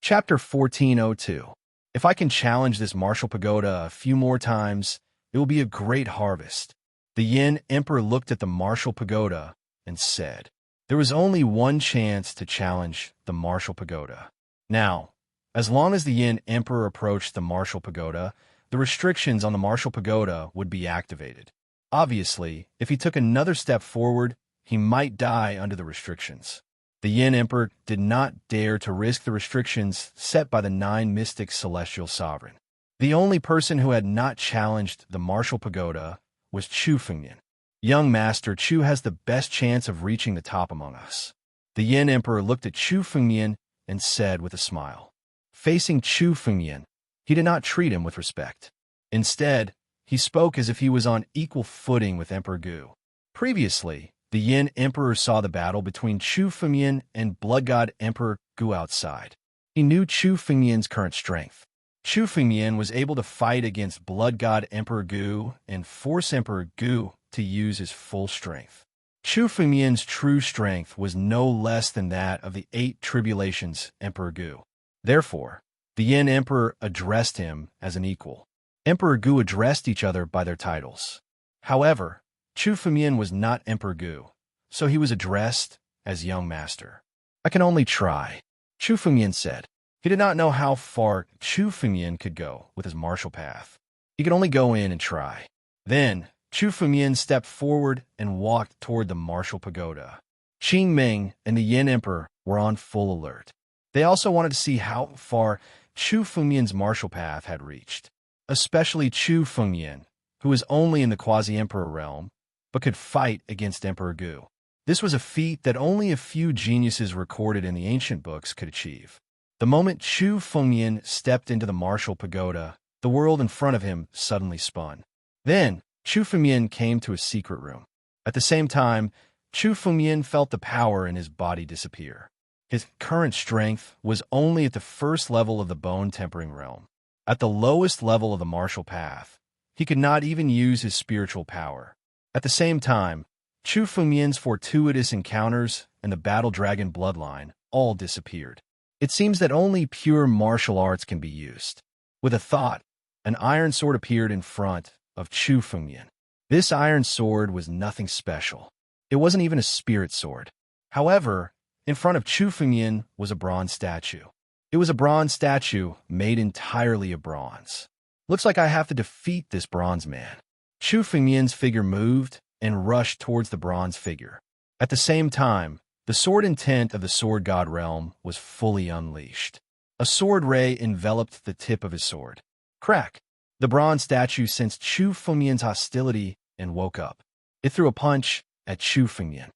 Chapter 1402. If I can challenge this martial pagoda a few more times, it will be a great harvest. The Yin Emperor looked at the martial pagoda and said, there was only one chance to challenge the martial pagoda. Now, as long as the Yin Emperor approached the martial pagoda, the restrictions on the martial pagoda would be activated. Obviously, if he took another step forward, he might die under the restrictions. The Yin Emperor did not dare to risk the restrictions set by the 9 mystic celestial sovereign. The only person who had not challenged the martial pagoda was Chu Fengyan. Young Master, Chu has the best chance of reaching the top among us. The Yin Emperor looked at Chu Fengyan and said with a smile. Facing Chu Fengyan, he did not treat him with respect. Instead, he spoke as if he was on equal footing with Emperor Gu. Previously, the Yin Emperor saw the battle between Chu Fengyan and Blood God Emperor Gu outside. He knew Chu Fengyan's current strength. Chu Fengyan was able to fight against Blood God Emperor Gu and force Emperor Gu to use his full strength. Chu Fengyan's true strength was no less than that of the 8 tribulations Emperor Gu. Therefore, the Yin Emperor addressed him as an equal. Emperor Gu addressed each other by their titles. However, Chu Fengyan was not Emperor Gu, so he was addressed as Young Master. I can only try, Chu Fengyan said. He did not know how far Chu Fengyan could go with his martial path. He could only go in and try. Then, Chu Fengyan stepped forward and walked toward the martial pagoda. Qing Ming and the Yin Emperor were on full alert. They also wanted to see how far Chu Fengyan's martial path had reached, especially Chu Fengyan, who was only in the quasi-emperor realm, but could fight against Emperor Gu. This was a feat that only a few geniuses recorded in the ancient books could achieve. The moment Chu Fengyan stepped into the martial pagoda, the world in front of him suddenly spun. Then, Chu Fengyan came to a secret room. At the same time, Chu Fengyan felt the power in his body disappear. His current strength was only at the first level of the bone-tempering realm. At the lowest level of the martial path, he could not even use his spiritual power. At the same time, Chu Fengyan's fortuitous encounters and the Battle Dragon bloodline all disappeared. It seems that only pure martial arts can be used. With a thought, an iron sword appeared in front of Chu Fengyan. This iron sword was nothing special. It wasn't even a spirit sword. However, in front of Chu Fengyan was a bronze statue. It was a bronze statue made entirely of bronze. Looks like I have to defeat this bronze man. Chu Fengyan's figure moved and rushed towards the bronze figure. At the same time, the sword intent of the sword god realm was fully unleashed. A sword ray enveloped the tip of his sword. Crack! The bronze statue sensed Chu Fengyan's hostility and woke up. It threw a punch at Chu Fengyan.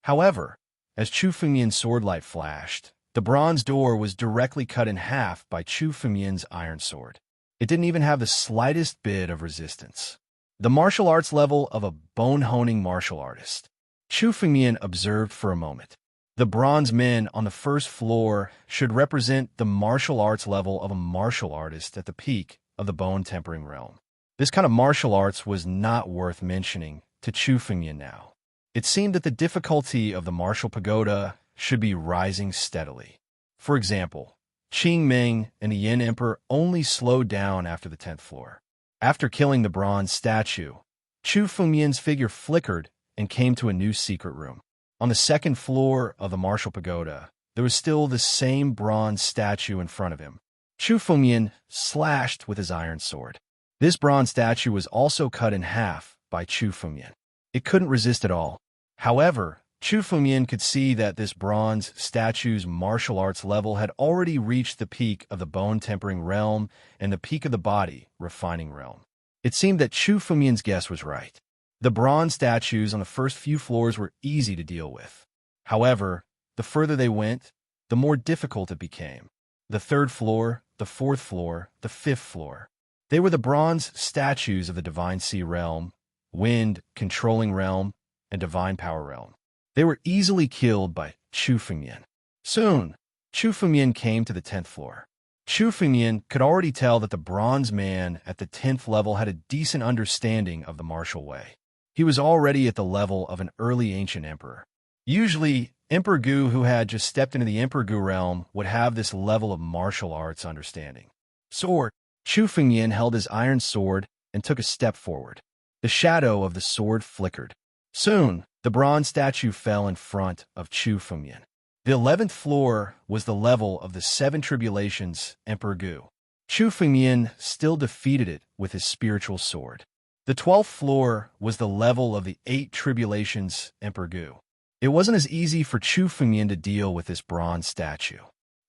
However, as Chu Fengyan's sword light flashed, the bronze door was directly cut in half by Chu Fengyan's iron sword. It didn't even have the slightest bit of resistance. The martial arts level of a bone-honing martial artist. Chu Fengyan observed for a moment. The bronze men on the first floor should represent the martial arts level of a martial artist at the peak of the bone-tempering realm. This kind of martial arts was not worth mentioning to Chu Fengyan now. It seemed that the difficulty of the martial pagoda should be rising steadily. For example, Qing Ming and the Yin Emperor only slowed down after the 10th floor. After killing the bronze statue, Chu Fengyan's figure flickered and came to a new secret room. On the 2nd floor of the martial pagoda, there was still the same bronze statue in front of him. Chu Fengyan slashed with his iron sword. This bronze statue was also cut in half by Chu Fengyan. It couldn't resist at all. However, Chu Fengyan could see that this bronze statue's martial arts level had already reached the peak of the bone-tempering realm and the peak of the body refining realm. It seemed that Chu Fengyan's guess was right. The bronze statues on the first few floors were easy to deal with. However, the further they went, the more difficult it became. The 3rd floor, the 4th floor, the 5th floor. They were the bronze statues of the Divine Sea realm, Wind, Controlling realm, and Divine Power realm. They were easily killed by Chu Fengyan. Soon, Chu Fengyan came to the 10th floor. Chu Fengyan could already tell that the bronze man at the 10th level had a decent understanding of the martial way. He was already at the level of an early ancient emperor. Usually, Emperor Gu, who had just stepped into the Emperor Gu realm, would have this level of martial arts understanding. Sword. Chu Fengyan held his iron sword and took a step forward. The shadow of the sword flickered. Soon, the bronze statue fell in front of Chu Fengyan. The 11th floor was the level of the 7 tribulations Emperor Gu. Chu Fengyan still defeated it with his spiritual sword. The 12th floor was the level of the 8 tribulations Emperor Gu. It wasn't as easy for Chu Fengyan to deal with this bronze statue.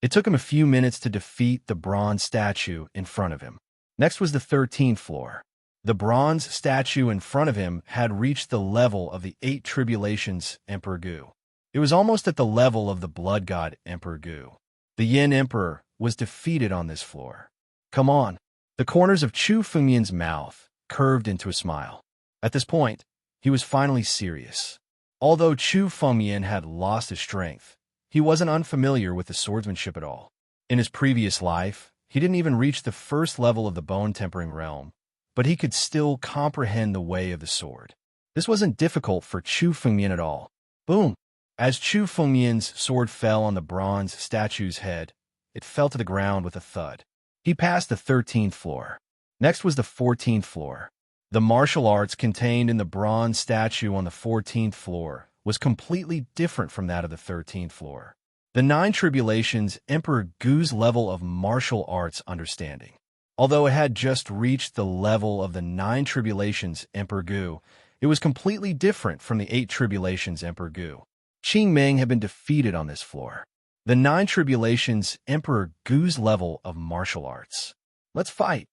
It took him a few minutes to defeat the bronze statue in front of him. Next was the 13th floor. The bronze statue in front of him had reached the level of the 8 tribulations Emperor Gu. It was almost at the level of the blood god Emperor Gu. The Yin Emperor was defeated on this floor. Come on. The corners of Chu Fengyan's mouth curved into a smile. At this point, he was finally serious. Although Chu Fengyan had lost his strength, he wasn't unfamiliar with the swordsmanship at all. In his previous life, he didn't even reach the first level of the bone-tempering realm, but he could still comprehend the way of the sword. This wasn't difficult for Chu Fengyan at all. Boom! As Chu Fengyan's sword fell on the bronze statue's head, it fell to the ground with a thud. He passed the 13th floor. Next was the 14th floor. The martial arts contained in the bronze statue on the 14th floor was completely different from that of the 13th floor. The 9 tribulations Emperor Gu's level of martial arts understanding. Although it had just reached the level of the 9 tribulations Emperor Gu, it was completely different from the 8 tribulations Emperor Gu. Qing Meng had been defeated on this floor. The 9 tribulations Emperor Gu's level of martial arts. Let's fight.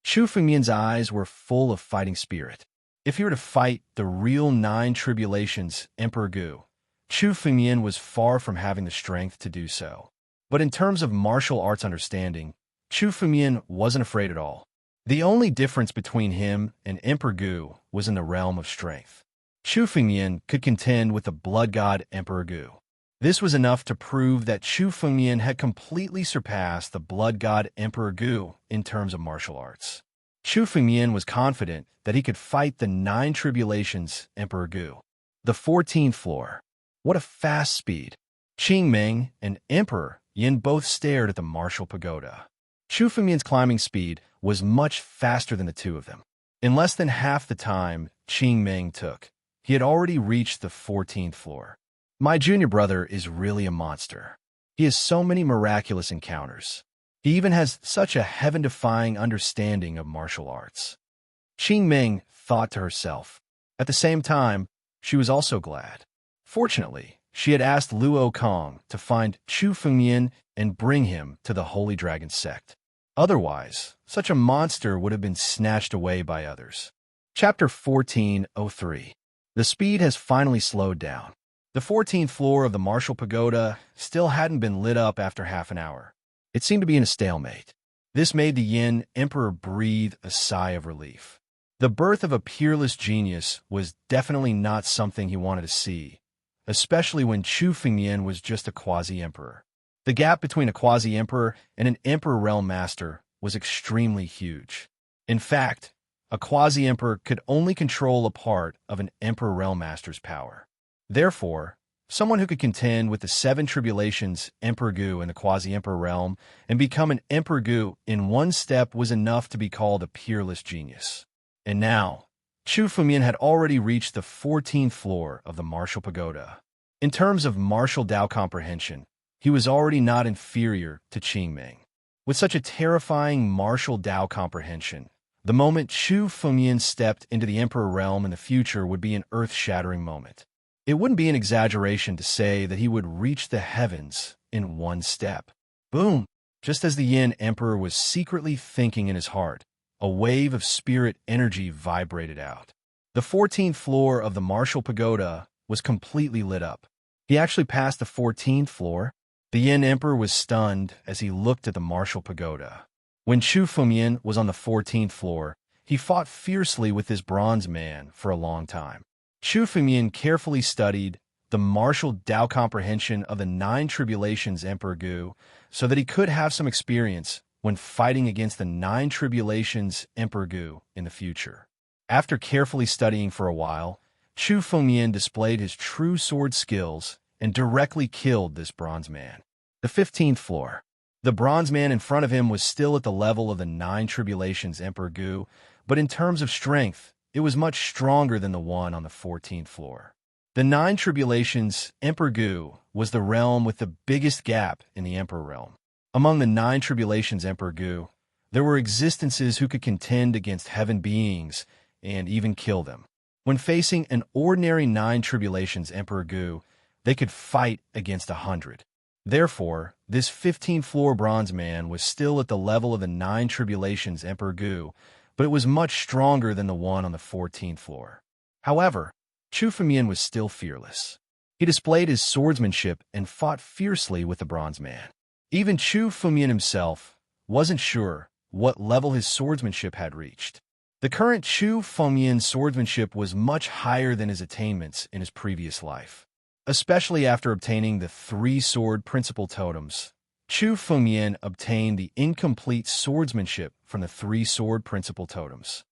Chu Fengyan's eyes were full of fighting spirit. If he were to fight the real 9 tribulations Emperor Gu, Chu Fengyan was far from having the strength to do so. But in terms of martial arts understanding, Chu Fengyan wasn't afraid at all. The only difference between him and Emperor Gu was in the realm of strength. Chu Fengyan could contend with the blood god Emperor Gu. This was enough to prove that Chu Fengyan had completely surpassed the blood god Emperor Gu in terms of martial arts. Chu Fengyan was confident that he could fight the 9 tribulations Emperor Gu. The 14th floor. What a fast speed. Qing Meng and Emperor Yin both stared at the martial pagoda. Chu Fengyan's climbing speed was much faster than the two of them. In less than half the time Qing Meng took, he had already reached the 14th floor. My junior brother is really a monster. He has so many miraculous encounters. He even has such a heaven-defying understanding of martial arts. Qing Meng thought to herself. At the same time, she was also glad. Fortunately, she had asked Luo Kong to find Chu Fengyan and bring him to the Holy Dragon sect. Otherwise, such a monster would have been snatched away by others. Chapter 14:03. The speed has finally slowed down. The 14th floor of the martial pagoda still hadn't been lit up after half an hour. It seemed to be in a stalemate. This made the Yin Emperor breathe a sigh of relief. The birth of a peerless genius was definitely not something he wanted to see, especially when Chu Fengyan was just a quasi-emperor. The gap between a quasi-emperor and an emperor realm master was extremely huge. In fact, a quasi-emperor could only control a part of an emperor realm master's power. Therefore, someone who could contend with the 7 tribulations Emperor Gu in the quasi-emperor realm and become an Emperor Gu in one step was enough to be called a peerless genius. And now, Chu Fengyan had already reached the 14th floor of the martial pagoda. In terms of martial Dao comprehension, he was already not inferior to Qing Meng. With such a terrifying martial Dao comprehension, the moment Chu Fengyan stepped into the emperor realm in the future would be an earth-shattering moment. It wouldn't be an exaggeration to say that he would reach the heavens in one step. Boom! Just as the Yin Emperor was secretly thinking in his heart, a wave of spirit energy vibrated out. The 14th floor of the martial pagoda was completely lit up. He actually passed the 14th floor. The Yin Emperor was stunned as he looked at the martial pagoda. When Chu Fengyan was on the 14th floor, he fought fiercely with this bronze man for a long time. Chu Fengyan carefully studied the martial Dao comprehension of the 9 tribulations Emperor Gu so that he could have some experience when fighting against the 9 tribulations Emperor Gu in the future. After carefully studying for a while, Chu Fengmian displayed his true sword skills and directly killed this bronze man. The 15th floor. The bronze man in front of him was still at the level of the Nine Tribulations Emperor Gu, but in terms of strength, it was much stronger than the one on the 14th floor. The Nine Tribulations Emperor Gu was the realm with the biggest gap in the Emperor realm. Among the Nine Tribulations Emperor Gu, there were existences who could contend against heaven beings and even kill them. When facing an ordinary Nine Tribulations Emperor Gu, they could fight against 100. Therefore, this 15th floor bronze man was still at the level of the Nine Tribulations Emperor Gu, but it was much stronger than the one on the 14th floor. However, Chu Fengmian was still fearless. He displayed his swordsmanship and fought fiercely with the bronze man. Even Chu Fengmian himself wasn't sure what level his swordsmanship had reached. The current Chu Fengmian's swordsmanship was much higher than his attainments in his previous life. Especially after obtaining the three-sword principal totems, Chu Fengmian obtained the incomplete swordsmanship from the three-sword principal totems.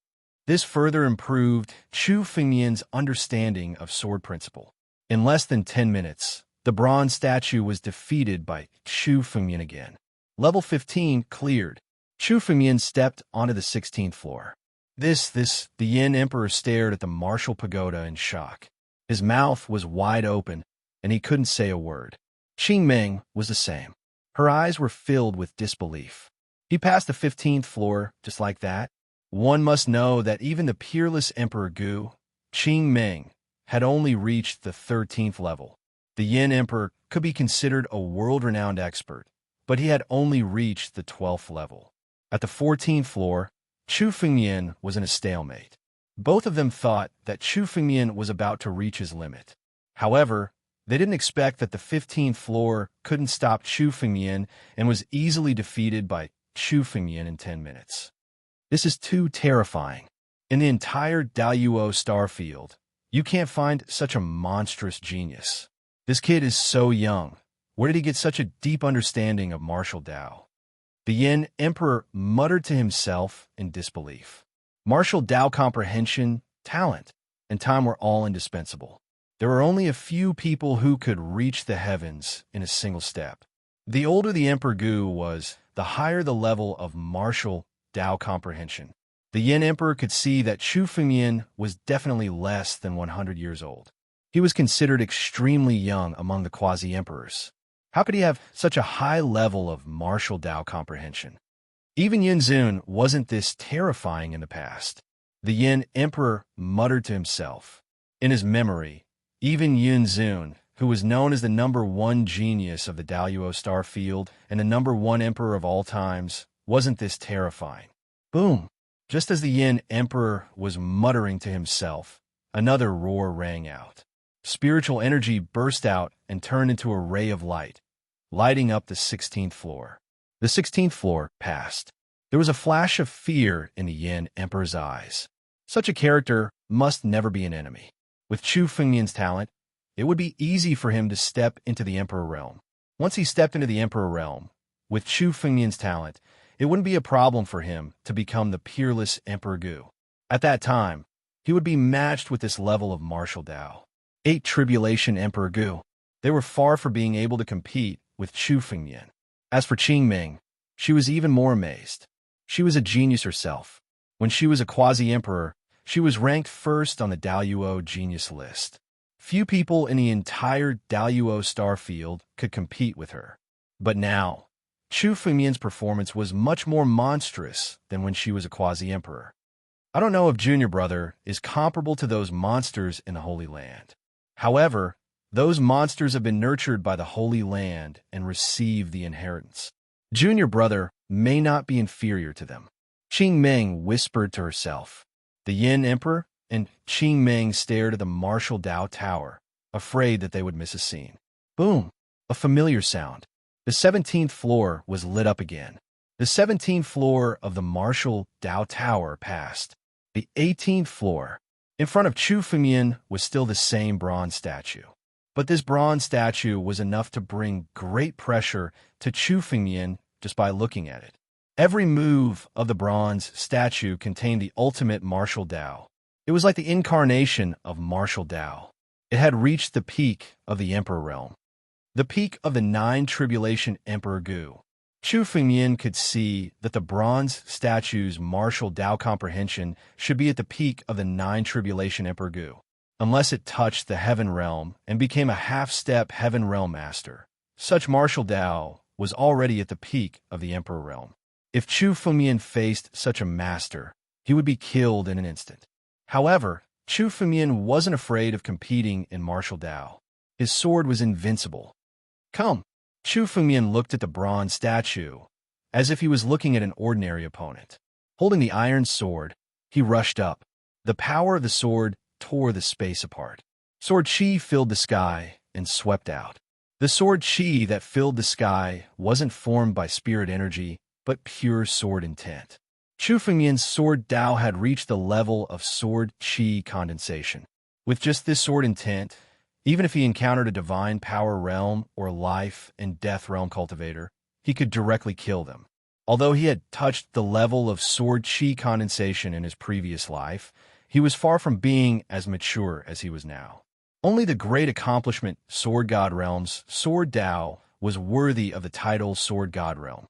This further improved Chu Fengmian's understanding of sword principle. In less than 10 minutes, the bronze statue was defeated by Chu Fengmian again. Level 15 cleared. Chu Fengmian stepped onto the 16th floor. The Yin Emperor stared at the martial pagoda in shock. His mouth was wide open, and he couldn't say a word. Qing Meng was the same. Her eyes were filled with disbelief. He passed the 15th floor just like that. One must know that even the peerless Emperor Gu, Qing Meng, had only reached the 13th level. The Yin Emperor could be considered a world-renowned expert, but he had only reached the 12th level. At the 14th floor, Chu Fengmian was in a stalemate. Both of them thought that Chu Fengmian was about to reach his limit. However, they didn't expect that the 15th floor couldn't stop Chu Fengmian and was easily defeated by Chu Fengmian in 10 minutes. This is too terrifying. In the entire Daiyuo star field, you can't find such a monstrous genius. This kid is so young. Where did he get such a deep understanding of martial Dao? The Yin Emperor muttered to himself in disbelief. Martial Dao comprehension, talent, and time were all indispensable. There were only a few people who could reach the heavens in a single step. The older the Emperor Gu was, the higher the level of martial Dao comprehension. The Yin Emperor could see that Chu Fengmian was definitely less than 100 years old. He was considered extremely young among the quasi-emperors. How could he have such a high level of martial Dao comprehension? Even Yin Zun wasn't this terrifying in the past. The Yin Emperor muttered to himself. In his memory, even Yin Zun, who was known as the #1 genius of the Daiyuo star field and the #1 emperor of all times, wasn't this terrifying. Boom! Just as the Yin Emperor was muttering to himself, another roar rang out. Spiritual energy burst out and turned into a ray of light, lighting up the 16th floor. The 16th floor passed. There was a flash of fear in the Yin Emperor's eyes. Such a character must never be an enemy. With Chu Fengmian's talent, it would be easy for him to step into the Emperor realm. Once he stepped into the Emperor realm, with Chu Fengmian's talent, it wouldn't be a problem for him to become the peerless Emperor Gu. At that time, he would be matched with this level of martial Dao. 8 Tribulation Emperor Gu. They were far from being able to compete with Chu Fengmian. As for Qing Meng, she was even more amazed. She was a genius herself. When she was a quasi-emperor, she was ranked first on the Daiyuo genius list. Few people in the entire Daiyuo star field could compete with her. But now, Chu Fengmian's performance was much more monstrous than when she was a quasi-emperor. I don't know if Junior Brother is comparable to those monsters in the Holy Land. However, those monsters have been nurtured by the Holy Land and received the inheritance. Junior Brother may not be inferior to them. Qing Meng whispered to herself. The Yin Emperor and Qing Meng stared at the martial Dao tower, afraid that they would miss a scene. Boom! A familiar sound. The 17th floor was lit up again. The 17th floor of the martial Dao tower passed. The 18th floor. In front of Chu Fengmian was still the same bronze statue. But this bronze statue was enough to bring great pressure to Chu Fengmian just by looking at it. Every move of the bronze statue contained the ultimate martial Dao. It was like the incarnation of martial Tao. It had reached the peak of the Emperor realm, the peak of the Nine Tribulation Emperor Gu. Chu Fengyan could see that the bronze statue's martial Tao comprehension should be at the peak of the Nine Tribulation Emperor Gu, unless it touched the Heaven Realm and became a half-step Heaven Realm Master. Such martial Tao was already at the peak of the Emperor Realm. If Chu Fengyan faced such a master, he would be killed in an instant. However, Chu Fengyan wasn't afraid of competing in martial Tao. His sword was invincible. Come. Chu Fengyan looked at the bronze statue, as if he was looking at an ordinary opponent. Holding the iron sword, he rushed up. The power of the sword tore the space apart. Sword chi filled the sky and swept out. The sword chi that filled the sky wasn't formed by spirit energy, but pure sword intent. Chu Fengyan's sword Tao had reached the level of sword chi condensation. With just this sword intent, even if he encountered a divine power realm or life and death realm cultivator, he could directly kill them. Although he had touched the level of sword chi condensation in his previous life, he was far from being as mature as he was now. Only the great accomplishment Sword God Realm's Sword Tao was worthy of the title Sword God Realm.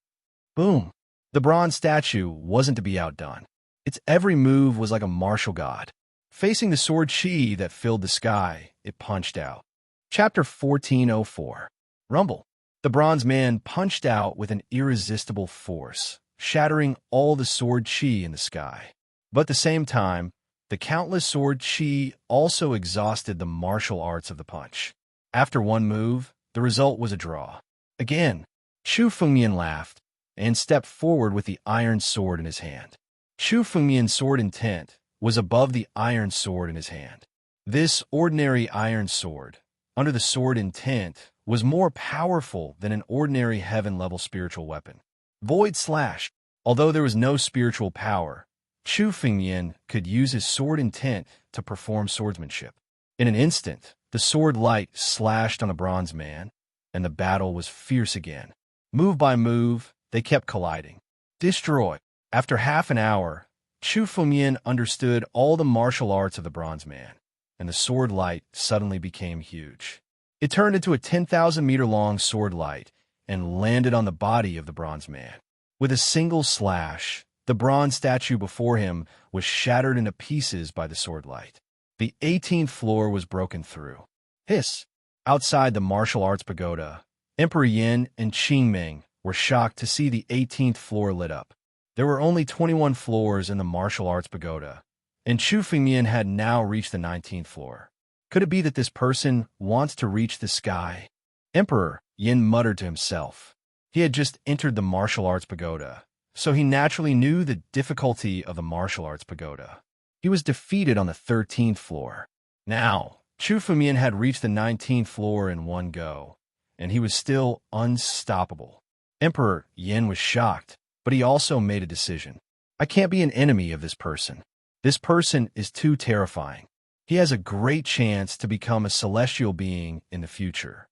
Boom! The bronze statue wasn't to be outdone. Its every move was like a martial god. Facing the sword chi that filled the sky, it punched out. Chapter 1404. Rumble. The bronze man punched out with an irresistible force, shattering all the sword chi in the sky. But at the same time, the countless sword chi also exhausted the martial arts of the punch. After one move, the result was a draw. Again, Chu Fengyan laughed and stepped forward with the iron sword in his hand. Chu Fengyan's sword intent was above the iron sword in his hand. This ordinary iron sword, under the sword intent, was more powerful than an ordinary heaven-level spiritual weapon. Void Slash. Although there was no spiritual power, Chu Fengyan could use his sword intent to perform swordsmanship. In an instant, the sword light slashed on the bronze man, and the battle was fierce again. Move by move, they kept colliding. Destroy. After half an hour, Chu Fengyan understood all the martial arts of the bronze man, and the sword light suddenly became huge. It turned into a 10,000-meter-long sword light and landed on the body of the bronze man. With a single slash, the bronze statue before him was shattered into pieces by the sword light. The 18th floor was broken through. Hiss! Outside the martial arts pagoda, Emperor Yin and Qingming were shocked to see the 18th floor lit up. There were only 21 floors in the martial arts pagoda, and Chu Fengyan had now reached the 19th floor. Could it be that this person wants to reach the sky? Emperor Yin muttered to himself. He had just entered the martial arts pagoda, so he naturally knew the difficulty of the martial arts pagoda. He was defeated on the 13th floor. Now, Chu Fengyan had reached the 19th floor in one go, and he was still unstoppable. Emperor Yin was shocked, but he also made a decision. I can't be an enemy of this person. This person is too terrifying. He has a great chance to become a celestial being in the future.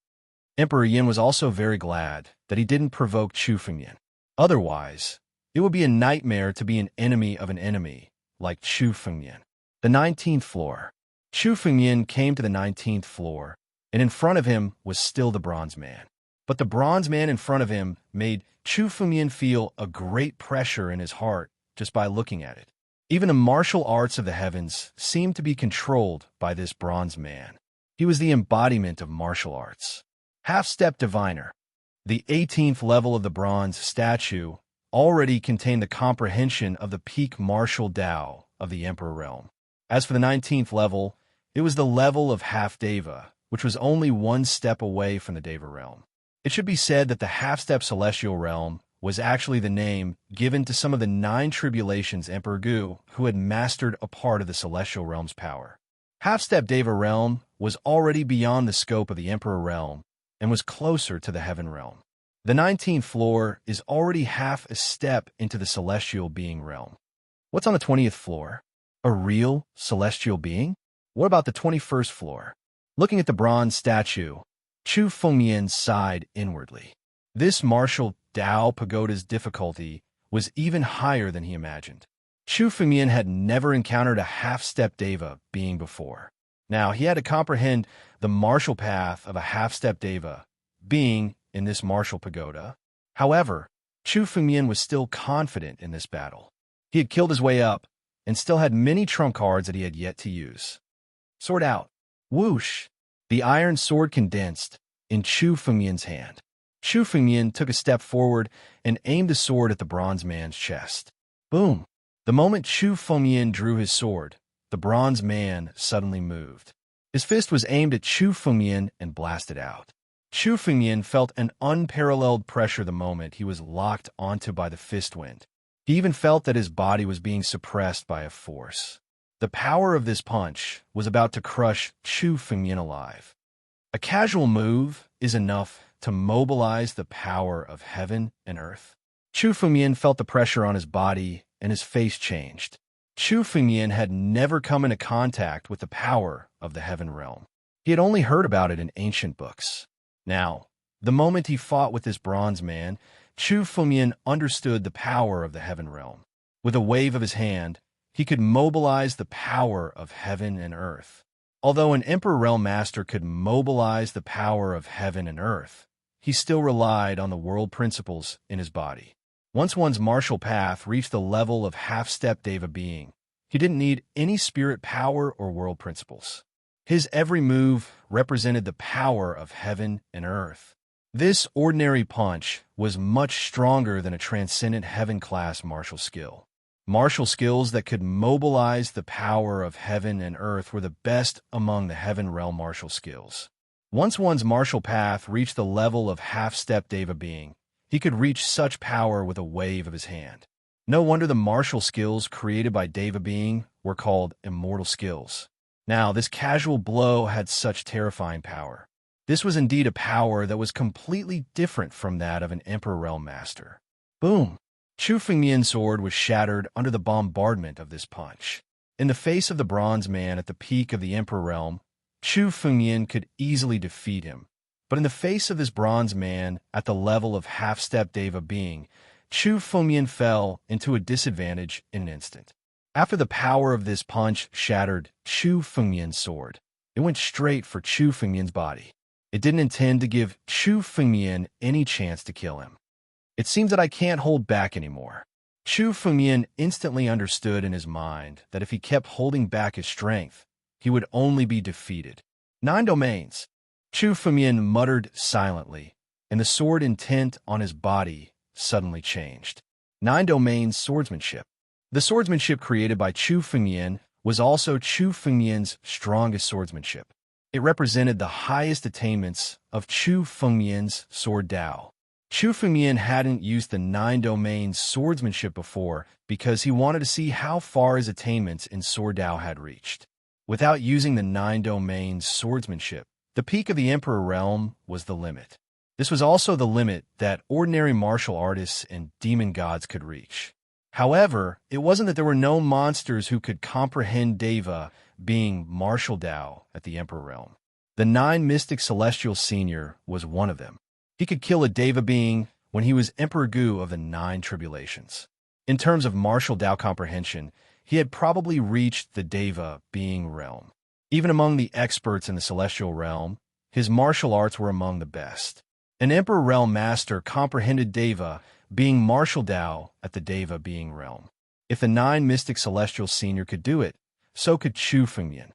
Emperor Yin was also very glad that he didn't provoke Chu Fengyan. Otherwise, it would be a nightmare to be an enemy of an enemy, like Chu Fengyan. The 19th floor. Chu Fengyan came to the 19th floor, and in front of him was still the bronze man. But the bronze man in front of him made Chu Fengyan feel a great pressure in his heart just by looking at it. Even the martial arts of the heavens seemed to be controlled by this bronze man. He was the embodiment of martial arts. Half-step diviner. The 18th level of the bronze statue already contained the comprehension of the peak martial Tao of the Emperor realm. As for the 19th level, it was the level of half-deva, which was only one step away from the Deva realm. It should be said that the half-step celestial realm was actually the name given to some of the 9 tribulations Emperor Gu who had mastered a part of the celestial realm's power. Half-step Deva realm was already beyond the scope of the Emperor realm and was closer to the heaven realm. The 19th floor is already half a step into the celestial being realm. What's on the 20th floor? A real celestial being? What about the 21st floor? Looking at the bronze statue, Chu Fengyan sighed inwardly. This martial Tao pagoda's difficulty was even higher than he imagined. Chu Fengmian had never encountered a half-step Deva being before. Now, he had to comprehend the martial path of a half-step Deva being in this martial pagoda. However, Chu Fengmian was still confident in this battle. He had killed his way up and still had many trump cards that he had yet to use. Sword out. Whoosh! The iron sword condensed in Chu Fengmian's hand. Chu Fengmian took a step forward and aimed the sword at the bronze man's chest. Boom! The moment Chu Fengmian drew his sword, the bronze man suddenly moved. His fist was aimed at Chu Fengmian and blasted out. Chu Fengmian felt an unparalleled pressure the moment he was locked onto by the fist wind. He even felt that his body was being suppressed by a force. The power of this punch was about to crush Chu Fengmian alive. A casual move is enough to mobilize the power of heaven and earth. Chu Fengmian felt the pressure on his body and his face changed. Chu Fengmian had never come into contact with the power of the heaven realm. He had only heard about it in ancient books. Now, the moment he fought with this bronze man, Chu Fengmian understood the power of the heaven realm. With a wave of his hand, he could mobilize the power of heaven and earth. Although an Emperor Realm Master could mobilize the power of heaven and earth, he still relied on the world principles in his body. Once one's martial path reached the level of half-step Deva being, he didn't need any spirit power or world principles. His every move represented the power of heaven and earth. This ordinary punch was much stronger than a transcendent heaven-class martial skill. Martial skills that could mobilize the power of heaven and earth were the best among the heaven realm martial skills. Once one's martial path reached the level of half-step Deva being, he could reach such power with a wave of his hand. No wonder the martial skills created by Deva being were called immortal skills. Now, this casual blow had such terrifying power. This was indeed a power that was completely different from that of an Emperor Realm Master. Boom! Chu Fengmian's sword was shattered under the bombardment of this punch. In the face of the bronze man at the peak of the Emperor Realm, Chu Fengmian could easily defeat him. But in the face of this bronze man at the level of half-step Deva being, Chu Fengmian fell into a disadvantage in an instant. After the power of this punch shattered Chu Fengmian's sword, it went straight for Chu Fengmian's body. It didn't intend to give Chu Fengmian any chance to kill him. It seems that I can't hold back anymore. Chu Fengmian instantly understood in his mind that if he kept holding back his strength, he would only be defeated. 9 domains. Chu Fengmian muttered silently, and the sword intent on his body suddenly changed. 9 domains swordsmanship. The swordsmanship created by Chu Fengmian was also Chu Fengmian's strongest swordsmanship. It represented the highest attainments of Chu Fengmian's sword Dao. Chu Fengmian hadn't used the 9 domains swordsmanship before because he wanted to see how far his attainments in sword Dao had reached. Without using the 9 domains swordsmanship, the peak of the Emperor Realm was the limit. This was also the limit that ordinary martial artists and demon gods could reach. However, it wasn't that there were no monsters who could comprehend Deva being martial Dao at the Emperor Realm. The 9 Mystic Celestial Senior was one of them. He could kill a Deva being when he was Emperor Gu of the 9 Tribulations. In terms of martial Dao comprehension, he had probably reached the Deva being realm. Even among the experts in the Celestial Realm, his martial arts were among the best. An Emperor Realm Master comprehended Deva being martial Dao at the Deva being realm. If the 9 Mystic Celestial Senior could do it, so could Chu Fengmian.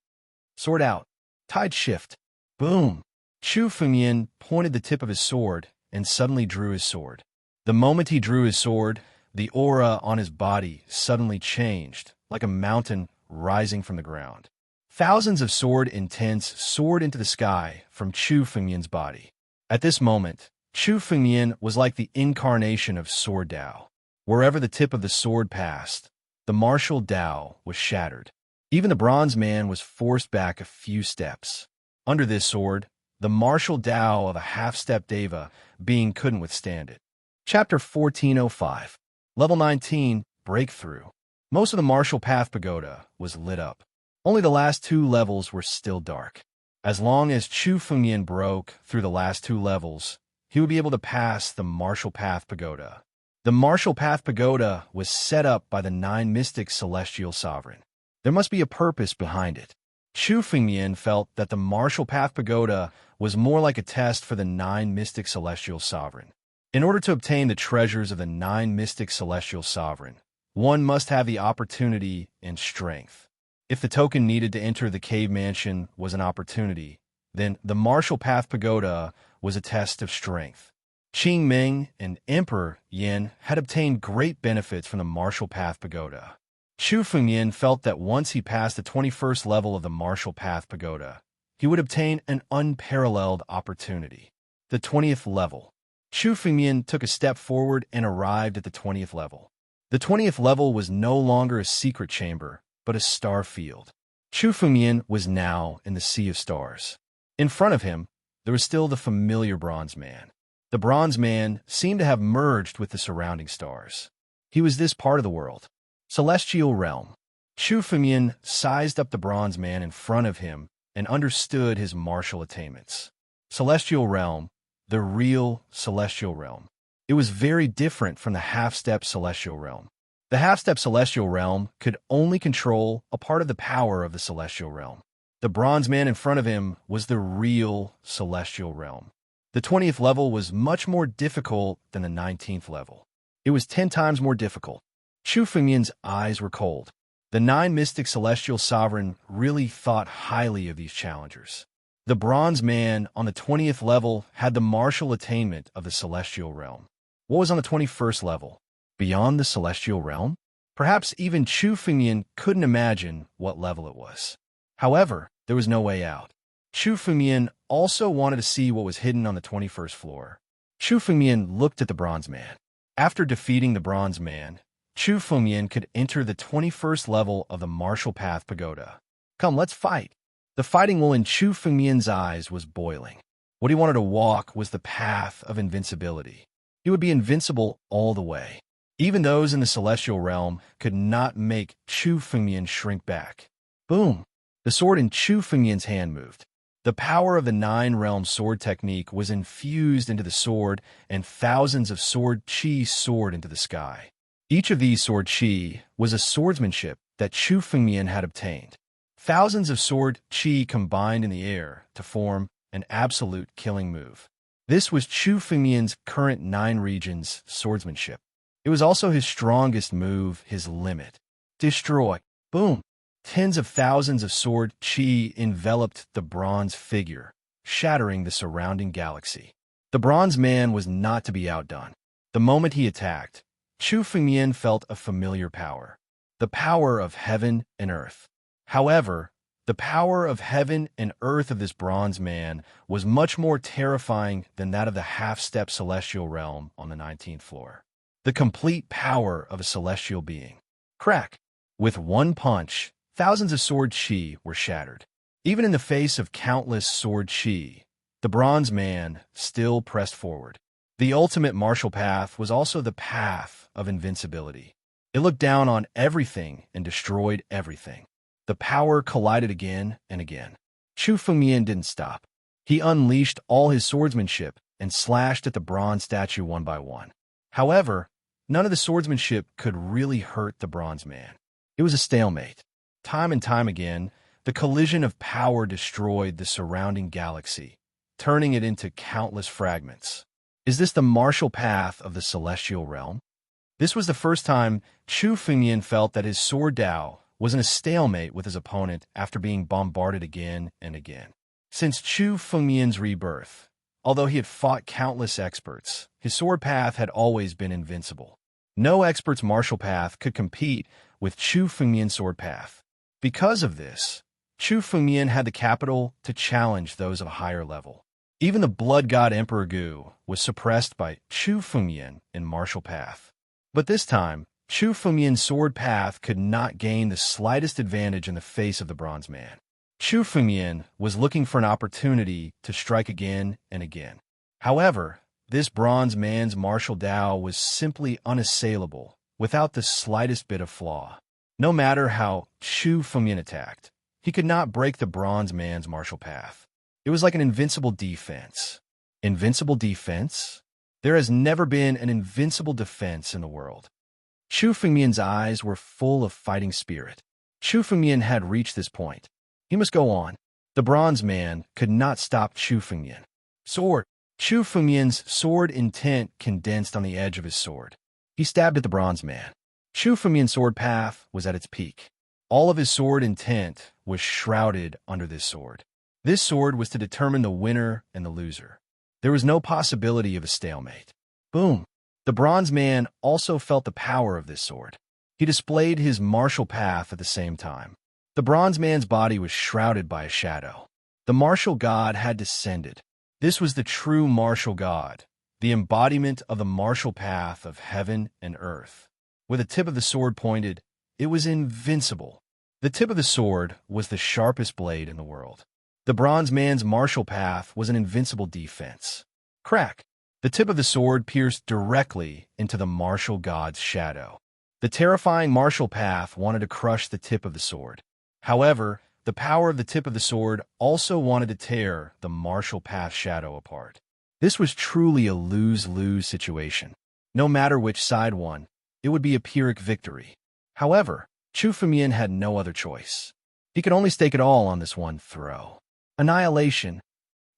Sword out. Tide shift. Boom! Chu Fengmian pointed the tip of his sword and suddenly drew his sword. The moment he drew his sword, the aura on his body suddenly changed, like a mountain rising from the ground. Thousands of sword intents soared into the sky from Chu Fengmian's body. At this moment, Chu Fengmian was like the incarnation of sword Dao. Wherever the tip of the sword passed, the martial Dao was shattered. Even the bronze man was forced back a few steps. Under this sword, the martial Dao of a half-step Deva being couldn't withstand it. Chapter 1405. Level 19, Breakthrough. Most of the martial path pagoda was lit up. Only the last 2 levels were still dark. As long as Chu Fengmian broke through the last 2 levels, he would be able to pass the martial path pagoda. The Martial Path Pagoda was set up by the 9 mystic celestial sovereign. There must be a purpose behind it. Chu Fengmian felt that the Martial Path Pagoda was more like a test for the 9 mystic celestial sovereign. In order to obtain the treasures of the 9 mystic celestial sovereign, one must have the opportunity and strength. If the token needed to enter the cave mansion was an opportunity, then the Martial Path Pagoda was a test of strength. Qing Ming and Emperor Yin had obtained great benefits from the Martial Path Pagoda. Chu Fengyin felt that once he passed the 21st level of the Martial Path Pagoda, he would obtain an unparalleled opportunity. The 20th level. Chu Fengyin took a step forward and arrived at the 20th level. The 20th level was no longer a secret chamber, but a star field. Chu Fengyin was now in the sea of stars. In front of him, there was still the familiar Bronze Man. The Bronze Man seemed to have merged with the surrounding stars. He was this part of the world. Celestial Realm. Chu Fengyin sized up the Bronze Man in front of him and understood his martial attainments. Celestial Realm, the real Celestial Realm. It was very different from the half-step Celestial Realm. The half-step Celestial Realm could only control a part of the power of the Celestial Realm. The Bronze Man in front of him was the real Celestial Realm. The 20th level was much more difficult than the 19th level. It was 10 times more difficult. Chu Fengyin's eyes were cold. The 9 mystic celestial sovereign really thought highly of these challengers. The Bronze Man on the 20th level had the martial attainment of the Celestial Realm. What was on the 21st level? Beyond the Celestial Realm? Perhaps even Chu Fengyin couldn't imagine what level it was. However, there was no way out. Chu Fengyin also wanted to see what was hidden on the 21st floor. Chu Fengyin looked at the Bronze Man. After defeating the Bronze Man, Chu Fengyin could enter the 21st level of the Martial Path Pagoda. Come, let's fight. The fighting will in Chu Fengyin's eyes was boiling. What he wanted to walk was the path of invincibility. He would be invincible all the way. Even those in the Celestial Realm could not make Chu Fengyin shrink back. Boom! The sword in Chu Fengyin's hand moved. The power of the 9-realm sword technique was infused into the sword, and thousands of sword chi soared into the sky. Each of these sword chi was a swordsmanship that Chu Fengyin had obtained. Thousands of sword chi combined in the air to form an absolute killing move. This was Chu Fengyin's current 9 regions swordsmanship. It was also his strongest move, his limit. Destroy. Boom. Tens of thousands of sword chi enveloped the bronze figure, shattering the surrounding galaxy. The Bronze Man was not to be outdone. The moment he attacked, Chu Fengyin felt a familiar power, the power of heaven and earth. However, the power of heaven and earth of this Bronze Man was much more terrifying than that of the half-step celestial realm on the 19th floor. The complete power of a celestial being. Crack! With one punch, thousands of sword chi were shattered. Even in the face of countless sword chi, the Bronze Man still pressed forward. The ultimate martial path was also the path of invincibility. It looked down on everything and destroyed everything. The power collided again and again. Chu Fengyin didn't stop. He unleashed all his swordsmanship and slashed at the bronze statue one by one. However, none of the swordsmanship could really hurt the Bronze Man. It was a stalemate. Time and time again, the collision of power destroyed the surrounding galaxy, turning it into countless fragments. Is this the martial path of the Celestial Realm? This was the first time Chu Fengyin felt that his sword Dao was in a stalemate with his opponent after being bombarded again and again. Since Chu Fengyin's rebirth, although he had fought countless experts, his sword path had always been invincible. No expert's martial path could compete with Chu Fengyin's sword path. Because of this, Chu Fengyin had the capital to challenge those of a higher level. Even the blood god Emperor Gu was suppressed by Chu Fengyin in martial path. But this time, Chu Fengyin's sword path could not gain the slightest advantage in the face of the Bronze Man. Chu Fengyin was looking for an opportunity to strike again and again. However, this Bronze Man's martial Dao was simply unassailable, without the slightest bit of flaw. No matter how Chu Fengyin attacked, he could not break the Bronze Man's martial path. It was like an invincible defense. Invincible defense? There has never been an invincible defense in the world. Chu Fengmian's eyes were full of fighting spirit. Chu Fengmian had reached this point. He must go on. The bronze man could not stop Chu Fengmian. Sword. Chu Fengmian's sword intent condensed on the edge of his sword. He stabbed at the bronze man. Chu Fengmian's sword path was at its peak. All of his sword intent was shrouded under this sword. This sword was to determine the winner and the loser. There was no possibility of a stalemate. Boom! The bronze man also felt the power of this sword. He displayed his martial path at the same time. The bronze man's body was shrouded by a shadow. The martial god had descended. This was the true martial god, the embodiment of the martial path of heaven and earth. With the tip of the sword pointed, it was invincible. The tip of the sword was the sharpest blade in the world. The bronze man's martial path was an invincible defense. Crack! The tip of the sword pierced directly into the martial god's shadow. The terrifying martial path wanted to crush the tip of the sword. However, the power of the tip of the sword also wanted to tear the martial path shadow apart. This was truly a lose-lose situation. No matter which side won, it would be a Pyrrhic victory. However, Chu Fengmian had no other choice. He could only stake it all on this one throw. Annihilation.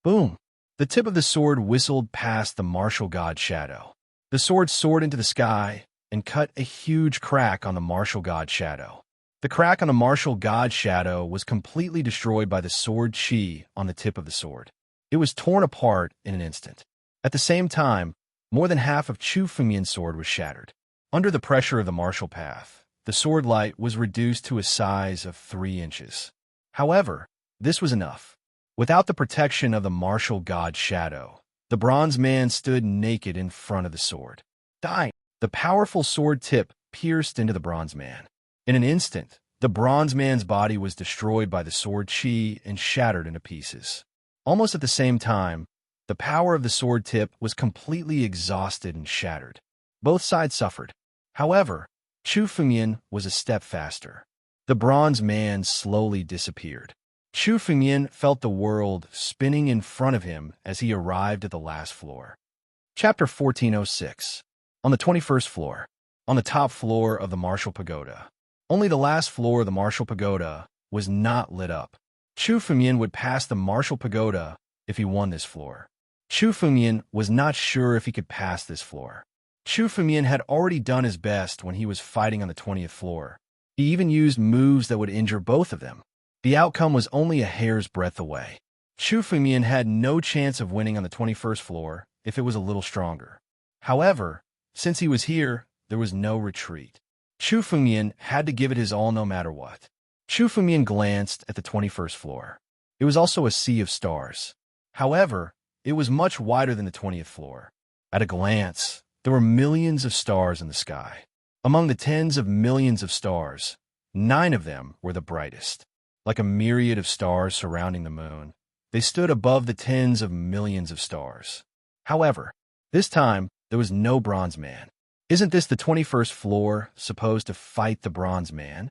Boom! The tip of the sword whistled past the martial god's shadow. The sword soared into the sky and cut a huge crack on the martial god's shadow. The crack on the martial god's shadow was completely destroyed by the sword chi on the tip of the sword. It was torn apart in an instant. At the same time, more than half of Chu Fengmian's sword was shattered. Under the pressure of the martial path, the sword light was reduced to a size of 3 inches. However, this was enough. Without the protection of the martial god's shadow, the bronze man stood naked in front of the sword. Dying, the powerful sword tip pierced into the bronze man. In an instant, the bronze man's body was destroyed by the sword chi and shattered into pieces. Almost at the same time, the power of the sword tip was completely exhausted and shattered. Both sides suffered. However, Chu Fengmian was a step faster. The bronze man slowly disappeared. Chu Fengmian felt the world spinning in front of him as he arrived at the last floor. Chapter 1406. On the 21st floor. On the top floor of the Martial Pagoda. Only the last floor of the Martial Pagoda was not lit up. Chu Fengmian would pass the Martial Pagoda if he won this floor. Chu Fengmian was not sure if he could pass this floor. Chu Fengmian had already done his best when he was fighting on the 20th floor. He even used moves that would injure both of them. The outcome was only a hair's breadth away. Chu Fengmian had no chance of winning on the 21st floor if it was a little stronger. However, since he was here, there was no retreat. Chu Fengmian had to give it his all no matter what. Chu Fengmian glanced at the 21st floor. It was also a sea of stars. However, it was much wider than the 20th floor. At a glance, there were millions of stars in the sky. Among the tens of millions of stars, 9 of them were the brightest. Like a myriad of stars surrounding the moon, they stood above the tens of millions of stars. However, this time, there was no bronze man. Isn't this the 21st floor supposed to fight the bronze man?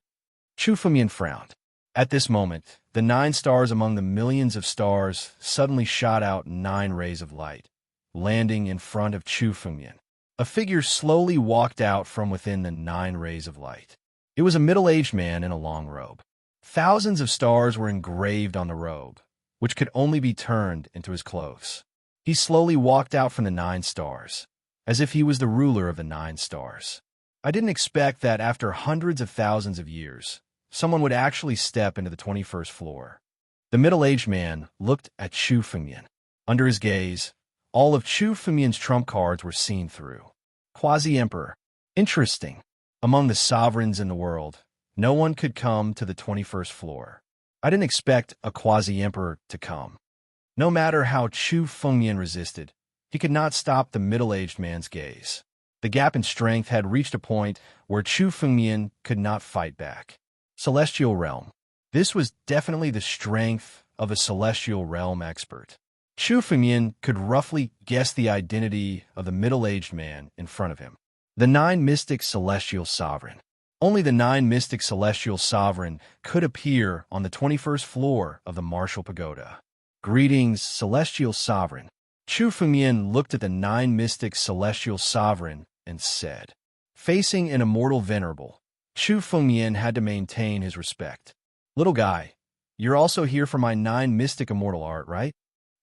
Chu Fengmian frowned. At this moment, the 9 stars among the millions of stars suddenly shot out 9 rays of light, landing in front of Chu Fengmian. A figure slowly walked out from within the 9 rays of light. It was a middle-aged man in a long robe. Thousands of stars were engraved on the robe, which could only be turned into his clothes. He slowly walked out from the 9 stars, as if he was the ruler of the 9 stars. I didn't expect that after hundreds of thousands of years, someone would actually step into the 21st floor. The middle-aged man looked at Chu Fengmian. Under his gaze, all of Chu Fengmian's trump cards were seen through. Quasi-Emperor. Interesting. Among the sovereigns in the world, no one could come to the 21st floor. I didn't expect a quasi-emperor to come. No matter how Chu Fengmian resisted, he could not stop the middle-aged man's gaze. The gap in strength had reached a point where Chu Fengmian could not fight back. Celestial Realm. This was definitely the strength of a Celestial Realm expert. Chu Fengmian could roughly guess the identity of the middle-aged man in front of him. The 9 Mystic Celestial Sovereign. Only the 9 Mystic Celestial Sovereign could appear on the 21st floor of the Martial Pagoda. Greetings, Celestial Sovereign. Chu Fengyan looked at the nine mystic celestial sovereign and said, facing an immortal venerable, Chu Fengyan had to maintain his respect. Little guy, you're also here for my nine mystic immortal art, right?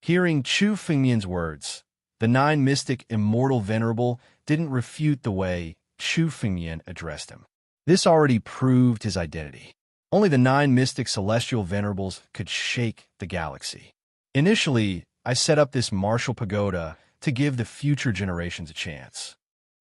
Hearing Chu Fengyan's words, the nine mystic immortal venerable didn't refute the way Chu Fengyan addressed him. This already proved his identity. Only the nine mystic celestial venerables could shake the galaxy. Initially, I set up this martial pagoda to give the future generations a chance.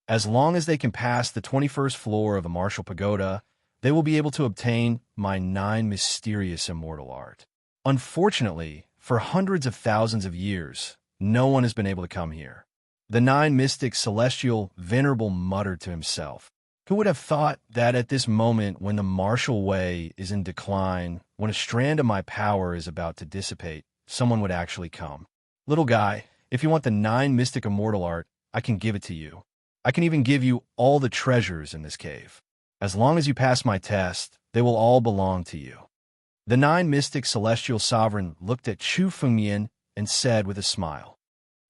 As long as they can pass the 21st floor of the martial pagoda, they will be able to obtain my nine mysterious immortal art. Unfortunately, for hundreds of thousands of years, no one has been able to come here. The nine mystic celestial venerable muttered to himself. Who would have thought that at this moment when the martial way is in decline, when a strand of my power is about to dissipate, someone would actually come? Little guy, if you want the nine mystic immortal art, I can give it to you. I can even give you all the treasures in this cave. As long as you pass my test, they will all belong to you. The nine mystic celestial sovereign looked at Chu Fengyan and said with a smile,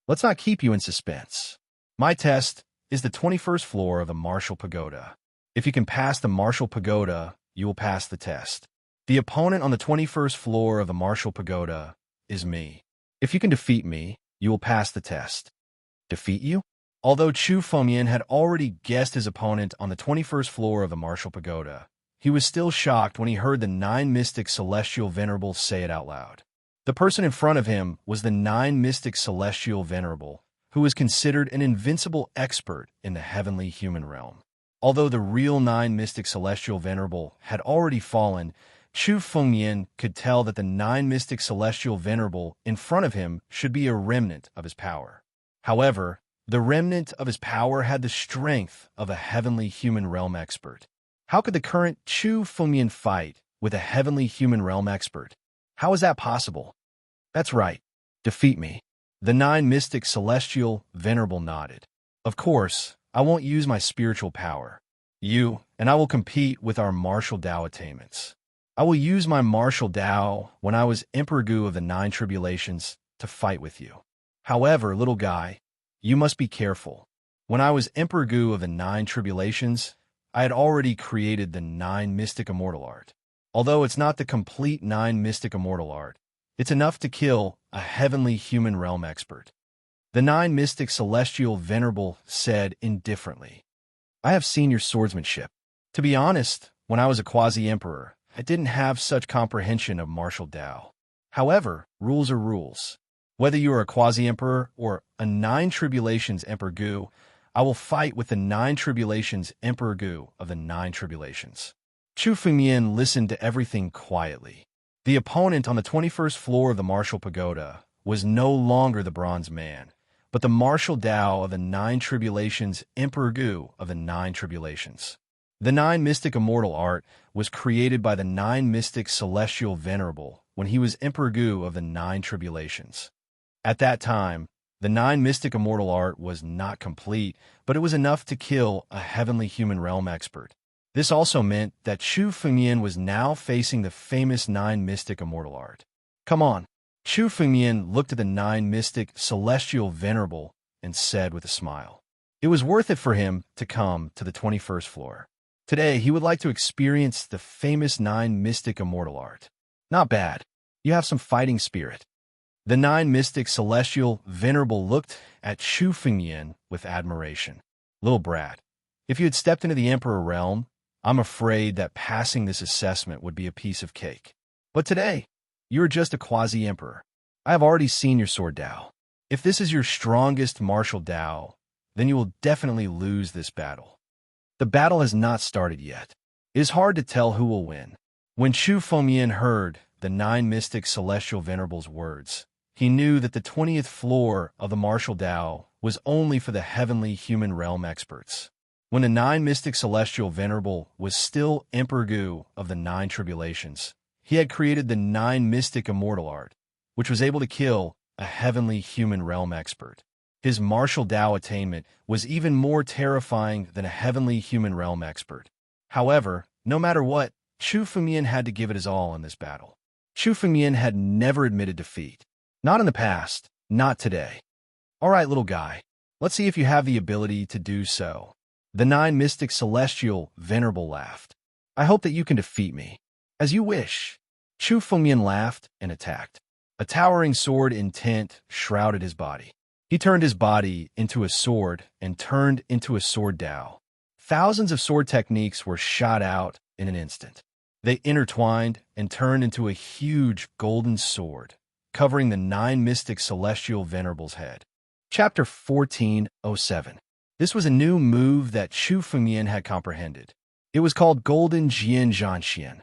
let's not keep you in suspense. My test is the 21st floor of the martial pagoda. If you can pass the martial pagoda, you will pass the test. The opponent on the 21st floor of the martial pagoda is me. If you can defeat me, you will pass the test. Defeat you? Although Chu Fengyan had already guessed his opponent on the 21st floor of the martial pagoda, he was still shocked when he heard the nine mystic celestial venerable say it out loud. The person in front of him was the nine mystic celestial venerable, who was considered an invincible expert in the heavenly human realm. Although the real nine mystic celestial venerable had already fallen, Chu Fengyan could tell that the nine mystic celestial venerable in front of him should be a remnant of his power. However, the remnant of his power had the strength of a heavenly human realm expert. How could the current Chu Fengyan fight with a heavenly human realm expert? How is that possible? That's right. Defeat me. The nine mystic celestial venerable nodded. Of course, I won't use my spiritual power. You and I will compete with our martial Dao attainments. I will use my martial Dao when I was Emperor Gu of the Nine Tribulations to fight with you. However, little guy, you must be careful. When I was Emperor Gu of the Nine Tribulations, I had already created the nine mystic immortal art. Although it's not the complete nine mystic immortal art, it's enough to kill a heavenly human realm expert. The nine mystic celestial venerable said indifferently, I have seen your swordsmanship. To be honest, when I was a quasi-emperor, I didn't have such comprehension of martial Dao. However, rules are rules. Whether you are a quasi-emperor or a nine tribulations Emperor Gu, I will fight with the nine tribulations Emperor Gu of the nine tribulations. Chu Fengyan listened to everything quietly. The opponent on the 21st floor of the martial pagoda was no longer the bronze man, but the martial Dao of the nine tribulations Emperor Gu of the nine tribulations. The nine mystic immortal art was created by the nine mystic celestial venerable when he was Emperor Gu of the nine tribulations. At that time, the nine mystic immortal art was not complete, but it was enough to kill a heavenly human realm expert. This also meant that Chu Fengyan was now facing the famous nine mystic immortal art. Come on. Chu Fengyan looked at the nine mystic celestial venerable and said with a smile. It was worth it for him to come to the 21st floor. Today, he would like to experience the famous nine mystic immortal art. Not bad. You have some fighting spirit. The nine mystic celestial venerable looked at Chu Fengyan with admiration. Little brat, if you had stepped into the emperor realm, I'm afraid that passing this assessment would be a piece of cake. But today, you are just a quasi-emperor. I have already seen your sword Dao. If this is your strongest martial Dao, then you will definitely lose this battle. The battle has not started yet. It is hard to tell who will win. When Chu Fengyan heard the nine mystic celestial venerable's words, he knew that the 20th floor of the martial Dao was only for the heavenly human realm experts. When the nine mystic celestial venerable was still Emperor Gu of the nine tribulations, he had created the nine mystic immortal art, which was able to kill a heavenly human realm expert. His martial Dao attainment was even more terrifying than a heavenly human realm expert. However, no matter what, Chu Fengyan had to give it his all in this battle. Chu Fengyan had never admitted defeat. Not in the past, not today. All right, little guy. Let's see if you have the ability to do so. The nine mystic celestial venerable laughed. I hope that you can defeat me. As you wish. Chu Fengmian laughed and attacked. A towering sword intent shrouded his body. He turned his body into a sword and turned into a sword Dao. Thousands of sword techniques were shot out in an instant. They intertwined and turned into a huge golden sword, covering the nine mystic celestial venerable's head. Chapter 1407. This was a new move that Chu Fengmian had comprehended. It was called Golden Jian Zhanxian.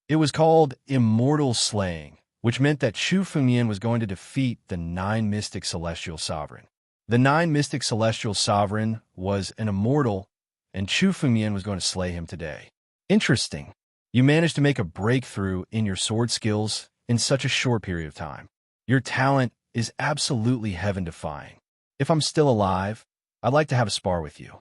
It was called Immortal Slaying, which meant that Chu Fengmian was going to defeat the nine mystic celestial sovereign. The nine mystic celestial sovereign was an immortal, and Chu Fengmian was going to slay him today. Interesting. You managed to make a breakthrough in your sword skills in such a short period of time. Your talent is absolutely heaven-defying. If I'm still alive, I'd like to have a spar with you.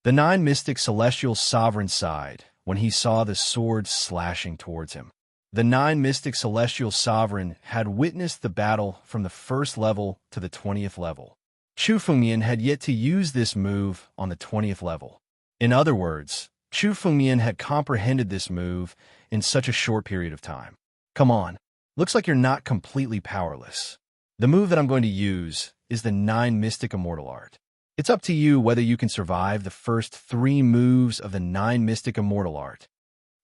The nine mystic celestial sovereign sighed when he saw the sword slashing towards him. The nine mystic celestial sovereign had witnessed the battle from the first level to the 20th level. Chu Fengmian had yet to use this move on the 20th level. In other words, Chu Fengmian had comprehended this move in such a short period of time. Come on, looks like you're not completely powerless. The move that I'm going to use is the nine mystic immortal art. It's up to you whether you can survive the first 3 moves of the nine mystic immortal art.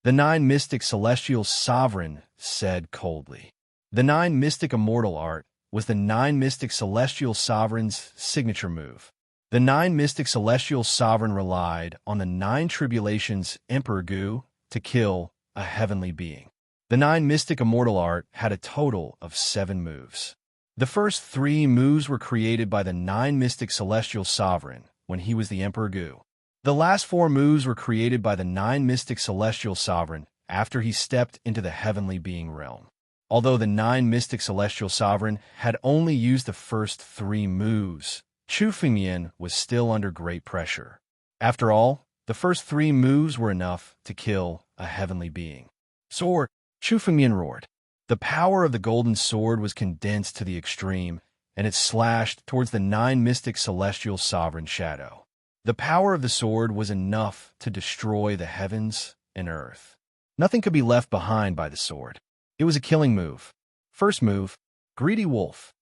The nine mystic celestial sovereign said coldly. The nine mystic immortal art was the nine mystic celestial sovereign's signature move. The nine mystic celestial sovereign relied on the nine tribulations Emperor Gu to kill a heavenly being. The nine mystic immortal art had a total of 7 moves. The first 3 moves were created by the nine mystic celestial sovereign when he was the Emperor Gu. The last 4 moves were created by the nine mystic celestial sovereign after he stepped into the heavenly being realm. Although the nine mystic celestial sovereign had only used the first 3 moves, Chu Fengmian was still under great pressure. After all, the first 3 moves were enough to kill a heavenly being. Sword! Chu Fengmian roared. The power of the golden sword was condensed to the extreme, and it slashed towards the nine mystic celestial sovereign shadow. The power of the sword was enough to destroy the heavens and earth. Nothing could be left behind by the sword. It was a killing move. First move, Greedy Wolf.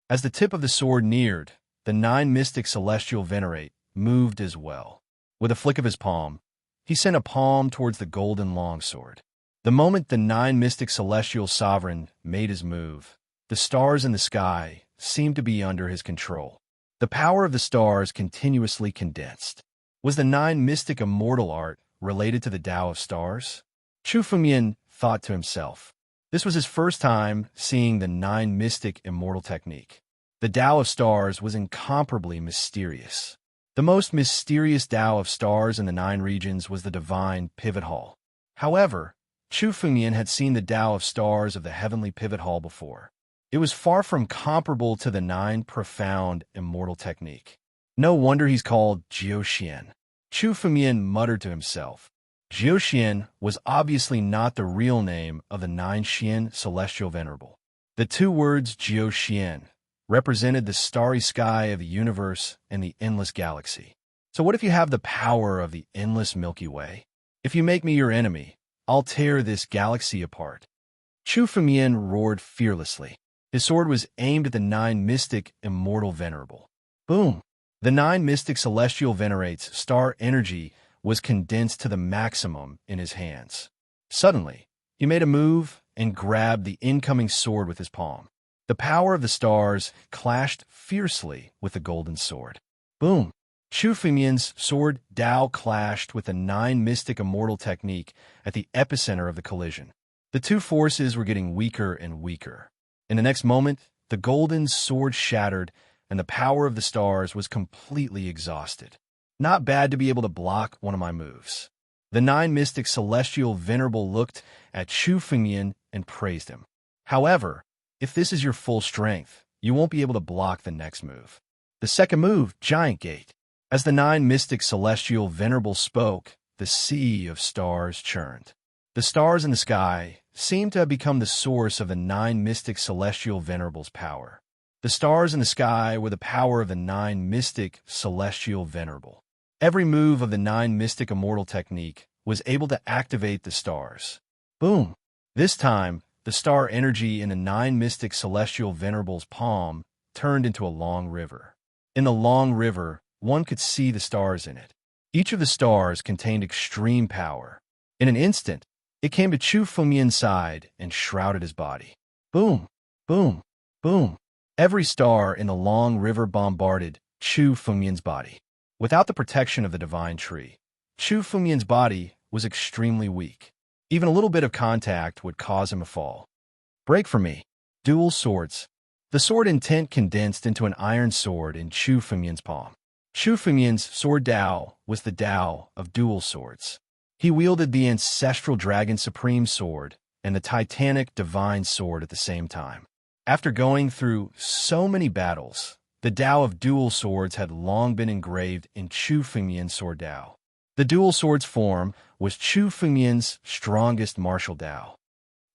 As the tip of the sword neared, the nine mystic celestial venerate moved as well. With a flick of his palm, he sent a palm towards the golden longsword. The moment the nine mystic celestial sovereign made his move, the stars in the sky seemed to be under his control. The power of the stars continuously condensed. Was the nine mystic immortal art related to the Tao of stars? Chu Fengmian thought to himself. This was his first time seeing the nine mystic immortal technique. The Tao of stars was incomparably mysterious. The most mysterious Tao of stars in the 9 regions was the divine pivot hall. However, Chu Fengmian had seen the Tao of stars of the heavenly pivot hall before. It was far from comparable to the 9 profound immortal technique. No wonder he's called Jiuxian. Chu Fengmian muttered to himself. Jiuxian was obviously not the real name of the 9 Xian celestial venerable. The 2 words Jiuxian represented the starry sky of the universe and the endless galaxy. So what if you have the power of the endless Milky Way? If you make me your enemy, I'll tear this galaxy apart. Chu Fengmian roared fearlessly. His sword was aimed at the 9 mystic immortal venerable. Boom! The 9 mystic celestial venerate's star energy was condensed to the maximum in his hands. Suddenly, he made a move and grabbed the incoming sword with his palm. The power of the stars clashed fiercely with the golden sword. Boom! Chu Fengmian's sword Dao clashed with the 9 mystic immortal technique at the epicenter of the collision. The 2 forces were getting weaker and weaker. In the next moment, the golden sword shattered, and the power of the stars was completely exhausted. Not bad to be able to block one of my moves. The 9 mystic celestial venerable looked at Chu Fengmian and praised him. However, if this is your full strength, you won't be able to block the next move. The second move, Giant Gate. As the 9 mystic celestial venerable spoke, the sea of stars churned. The stars in the sky seemed to have become the source of the 9 mystic celestial venerable's power. The stars in the sky were the power of the 9 mystic celestial venerable. Every move of the 9 mystic immortal technique was able to activate the stars. Boom! This time, the star energy in the 9 mystic celestial venerable's palm turned into a long river. In the long river, one could see the stars in it. Each of the stars contained extreme power. In an instant, it came to Chu Fengmian's side and shrouded his body. Boom! Boom! Boom! Every star in the long river bombarded Chu Fengmian's body. Without the protection of the divine tree, Chu Fengmian's body was extremely weak. Even a little bit of contact would cause him to fall. Break for me. Dual swords. The sword intent condensed into an iron sword in Chu Fengmian's palm. Chu Fengmian's sword Dao was the Dao of dual swords. He wielded the ancestral dragon supreme sword and the titanic divine sword at the same time. After going through so many battles, the Dao of dual swords had long been engraved in Chu Fengmian's sword Dao. The dual sword's form was Chu Fengmian's strongest martial Dao.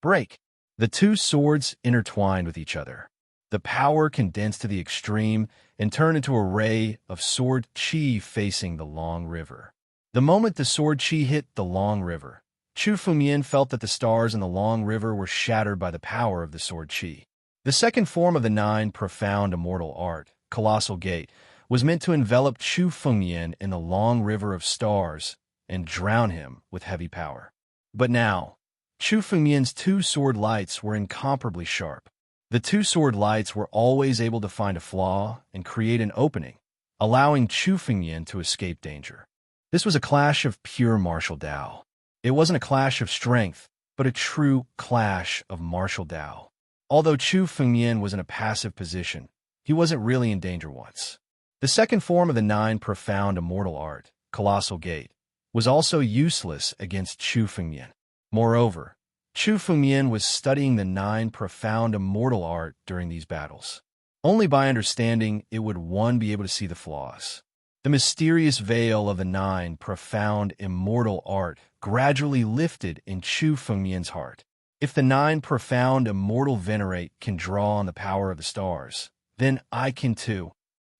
Break. The two swords intertwined with each other. The power condensed to the extreme and turned into a ray of sword chi facing the long river. The moment the sword chi hit the long river, Chu Fengmian felt that the stars in the long river were shattered by the power of the sword chi. The second form of the 9 profound immortal art, Colossal Gate, was meant to envelop Chu Fengmian in the long river of stars and drown him with heavy power. But now, Chu Fengmian's 2 sword lights were incomparably sharp. The 2 sword lights were always able to find a flaw and create an opening, allowing Chu Fengmian to escape danger. This was a clash of pure martial Dao. It wasn't a clash of strength, but a true clash of martial Dao. Although Chu Fengmian was in a passive position, he wasn't really in danger once. The second form of the 9 profound immortal art, Colossal Gate, was also useless against Chu Fengmian. Moreover, Chu Fengmian was studying the 9 profound immortal art during these battles. Only by understanding it would one be able to see the flaws. The mysterious veil of the 9 profound immortal art gradually lifted in Chu Fengmian's heart. If the 9 profound immortal venerate can draw on the power of the stars, then I can too.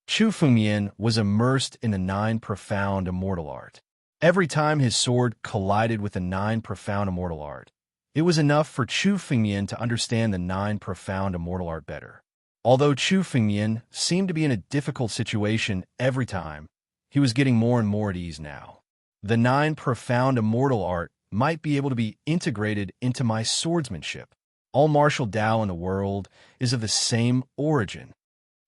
Chu Fengmian was immersed in the 9 profound immortal art. Every time his sword collided with the 9 profound immortal art, it was enough for Chu Fengmian to understand the 9 profound immortal art better. Although Chu Fengmian seemed to be in a difficult situation every time, he was getting more and more at ease now. The 9 profound immortal art might be able to be integrated into my swordsmanship. All martial Dao in the world is of the same origin.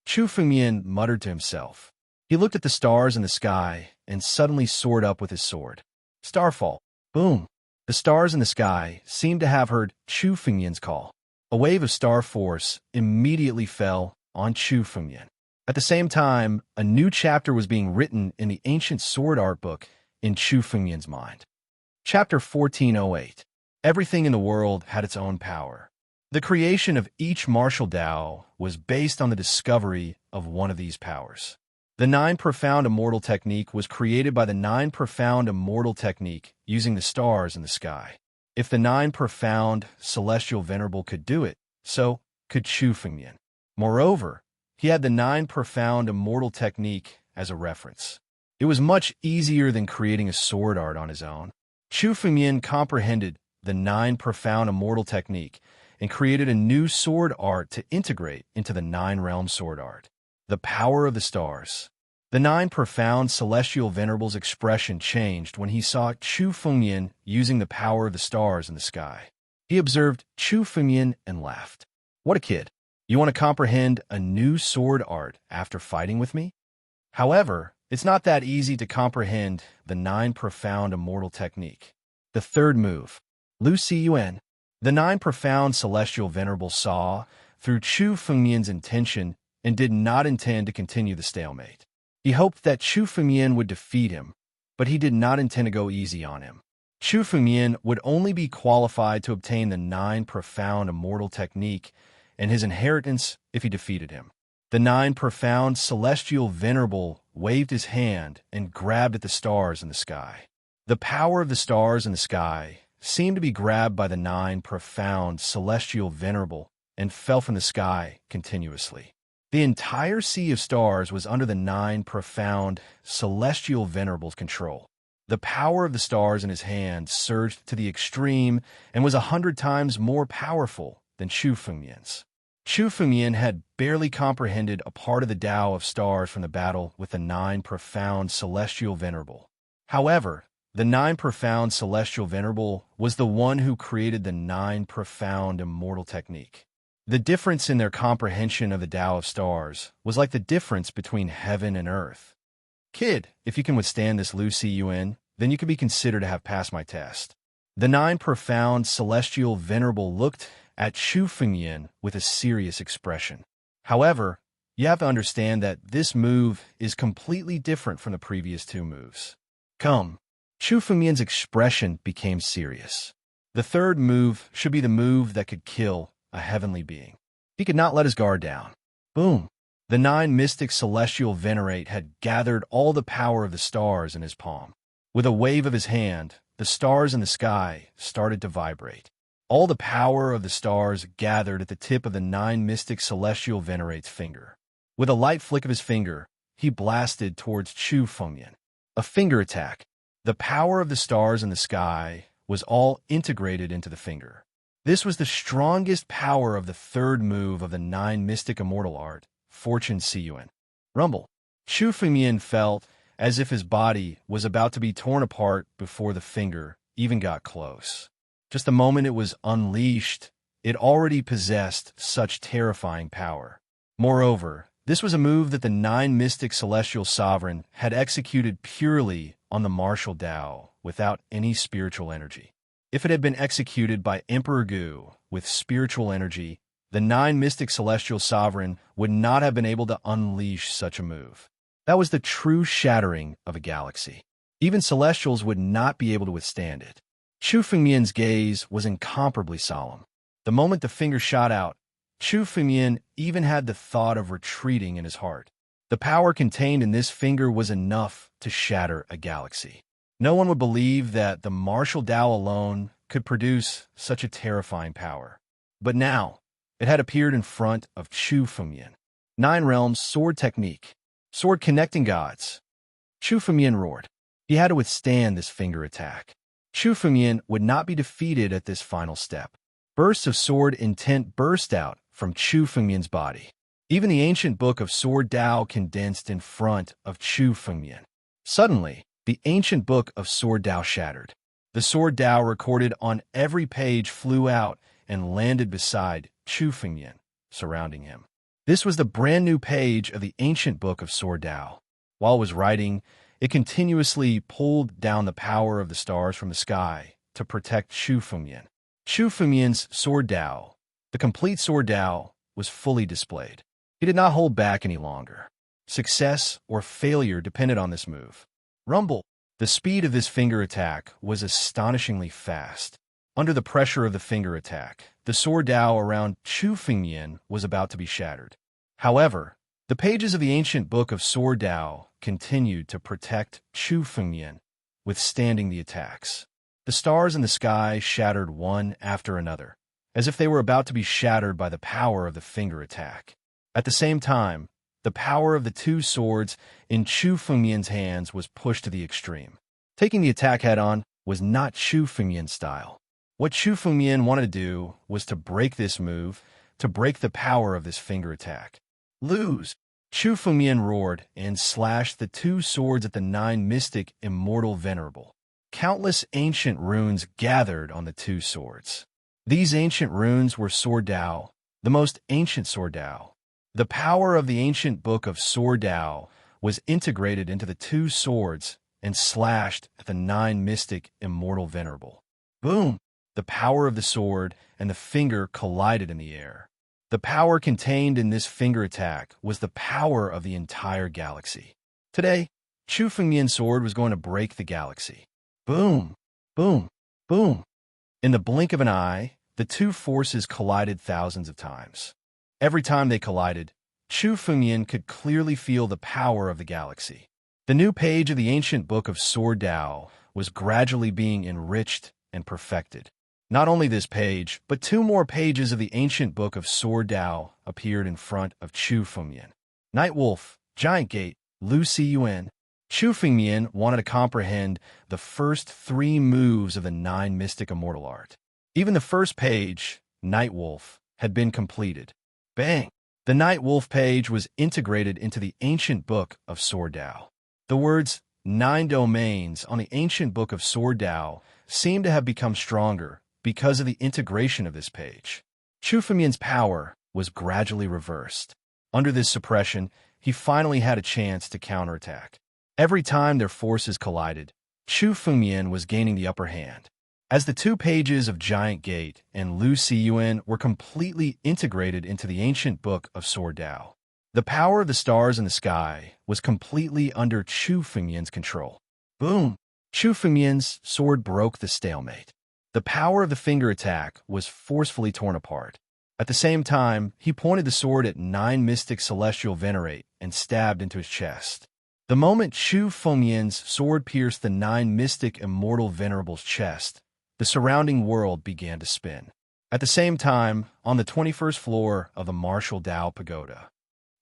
Chu Fengmian muttered to himself. He looked at the stars in the sky and suddenly soared up with his sword. Starfall. Boom. The stars in the sky seemed to have heard Chu Fengmian's call. A wave of star force immediately fell on Chu Fengmian. At the same time, a new chapter was being written in the ancient sword art book in Chu Fengmian's mind. Chapter 1408. Everything in the world had its own power. The creation of each martial Dao was based on the discovery of one of these powers. The 9 profound immortal technique was created by the 9 profound immortal technique using the stars in the sky. If the 9 profound celestial venerable could do it, so could Chu Fengmian. Moreover, he had the 9 profound immortal technique as a reference. It was much easier than creating a sword art on his own. Chu Fengmian comprehended the 9 profound immortal technique and created a new sword art to integrate into the 9-realm sword art. The power of the stars. The 9 profound celestial venerable's expression changed when he saw Chu Fengmian using the power of the stars in the sky. He observed Chu Fengmian and laughed. What a kid. You want to comprehend a new sword art after fighting with me? However, it's not that easy to comprehend the 9 profound immortal technique. The third move. Lu Cun. The 9 profound celestial venerable saw through Chu Fengmian's intention and did not intend to continue the stalemate. He hoped that Chu Fengmian would defeat him, but he did not intend to go easy on him. Chu Fengmian would only be qualified to obtain the 9 profound immortal technique and his inheritance if he defeated him. The 9 profound celestial venerable waved his hand and grabbed at the stars in the sky. The power of the stars in the sky seemed to be grabbed by the 9 profound celestial venerable and fell from the sky continuously. The entire sea of stars was under the 9 profound, celestial venerables' control. The power of the stars in his hand surged to the extreme and was 100 times more powerful than Chu Fengmian's. Chu Fengmian had barely comprehended a part of the Tao of stars from the battle with the 9 profound celestial venerable. However, the 9 profound celestial venerable was the one who created the 9 profound immortal technique. The difference in their comprehension of the Tao of stars was like the difference between heaven and earth. Kid, if you can withstand this Lu Cun, then you can be considered to have passed my test. The 9 profound celestial venerable looked at Chu Fengmian with a serious expression. However, you have to understand that this move is completely different from the previous 2 moves. Come. Chu Fengmian's expression became serious. The 3rd move should be the move that could kill a heavenly being. He could not let his guard down. Boom! The 9 mystic celestial venerate had gathered all the power of the stars in his palm. With a wave of his hand, the stars in the sky started to vibrate. All the power of the stars gathered at the tip of the 9 mystic celestial venerate's finger. With a light flick of his finger, he blasted towards Chu Fengmian. A finger attack. The power of the stars in the sky was all integrated into the finger. This was the strongest power of the 3rd move of the 9 mystic immortal art, Fortune Cun. Rumble. Chu Fengmian felt as if his body was about to be torn apart before the finger even got close. Just the moment it was unleashed, it already possessed such terrifying power. Moreover, this was a move that the 9 mystic celestial sovereign had executed purely on the martial Tao without any spiritual energy. If it had been executed by Emperor Gu with spiritual energy, the 9 mystic celestial sovereign would not have been able to unleash such a move. That was the true shattering of a galaxy. Even celestials would not be able to withstand it. Chu Fengmian's gaze was incomparably solemn. The moment the finger shot out, Chu Fengmian even had the thought of retreating in his heart. The power contained in this finger was enough to shatter a galaxy. No one would believe that the martial Tao alone could produce such a terrifying power. But now, it had appeared in front of Chu Fengmian. 9 realms sword technique. Sword connecting gods. Chu Fengmian roared. He had to withstand this finger attack. Chu Fengmian would not be defeated at this final step. Bursts of sword intent burst out from Chu Fengmian's body. Even the ancient book of Sword Tao condensed in front of Chu Fengmian. Suddenly, the ancient book of Sword Tao shattered. The Sword Tao recorded on every page flew out and landed beside Chu Fengmian, surrounding him. This was the brand new page of the ancient book of Sword Tao. While it was writing, it continuously pulled down the power of the stars from the sky to protect Chu Fengmian. Chu Fengmian's Sword Tao, the complete Sword Tao, was fully displayed. He did not hold back any longer. Success or failure depended on this move. Rumble. The speed of this finger attack was astonishingly fast. Under the pressure of the finger attack, the Sword Tao around Chu Fengmian was about to be shattered. However, the pages of the ancient book of Sword Tao continued to protect Chu Fengmian, withstanding the attacks. The stars in the sky shattered one after another, as if they were about to be shattered by the power of the finger attack. At the same time, the power of the 2 swords in Chu Fengmian's hands was pushed to the extreme. Taking the attack head-on was not Chu Fengmian's style. What Chu Fengmian wanted to do was to break this move, to break the power of this finger attack. Lose! Chu Fengmian roared and slashed the 2 swords at the 9 mystic immortal venerable. Countless ancient runes gathered on the 2 swords. These ancient runes were Sword Tao, the most ancient Sword Tao. The power of the ancient book of Sword Tao was integrated into the 2 swords and slashed at the 9 mystic immortal venerable. Boom! The power of the sword and the finger collided in the air. The power contained in this finger attack was the power of the entire galaxy. Today, Chu Fengmian's sword was going to break the galaxy. Boom! Boom! Boom! In the blink of an eye, the 2 forces collided thousands of times. Every time they collided, Chu Fengmian could clearly feel the power of the galaxy. The new page of the ancient book of Sword Tao was gradually being enriched and perfected. Not only this page, but 2 more pages of the ancient book of Sword Dao appeared in front of Chu Fengmian. Night Wolf, Giant Gate, Lu Cun. Chu Fengmian wanted to comprehend the first 3 moves of the 9 mystic immortal art. Even the first page, Night Wolf, had been completed. Bang! The Night Wolf page was integrated into the ancient book of Sword Dao. The words 9 domains on the ancient book of Sword Dao seem to have become stronger because of the integration of this page. Chu Fengmian's power was gradually reversed. Under this suppression, he finally had a chance to counterattack. Every time their forces collided, Chu Fengmian was gaining the upper hand. As the 2 pages of Giant Gate and Lu Cun were completely integrated into the ancient book of Sword Dao, the power of the stars in the sky was completely under Chu Fengmian's control. Boom! Chu Fengmian's sword broke the stalemate. The power of the finger attack was forcefully torn apart. At the same time, he pointed the sword at 9 mystic celestial venerate and stabbed into his chest. The moment Chu Fengmian's sword pierced the 9 mystic immortal venerable's chest, the surrounding world began to spin. At the same time, on the 21st floor of the Martial Dao Pagoda.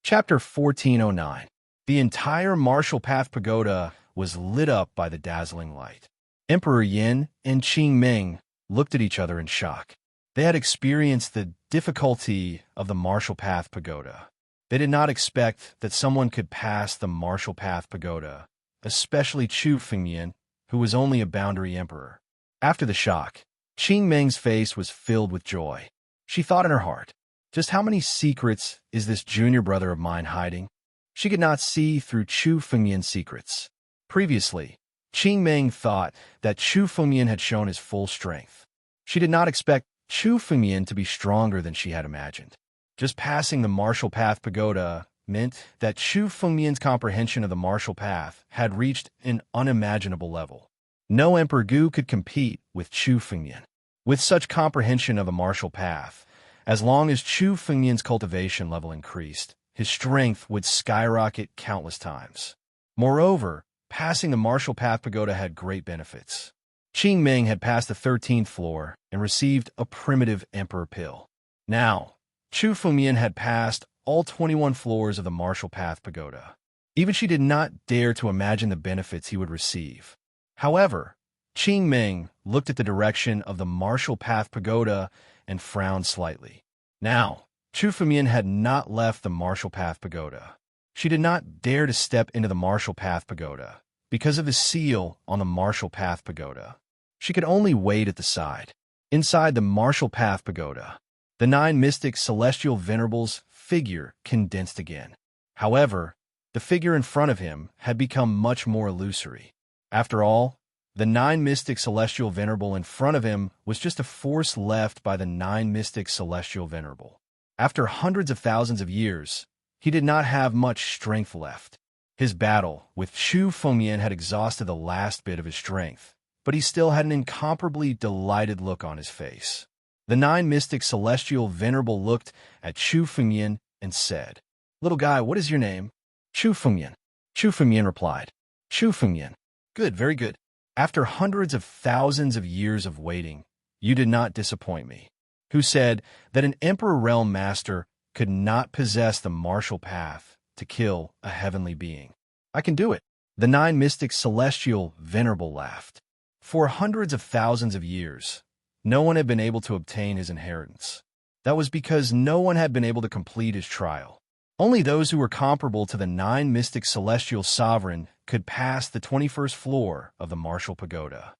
Chapter 1409. The entire Martial Path Pagoda was lit up by the dazzling light. Emperor Yin and Qing Ming looked at each other in shock. They had experienced the difficulty of the Martial Path Pagoda. They did not expect that someone could pass the Martial Path Pagoda, especially Chu Fengmian, who was only a boundary emperor. After the shock, Qing Ming's face was filled with joy. She thought in her heart, just how many secrets is this junior brother of mine hiding? She could not see through Chu Fengmian's secrets. Previously, Qing Ming thought that Chu Fengmian had shown his full strength. She did not expect Chu Fengmian to be stronger than she had imagined. Just passing the Martial Path Pagoda meant that Chu Fengmian's comprehension of the Martial Path had reached an unimaginable level. No Emperor Gu could compete with Chu Fengmian. With such comprehension of the Martial Path, as long as Chu Fengmian's cultivation level increased, his strength would skyrocket countless times. Moreover, passing the Martial Path Pagoda had great benefits. Qing Ming had passed the 13th floor and received a primitive Emperor pill. Now, Chu Fengmian had passed all 21 floors of the Martial Path Pagoda. Even she did not dare to imagine the benefits he would receive. However, Qing Ming looked at the direction of the Martial Path Pagoda and frowned slightly. Now, Chu Fengmian had not left the Martial Path Pagoda. She did not dare to step into the Martial Path Pagoda because of the seal on the Martial Path Pagoda. She could only wait at the side. Inside the Martial Path Pagoda, the 9 mystic celestial venerables figure condensed again. However, the figure in front of him had become much more illusory. After all, the 9 mystic celestial venerable in front of him was just a force left by the 9 mystic celestial venerable. After hundreds of thousands of years, he did not have much strength left. His battle with Chu Fengmian had exhausted the last bit of his strength, but he still had an incomparably delighted look on his face. The 9 mystic celestial venerable looked at Chu Fengmian and said, "Little guy, what is your name?" "Chu Fengmian." Chu Fengmian replied, "Chu Fengmian. Good, very good. After hundreds of thousands of years of waiting, you did not disappoint me." Who said that an Emperor Realm Master could not possess the martial path to kill a heavenly being? "I can do it." The 9 mystic celestial venerable laughed. For hundreds of thousands of years, no one had been able to obtain his inheritance. That was because no one had been able to complete his trial. Only those who were comparable to the 9 mystic celestial sovereign could pass the 21st floor of the Martial Pagoda.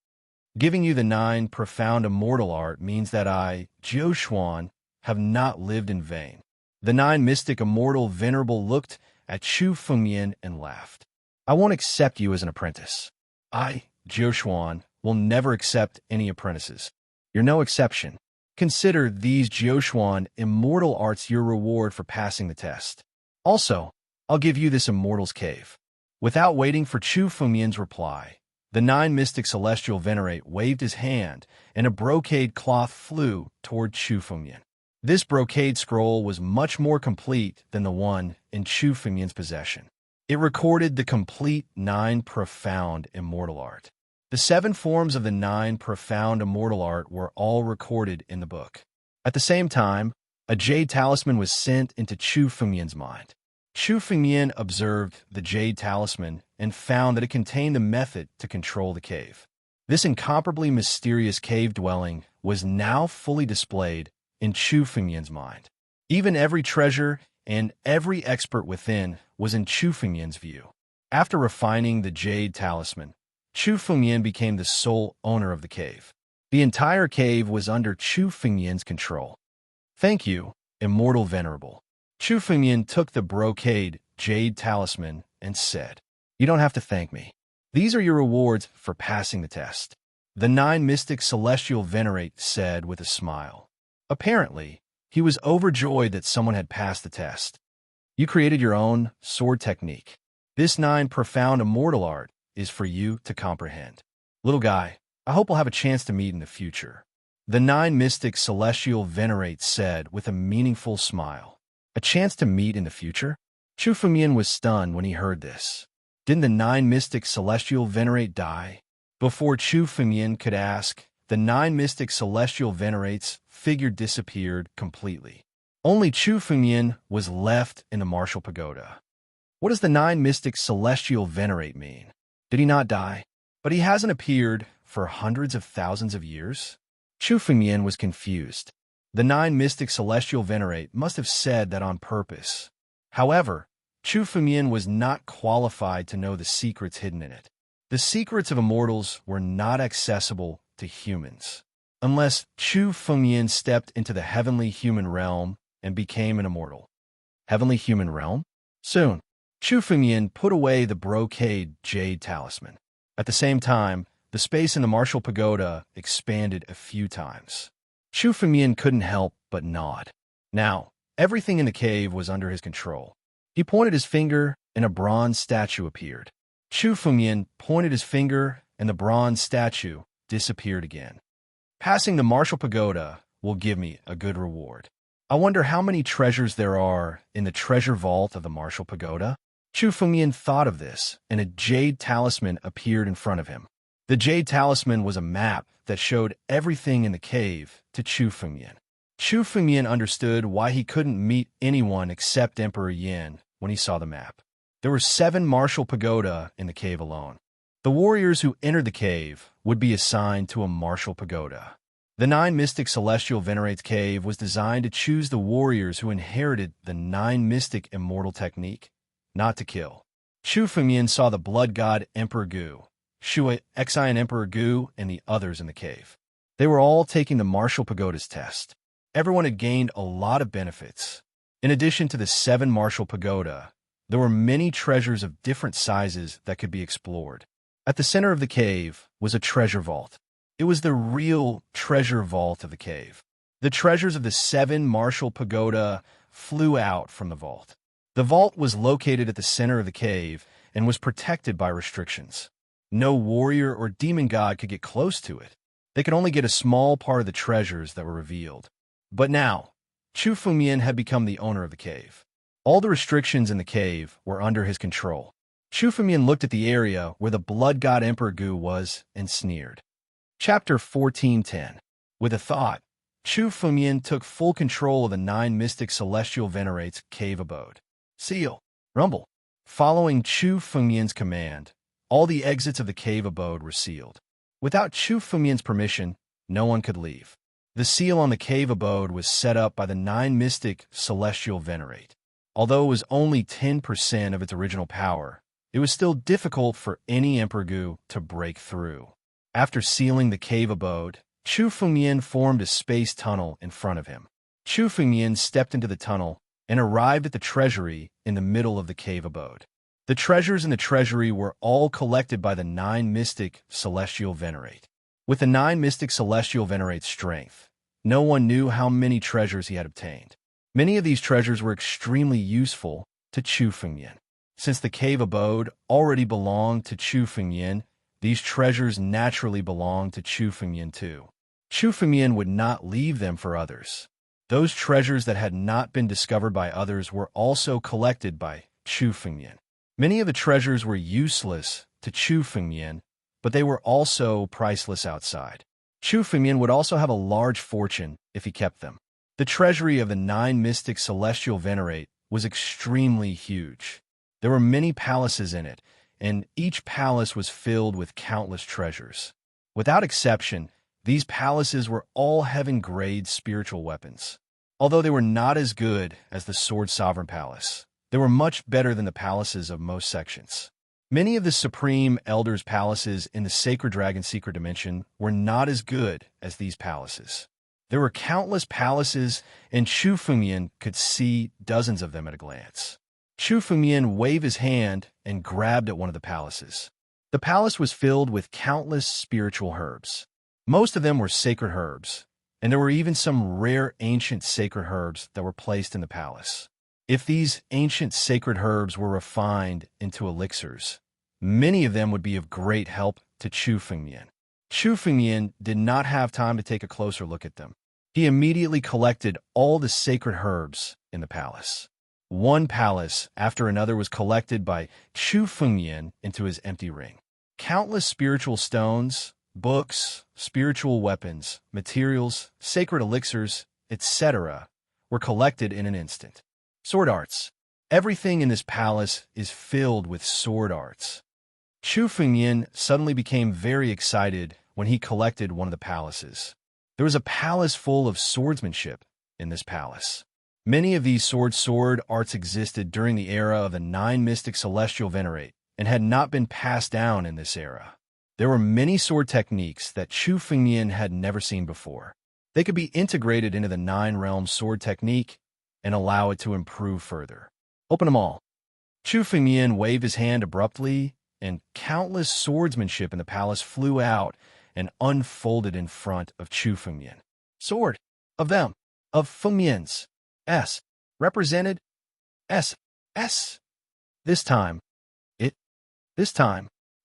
Giving you the 9 profound immortal art means that I, Jiu Xuan, have not lived in vain. The 9 mystic immortal venerable looked at Chu Fengmian and laughed. "I won't accept you as an apprentice. I, Jiu Xuan, will never accept any apprentices. You're no exception. Consider these Jiu Xuan immortal arts your reward for passing the test. Also, I'll give you this immortal's cave." Without waiting for Chu Fengmian's reply, the 9 mystic celestial venerate waved his hand, and a brocade cloth flew toward Chu Fengmian. This brocade scroll was much more complete than the one in Chu Fengmian's possession. It recorded the complete 9 profound immortal art. The 7 forms of the 9 profound immortal art were all recorded in the book. At the same time, a jade talisman was sent into Chu Fengmian's mind. Chu Fengmian observed the jade talisman and found that it contained the method to control the cave. This incomparably mysterious cave dwelling was now fully displayed in Chu Fengmian's mind. Even every treasure and every expert within was in Chu Fengmian's view. After refining the jade talisman, Chu Fengmian became the sole owner of the cave. The entire cave was under Chu Fengmian's control. Thank you, Immortal Venerable. Chu Fengmian took the brocade jade talisman and said, "You don't have to thank me. These are your rewards for passing the test." The 9 mystic celestial venerate said with a smile. Apparently, he was overjoyed that someone had passed the test. You created your own sword technique. This 9 profound immortal art is for you to comprehend. Little guy, I hope we'll have a chance to meet in the future. The 9 mystic celestial venerate said with a meaningful smile. A chance to meet in the future? Chu Fengmian was stunned when he heard this. Didn't the 9 mystic celestial venerate die? Before Chu Fengmian could ask, the 9 mystic celestial venerates figure disappeared completely. Only Chu Fengmian was left in the martial pagoda. What does the 9 mystic celestial venerate mean? Did he not die? But he hasn't appeared for hundreds of thousands of years? Chu Fengmian was confused. The 9 mystic celestial venerate must have said that on purpose. However, Chu Fengmian was not qualified to know the secrets hidden in it. The secrets of immortals were not accessible to humans, unless Chu Fengmian stepped into the heavenly human realm and became an immortal. Heavenly human realm? Soon, Chu Fengmian put away the brocade jade talisman. At the same time, the space in the martial pagoda expanded a few times. Chu Fengmian couldn't help but nod. Now, everything in the cave was under his control. He pointed his finger, and a bronze statue appeared. Chu Fengmian pointed his finger, and the bronze statue disappeared again. Passing the martial pagoda will give me a good reward. I wonder how many treasures there are in the treasure vault of the martial pagoda? Chu Fengmian thought of this, and a jade talisman appeared in front of him. The jade talisman was a map that showed everything in the cave to Chu Fengmian. Chu Fengmian understood why he couldn't meet anyone except Emperor Yin when he saw the map. There were 7 martial pagoda in the cave alone. The warriors who entered the cave would be assigned to a martial pagoda. The 9 mystic celestial venerates cave was designed to choose the warriors who inherited the 9 mystic immortal technique, not to kill. Chu Fengmian saw the blood god Emperor Gu, Shui Xian Emperor Gu, and the others in the cave. They were all taking the martial pagoda's test. Everyone had gained a lot of benefits. In addition to the 7 martial pagoda, there were many treasures of different sizes that could be explored. At the center of the cave was a treasure vault. It was the real treasure vault of the cave. The treasures of the 7 martial pagoda flew out from the vault. The vault was located at the center of the cave and was protected by restrictions. No warrior or demon god could get close to it. They could only get a small part of the treasures that were revealed. But now, Chu Fengmian had become the owner of the cave. All the restrictions in the cave were under his control. Chu Fengmian looked at the area where the blood god Emperor Gu was and sneered. Chapter 14:10. With a thought, Chu Fengmian took full control of the 9 mystic celestial venerates cave abode. Seal. Rumble. Following Chu Fengmian's command, all the exits of the cave abode were sealed. Without Chu Fengmian's permission, no one could leave. The seal on the cave abode was set up by the 9 mystic celestial venerate. Although it was only 10% of its original power, it was still difficult for any Emperor Gu to break through. After sealing the cave abode, Chu Fengmian formed a space tunnel in front of him. Chu Fengmian stepped into the tunnel and arrived at the treasury in the middle of the cave abode. The treasures in the treasury were all collected by the 9 mystic celestial venerate. With the 9 mystic celestial venerate's strength, no one knew how many treasures he had obtained. Many of these treasures were extremely useful to Chu Fengmian. Since the cave abode already belonged to Chu Fengmian, these treasures naturally belonged to Chu Fengmian too. Chu Fengmian would not leave them for others. Those treasures that had not been discovered by others were also collected by Chu Fengmian. Many of the treasures were useless to Chu Fengmian, but they were also priceless outside. Chu Fengmian would also have a large fortune if he kept them. The treasury of the 9 mystic celestial venerate was extremely huge. There were many palaces in it, and each palace was filled with countless treasures. Without exception, these palaces were all heaven-grade spiritual weapons. Although they were not as good as the Sword Sovereign Palace, they were much better than the palaces of most sections. Many of the Supreme Elders' palaces in the Sacred Dragon Secret Dimension were not as good as these palaces. There were countless palaces, and Chu Fengmian could see dozens of them at a glance. Chu Fengmian waved his hand and grabbed at one of the palaces. The palace was filled with countless spiritual herbs. Most of them were sacred herbs, and there were even some rare ancient sacred herbs that were placed in the palace. If these ancient sacred herbs were refined into elixirs, many of them would be of great help to Chu Fengmian. Chu Fengmian did not have time to take a closer look at them. He immediately collected all the sacred herbs in the palace. One palace after another was collected by Chu Fengmian into his empty ring. Countless spiritual stones, books, spiritual weapons, materials, sacred elixirs, etc. were collected in an instant. Sword arts. Everything in this palace is filled with sword arts. Chu Fengmian suddenly became very excited when he collected one of the palaces. There was a palace full of swordsmanship in this palace. Many of these sword arts existed during the era of the 9 mystic celestial venerate and had not been passed down in this era. There were many sword techniques that Chu Fengmian had never seen before. They could be integrated into the 9-realm sword technique and allow it to improve further. Open them all. Chu Fengmian waved his hand abruptly, and countless swordsmanship in the palace flew out and unfolded in front of Chu Fengmian. Sword of them, of Fengmian's, S, represented S. This time,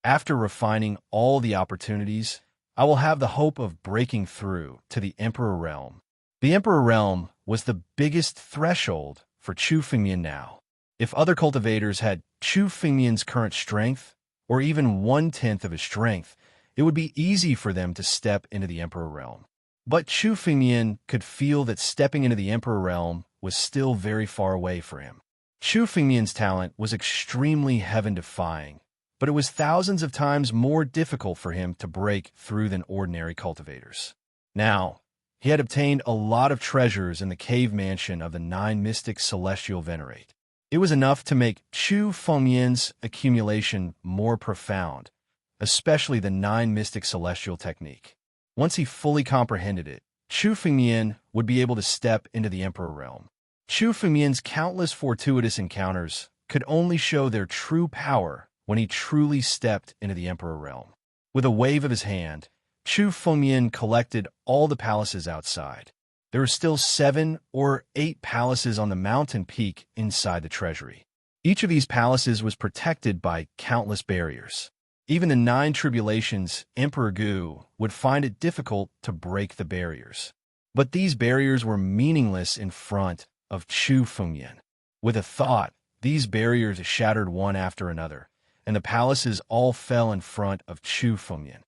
after refining all the opportunities, I will have the hope of breaking through to the Emperor Realm. The Emperor Realm was the biggest threshold for Chu Fengmian now. If other cultivators had Chu Fengmian's current strength, or even 1/10 of his strength, it would be easy for them to step into the Emperor Realm. But Chu Fengmian could feel that stepping into the Emperor Realm was still very far away for him. Chu Fengmian's talent was extremely heaven-defying, but it was thousands of times more difficult for him to break through than ordinary cultivators. Now, he had obtained a lot of treasures in the cave mansion of the 9 mystic celestial venerate. It was enough to make Chu Fengmian's accumulation more profound, especially the 9 mystic celestial technique. Once he fully comprehended it, Chu Fengmian would be able to step into the Emperor Realm. Chu Fengmian's countless fortuitous encounters could only show their true power when he truly stepped into the Emperor Realm. With a wave of his hand, Chu Fengmian collected all the palaces outside. There were still 7 or 8 palaces on the mountain peak inside the treasury. Each of these palaces was protected by countless barriers. Even the 9 tribulations Emperor Gu would find it difficult to break the barriers. But these barriers were meaningless in front of Chu Fengmian. With a thought, these barriers shattered one after another, and the palaces all fell in front of Chu Fengmian.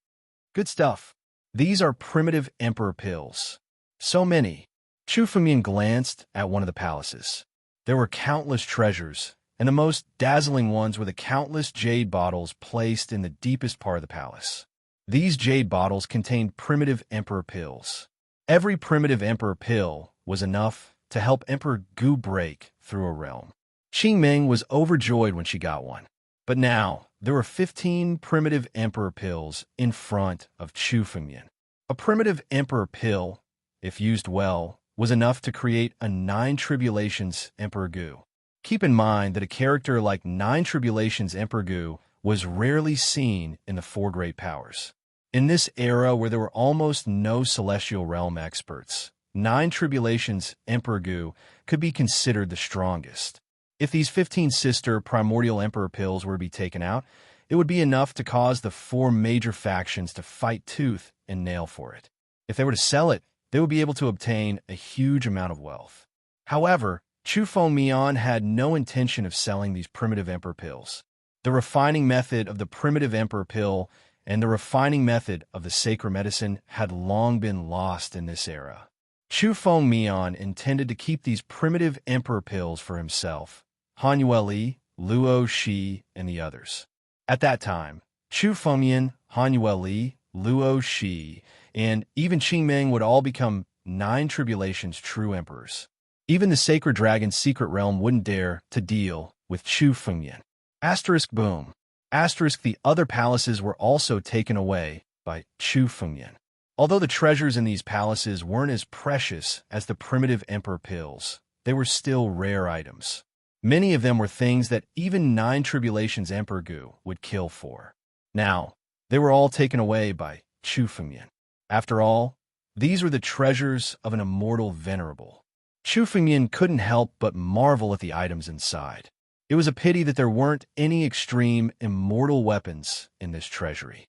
Good stuff. These are primitive emperor pills. So many. Chu Fengmian glanced at one of the palaces. There were countless treasures, and the most dazzling ones were the countless jade bottles placed in the deepest part of the palace. These jade bottles contained primitive emperor pills. Every primitive emperor pill was enough to help Emperor Gu break through a realm. Qingming was overjoyed when she got one. But now, there were 15 primitive emperor pills in front of Chu Fengmian. A primitive emperor pill, if used well, was enough to create a 9 tribulations Emperor Gu. Keep in mind that a character like 9 tribulations Emperor Gu was rarely seen in the 4 great powers. In this era where there were almost no celestial realm experts, 9 tribulations Emperor Gu could be considered the strongest. If these 15 sister primordial emperor pills were to be taken out, it would be enough to cause the 4 major factions to fight tooth and nail for it. If they were to sell it, they would be able to obtain a huge amount of wealth. However, Chu Fengmian had no intention of selling these primitive emperor pills. The refining method of the primitive emperor pill and the refining method of the sacred medicine had long been lost in this era. Chu Fengmian intended to keep these primitive emperor pills for himself, Han Yueli, Luo Shi, and the others. At that time, Chu Fengmian, Han Yueli, Luo Shi, and even Qing Ming would all become 9 tribulations' true emperors. Even the sacred dragon's secret realm wouldn't dare to deal with Chu Fengmian. Asterisk boom. Asterisk the other palaces were also taken away by Chu Fengmian. Although the treasures in these palaces weren't as precious as the primitive emperor pills, they were still rare items. Many of them were things that even 9 tribulations Emperor Gu would kill for. Now, they were all taken away by Chu Fengmian. After all, these were the treasures of an immortal venerable. Chu Fengmian couldn't help but marvel at the items inside. It was a pity that there weren't any extreme immortal weapons in this treasury.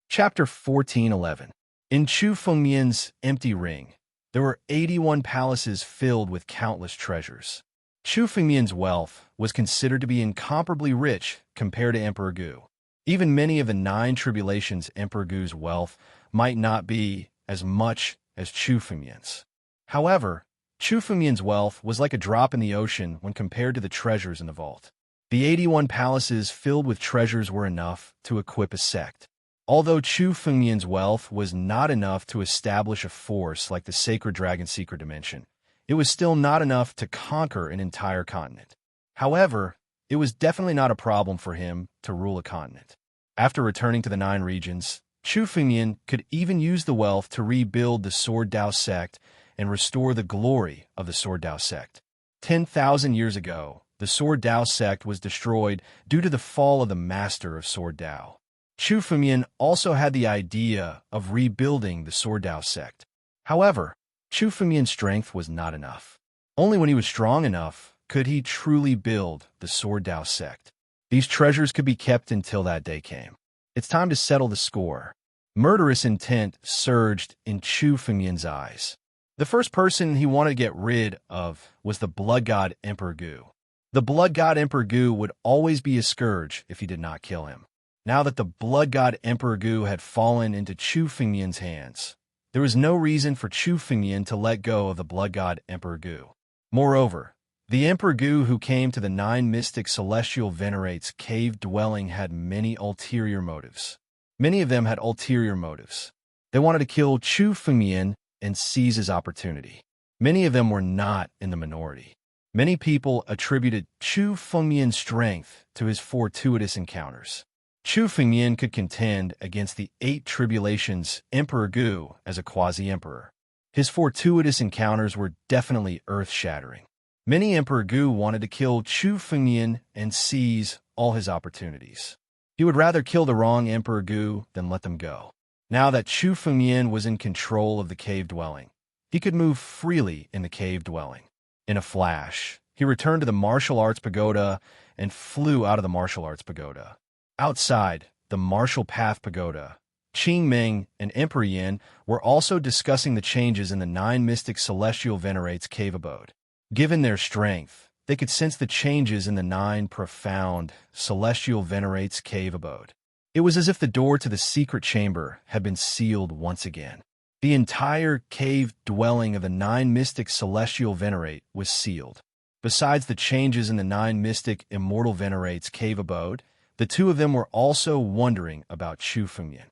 Chapter 1411. In Chu Fengmian's empty ring, there were 81 palaces filled with countless treasures. Chu Fengmian's wealth was considered to be incomparably rich compared to Emperor Gu. Even many of the 9 tribulations Emperor Gu's wealth might not be as much as Chu Fengmian's. However, Chu Fengmian's wealth was like a drop in the ocean when compared to the treasures in the vault. The 81 palaces filled with treasures were enough to equip a sect. Although Chu Fengmian's wealth was not enough to establish a force like the Sacred Dragon's Secret Dimension, it was still not enough to conquer an entire continent. However, it was definitely not a problem for him to rule a continent. After returning to the 9 regions, Chu Fengmian could even use the wealth to rebuild the Sword Dao sect and restore the glory of the Sword Dao sect. 10,000 years ago, the Sword Dao sect was destroyed due to the fall of the master of Sword Dao. Chu Fengmian also had the idea of rebuilding the Sword Dao sect. However, Chu Fengmian's strength was not enough. Only when he was strong enough could he truly build the Sword Dao sect. These treasures could be kept until that day came. It's time to settle the score. Murderous intent surged in Chu Fengmian's eyes. The first person he wanted to get rid of was the Blood God Emperor Gu. The Blood God Emperor Gu would always be a scourge if he did not kill him. Now that the Blood God Emperor Gu had fallen into Chu Fengmian's hands, there was no reason for Chu Fengmian to let go of the Blood God Emperor Gu. Moreover, the Emperor Gu who came to the 9 mystic celestial venerates cave dwelling had many ulterior motives. Many of them had ulterior motives. They wanted to kill Chu Fengmian and seize his opportunity. Many of them were not in the minority. Many people attributed Chu Fengmian's strength to his fortuitous encounters. Chu Fengmian could contend against the 8 tribulations Emperor Gu as a quasi-emperor. His fortuitous encounters were definitely earth-shattering. Many Emperor Gu wanted to kill Chu Fengmian and seize all his opportunities. He would rather kill the wrong Emperor Gu than let them go. Now that Chu Fengmian was in control of the cave dwelling, he could move freely in the cave dwelling. In a flash, he returned to the martial arts pagoda and flew out of the martial arts pagoda. Outside the martial path pagoda, Qing Ming and Emperor Yin were also discussing the changes in the 9 mystic celestial venerates cave abode. Given their strength, they could sense the changes in the 9 profound celestial venerates cave abode. It was as if the door to the secret chamber had been sealed once again. The entire cave dwelling of the 9 mystic celestial venerate was sealed. Besides the changes in the 9 mystic immortal venerates cave abode, the 2 of them were also wondering about Chu Fengmian.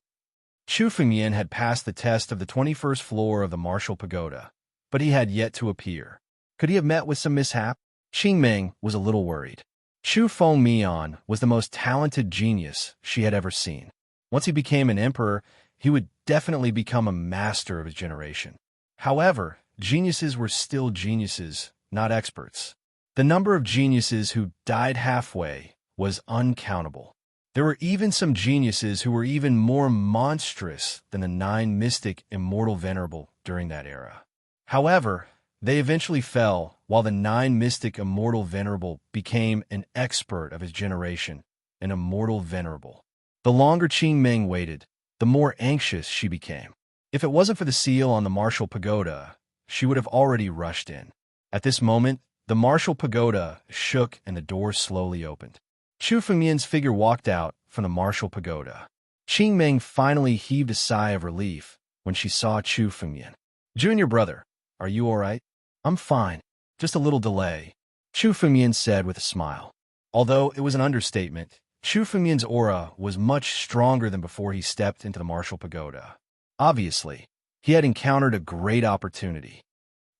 Chu Fengmian had passed the test of the 21st floor of the martial pagoda, but he had yet to appear. Could he have met with some mishap? Qing Ming was a little worried. Chu Fengmian was the most talented genius she had ever seen. Once he became an emperor, he would definitely become a master of his generation. However, geniuses were still geniuses, not experts. The number of geniuses who died halfway was uncountable. There were even some geniuses who were even more monstrous than the 9 mystic immortal venerable during that era. However, they eventually fell, while the 9 mystic immortal venerable became an expert of his generation, an immortal venerable. The longer Qing Ming waited, the more anxious she became. If it wasn't for the seal on the martial pagoda, she would have already rushed in. At this moment, the martial pagoda shook and the door slowly opened. Chu Fengmian's figure walked out from the martial pagoda. Qingming finally heaved a sigh of relief when she saw Chu Fengyan. "Junior brother, are you all right?" "I'm fine. Just a little delay," Chu Fengyan said with a smile. Although it was an understatement, Chu Fengyan's aura was much stronger than before he stepped into the martial pagoda. Obviously, he had encountered a great opportunity.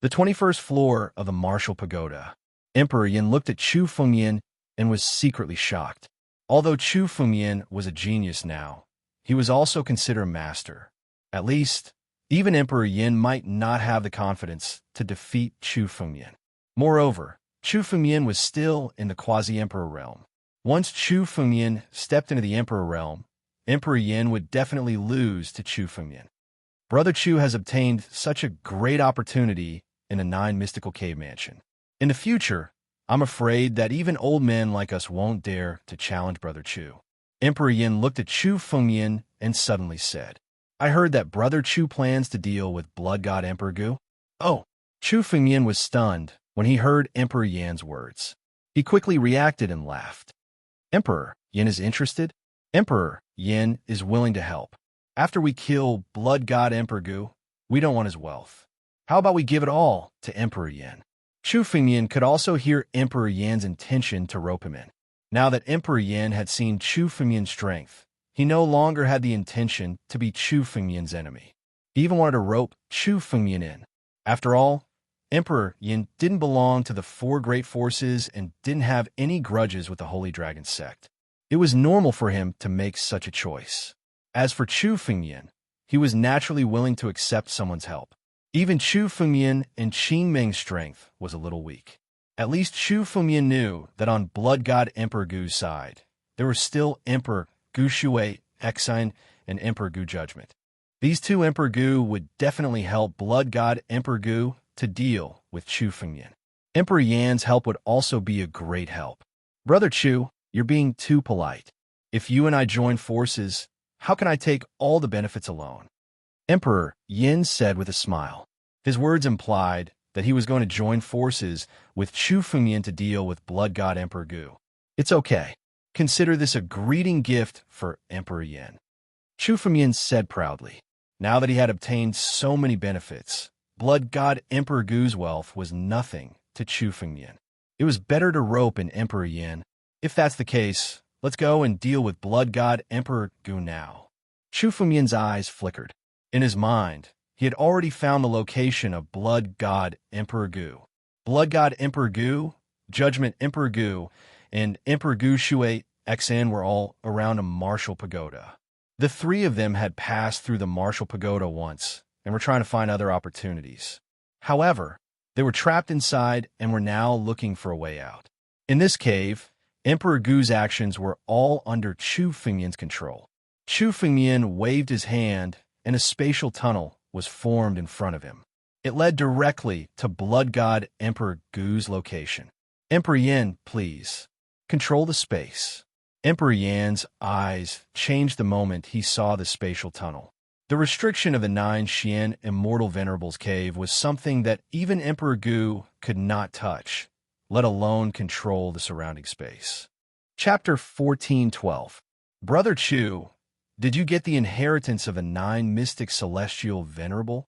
The 21st floor of the martial pagoda. Emperor Yin looked at Chu Fengyan and was secretly shocked. Although Chu Fengyan was a genius now, he was also considered a master. At least, even Emperor Yin might not have the confidence to defeat Chu Fengyan. Moreover, Chu Fengyan was still in the quasi-emperor realm. Once Chu Fengyan stepped into the emperor realm, Emperor Yin would definitely lose to Chu Fengyan. Brother Chu has obtained such a great opportunity in the 9 mystical cave mansion. In the future, I'm afraid that even old men like us won't dare to challenge Brother Chu. Emperor Yin looked at Chu Fengyan and suddenly said, "I heard that Brother Chu plans to deal with Blood God Emperor Gu." Oh, Chu Fengyan was stunned when he heard Emperor Yan's words. He quickly reacted and laughed. Emperor Yin is interested? Emperor Yin is willing to help. After we kill Blood God Emperor Gu, we don't want his wealth. How about we give it all to Emperor Yin? Chu Fengyan could also hear Emperor Yan's intention to rope him in. Now that Emperor Yin had seen Chu Fengyan's strength, he no longer had the intention to be Chu Fengyan's enemy. He even wanted to rope Chu Fengyan in. After all, Emperor Yin didn't belong to the 4 great forces and didn't have any grudges with the Holy Dragon sect. It was normal for him to make such a choice. As for Chu Fengyan, he was naturally willing to accept someone's help. Even Chu Fengyan and Qingming's strength was a little weak. At least Chu Fengyan knew that on Blood God Emperor Gu's side, there was still Emperor Gu Shui, Exine, and Emperor Gu Judgment. These 2 Emperor Gu would definitely help Blood God Emperor Gu to deal with Chu Fengyan. Emperor Yan's help would also be a great help. Brother Chu, you're being too polite. If you and I join forces, how can I take all the benefits alone? Emperor Yin said with a smile. His words implied that he was going to join forces with Chu Fengyan to deal with Blood God Emperor Gu. It's okay. Consider this a greeting gift for Emperor Yin. Chu Fengyan said proudly. Now that he had obtained so many benefits, Blood God Emperor Gu's wealth was nothing to Chu Fengyan. It was better to rope in Emperor Yin. If that's the case, let's go and deal with Blood God Emperor Gu now. Chu Fengyan's eyes flickered. In his mind, he had already found the location of Blood God Emperor Gu. Blood God Emperor Gu, Judgment Emperor Gu, and Emperor Gu Shui Xn were all around a martial pagoda. The 3 of them had passed through the martial pagoda once and were trying to find other opportunities. However, they were trapped inside and were now looking for a way out. In this cave, Emperor Gu's actions were all under Chu Fengyan's control. Chu Fengyan waved his hand and a spatial tunnel was formed in front of him. It led directly to Blood God Emperor Gu's location. Emperor Yin, please, control the space. Emperor Yan's eyes changed the moment he saw the spatial tunnel. The restriction of the 9 Xian Immortal Venerables cave was something that even Emperor Gu could not touch, let alone control the surrounding space. Chapter 14:12. Brother Chu, did you get the inheritance of the 9 mystic celestial venerable?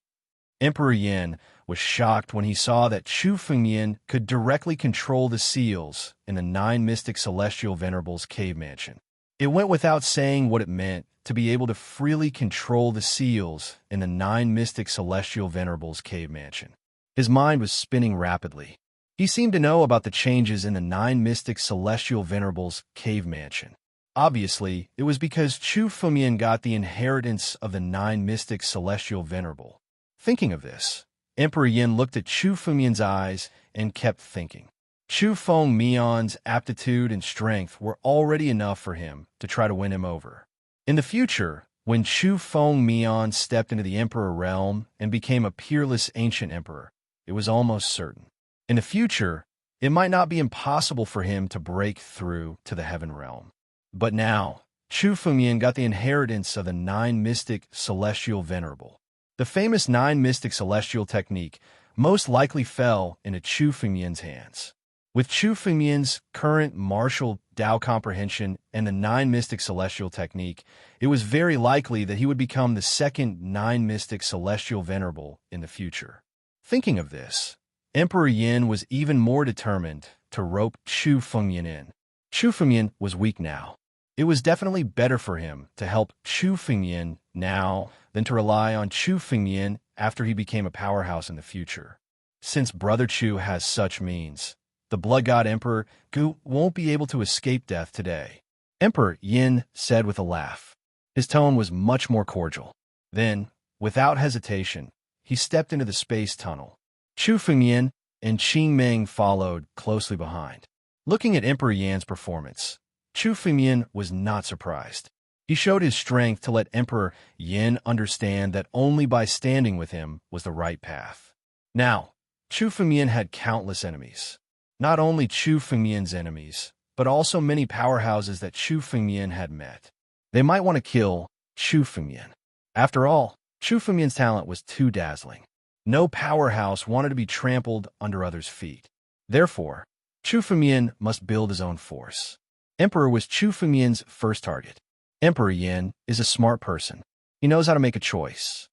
Emperor Yin was shocked when he saw that Chu Fengyan could directly control the seals in the 9 mystic celestial venerables cave mansion. It went without saying what it meant to be able to freely control the seals in the 9 mystic celestial venerables cave mansion. His mind was spinning rapidly. He seemed to know about the changes in the 9 mystic celestial venerables cave mansion. Obviously, it was because Chu Fengyan got the inheritance of the 9 mystic celestial venerable. Thinking of this, Emperor Yin looked at Chu Fengyan's eyes and kept thinking. Chu Fengyan's aptitude and strength were already enough for him to try to win him over. In the future, when Chu Fengyan stepped into the emperor realm and became a peerless ancient emperor, it was almost certain. In the future, it might not be impossible for him to break through to the heaven realm. But now, Chu Fengyan got the inheritance of the 9 mystic celestial venerable. The famous 9 mystic celestial technique most likely fell into Chu Fengyan's hands. With Chu Fengmian's current martial Tao comprehension and the Nine Mystic Celestial technique, it was very likely that he would become the second Nine Mystic Celestial Venerable in the future. Thinking of this, Emperor Yin was even more determined to rope Chu Fengmian in. Chu Fengmian was weak now. It was definitely better for him to help Chu Fengmian now than to rely on Chu Fengmian after he became a powerhouse in the future. Since Brother Chu has such means, the Blood God Emperor Gu won't be able to escape death today, Emperor Yin said with a laugh. His tone was much more cordial. Then, without hesitation, he stepped into the space tunnel. Chu Fengmian and Qing Meng followed closely behind. Looking at Emperor Yan's performance, Chu Fengmian was not surprised. He showed his strength to let Emperor Yin understand that only by standing with him was the right path. Now, Chu Fengmian had countless enemies. Not only Chu Fengmian's enemies, but also many powerhouses that Chu Fengmian had met. They might want to kill Chu Fengmian. After all, Chu Fengmian's talent was too dazzling. No powerhouse wanted to be trampled under others' feet. Therefore, Chu Fengmian must build his own force. Emperor was Chu Fengmian's first target. Emperor Yin is a smart person. He knows how to make a choice.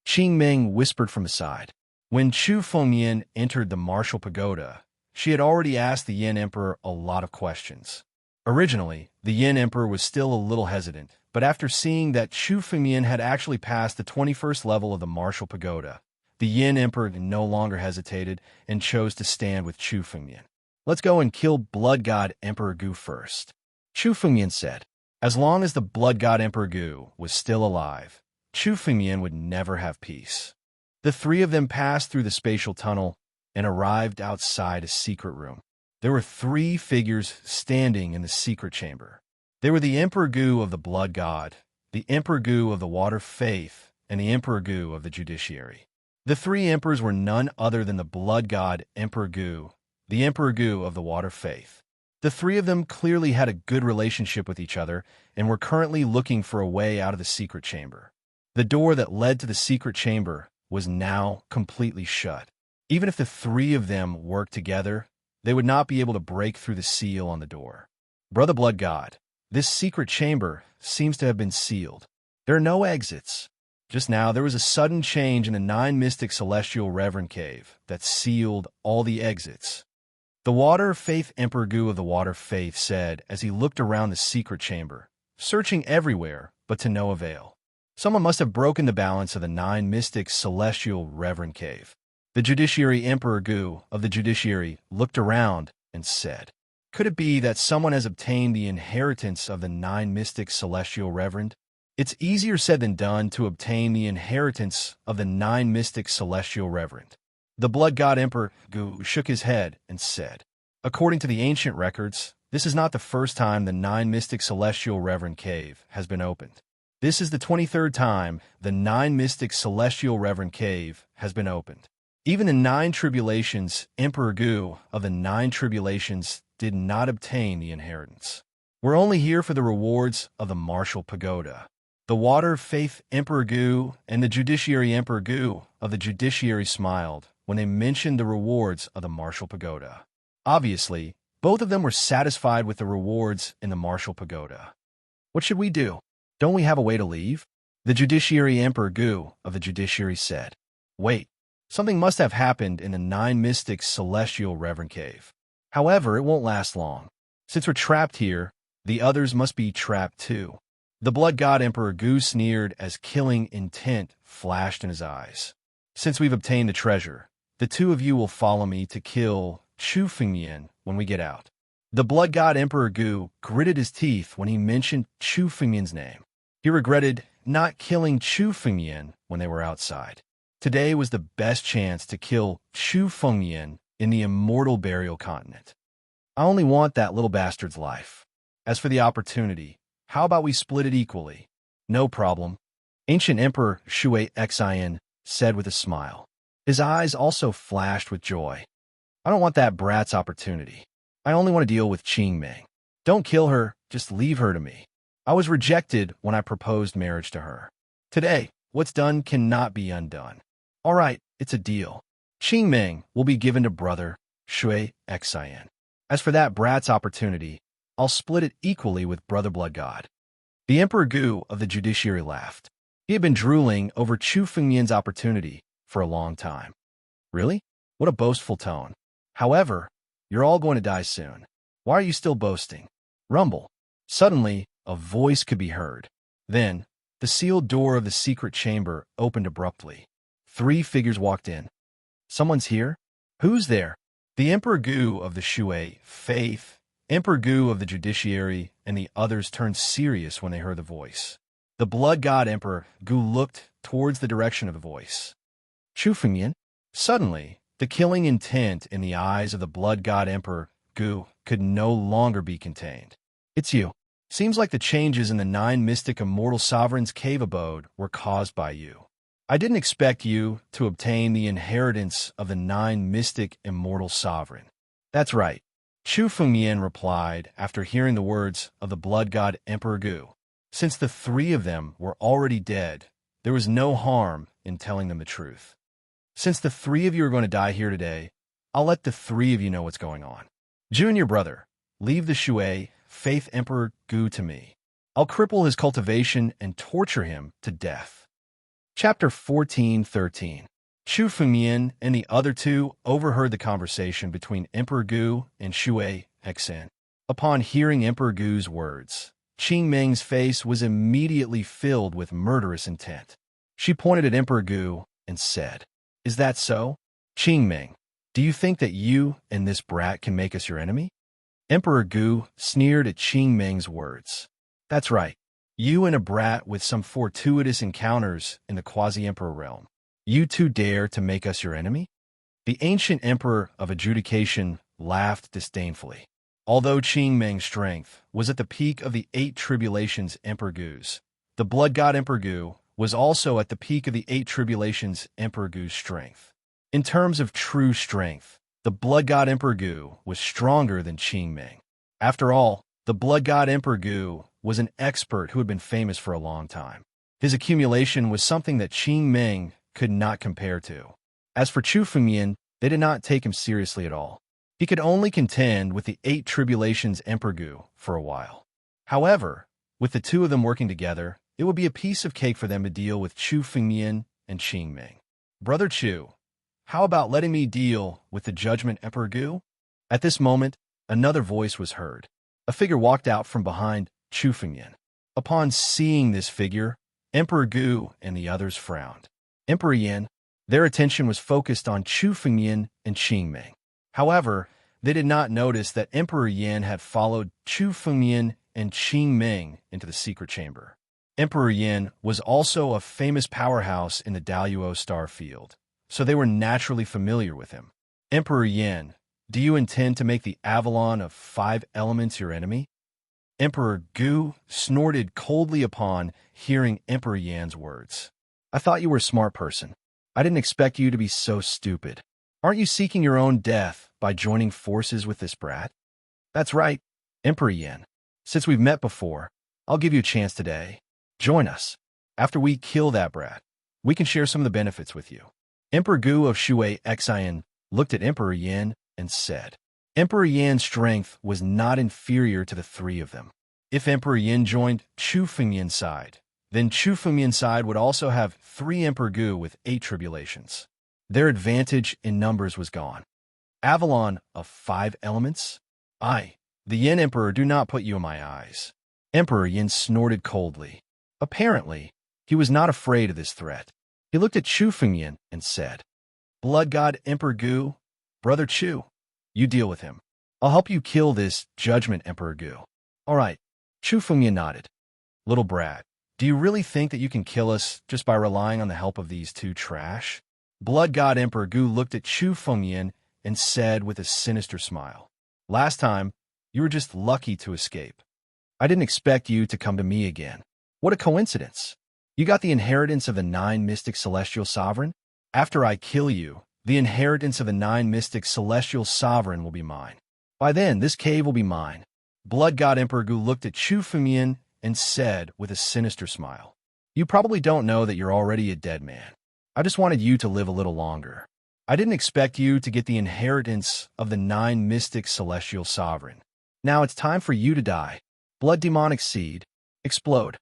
Qing Meng whispered from the side. When Chu Fengmian entered the martial pagoda, she had already asked the Yin Emperor a lot of questions. Originally, the Yin Emperor was still a little hesitant, but after seeing that Chu Fengmian had actually passed the 21st level of the martial pagoda, the Yin Emperor no longer hesitated and chose to stand with Chu Fengmian. Let's go and kill Blood God Emperor Gu first, Chu Fengmian said. As long as the Blood God Emperor Gu was still alive, Chu Fengmian would never have peace. The three of them passed through the spatial tunnel and arrived outside a secret room. There were three figures standing in the secret chamber. They were the Emperor Gu of the Blood God, the Emperor Gu of the Water Faith, and the Emperor Gu of the Judiciary. The three emperors were none other than the Blood God Emperor Gu, the Emperor Gu of the Water Faith. The three of them clearly had a good relationship with each other and were currently looking for a way out of the secret chamber. The door that led to the secret chamber was now completely shut. Even if the three of them worked together, they would not be able to break through the seal on the door. Brother Blood God, this secret chamber seems to have been sealed. There are no exits. Just now, there was a sudden change in the Nine Mystic Celestial Reverend Cave that sealed all the exits. The Water Faith Emperor Gu of the Water Faith said as he looked around the secret chamber, searching everywhere, but to no avail. Someone must have broken the balance of the Nine Mystic Celestial Reverend Cave. The Judiciary Emperor Gu of the Judiciary looked around and said, could it be that someone has obtained the inheritance of the Nine Mystic Celestial Reverend? It's easier said than done to obtain the inheritance of the Nine Mystic Celestial Reverend. The Blood God Emperor Gu shook his head and said, according to the ancient records, this is not the first time the Nine Mystic Celestial Reverend Cave has been opened. This is the 23rd time the Nine Mystic Celestial Reverend Cave has been opened. Even in 9 tribulations, Emperor Gu of the 9 tribulations did not obtain the inheritance. We're only here for the rewards of the martial pagoda. The Water Faith Emperor Gu and the Judiciary Emperor Gu of the Judiciary smiled when they mentioned the rewards of the martial pagoda. Obviously, both of them were satisfied with the rewards in the martial pagoda. What should we do? Don't we have a way to leave? The Judiciary Emperor Gu of the Judiciary said. Wait. Something must have happened in the Nine Mystic Celestial Reverend Cave. However, it won't last long. Since we're trapped here, the others must be trapped too. The Blood God Emperor Gu sneered as killing intent flashed in his eyes. Since we've obtained the treasure, the two of you will follow me to kill Chu Fengmian when we get out. The Blood God Emperor Gu gritted his teeth when he mentioned Chu Fengmian's name. He regretted not killing Chu Fengmian when they were outside. Today was the best chance to kill Chu Fengmian in the immortal burial continent. I only want that little bastard's life. As for the opportunity, how about we split it equally? No problem. Ancient Emperor Shui Xin said with a smile. His eyes also flashed with joy. I don't want that brat's opportunity. I only want to deal with Qing Meng. Don't kill her, just leave her to me. I was rejected when I proposed marriage to her. Today, what's done cannot be undone. All right, it's a deal. Qing Meng will be given to Brother Shui Xin. As for that brat's opportunity, I'll split it equally with Brother Blood God. The Emperor Gu of the judiciary laughed. He had been drooling over Chu Fengmian's opportunity for a long time. Really? What a boastful tone. However, you're all going to die soon. Why are you still boasting? Rumble. Suddenly, a voice could be heard. Then, the sealed door of the secret chamber opened abruptly. 3 figures walked in. Someone's here? Who's there? The Emperor Gu of the Shui faith, Emperor Gu of the judiciary, and the others turned serious when they heard the voice. The blood god Emperor Gu looked towards the direction of the voice. Chu Fengmian? Suddenly, the killing intent in the eyes of the blood god Emperor Gu could no longer be contained. It's you. Seems like the changes in the 9 mystic immortal sovereigns' cave abode were caused by you. I didn't expect you to obtain the inheritance of the 9 mystic immortal sovereign. That's right, Chu Fengmian replied after hearing the words of the blood god Emperor Gu. Since the 3 of them were already dead, there was no harm in telling them the truth. Since the 3 of you are going to die here today, I'll let the 3 of you know what's going on. Junior brother, leave the Shui faith Emperor Gu to me. I'll cripple his cultivation and torture him to death. Chapter 14:13. Chu Fengmian and the other 2 overheard the conversation between Emperor Gu and Shui Hexen. Upon hearing Emperor Gu's words, Qing Meng's face was immediately filled with murderous intent. She pointed at Emperor Gu and said, "Is that so? Qing Meng, do you think that you and this brat can make us your enemy?" Emperor Gu sneered at Qing Meng's words. "That's right. You and a brat with some fortuitous encounters in the quasi-emperor realm. You 2 dare to make us your enemy?" The ancient emperor of adjudication laughed disdainfully. Although Qing Meng's strength was at the peak of the 8 tribulations Emperor Gu's, the blood god Emperor Gu was also at the peak of the 8 tribulations Emperor Gu's strength. In terms of true strength, the blood god Emperor Gu was stronger than Qing Meng. After all, the blood god Emperor Gu was an expert who had been famous for a long time. His accumulation was something that Qing Meng could not compare to. As for Chu Fengmian, they did not take him seriously at all. He could only contend with the 8 tribulations Emperor Gu for a while. However, with the 2 of them working together, it would be a piece of cake for them to deal with Chu Fengmian and Qing Meng. Brother Chu, how about letting me deal with the judgment Emperor Gu? At this moment, another voice was heard. A figure walked out from behind Chu Fengmian. Upon seeing this figure, Emperor Gu and the others frowned. Emperor Yan, their attention was focused on Chu Fengmian and Qing Meng. However, they did not notice that Emperor Yan had followed Chu Fengmian and Qing Meng into the secret chamber. Emperor Yan was also a famous powerhouse in the Daluo star field, so they were naturally familiar with him. Emperor Yan, do you intend to make the Avalon of 5 elements your enemy? Emperor Gu snorted coldly upon hearing Emperor Yan's words. I thought you were a smart person. I didn't expect you to be so stupid. Aren't you seeking your own death by joining forces with this brat? That's right, Emperor Yan. Since we've met before, I'll give you a chance today. Join us. After we kill that brat, we can share some of the benefits with you. Emperor Gu of Shui Xian looked at Emperor Yan and said, Emperor Yan's strength was not inferior to the 3 of them. If Emperor Yan joined Chu Fengmian's side, then Chu Fengmian's side would also have 3 Emperor Gu with 8 tribulations. Their advantage in numbers was gone. Avalon of 5 elements? The Yin Emperor, do not put you in my eyes. Emperor Yin snorted coldly. Apparently, he was not afraid of this threat. He looked at Chu Fengmian and said, Blood God Emperor Gu, Brother Chu, you deal with him. I'll help you kill this Judgment Emperor Gu. All right, Chu Fengmian nodded. Little brat, do you really think that you can kill us just by relying on the help of these 2 trash? Blood God Emperor Gu looked at Chu Fengmian and said with a sinister smile, Last time, you were just lucky to escape. I didn't expect you to come to me again. What a coincidence. You got the inheritance of the 9 mystic celestial sovereign? After I kill you, the inheritance of the 9 mystic celestial sovereign will be mine. By then, this cave will be mine. Blood God Emperor Gu looked at Chu Fengmian and said with a sinister smile, You probably don't know that you're already a dead man. I just wanted you to live a little longer. I didn't expect you to get the inheritance of the 9 mystic celestial sovereign. Now it's time for you to die. Blood demonic seed. Explode.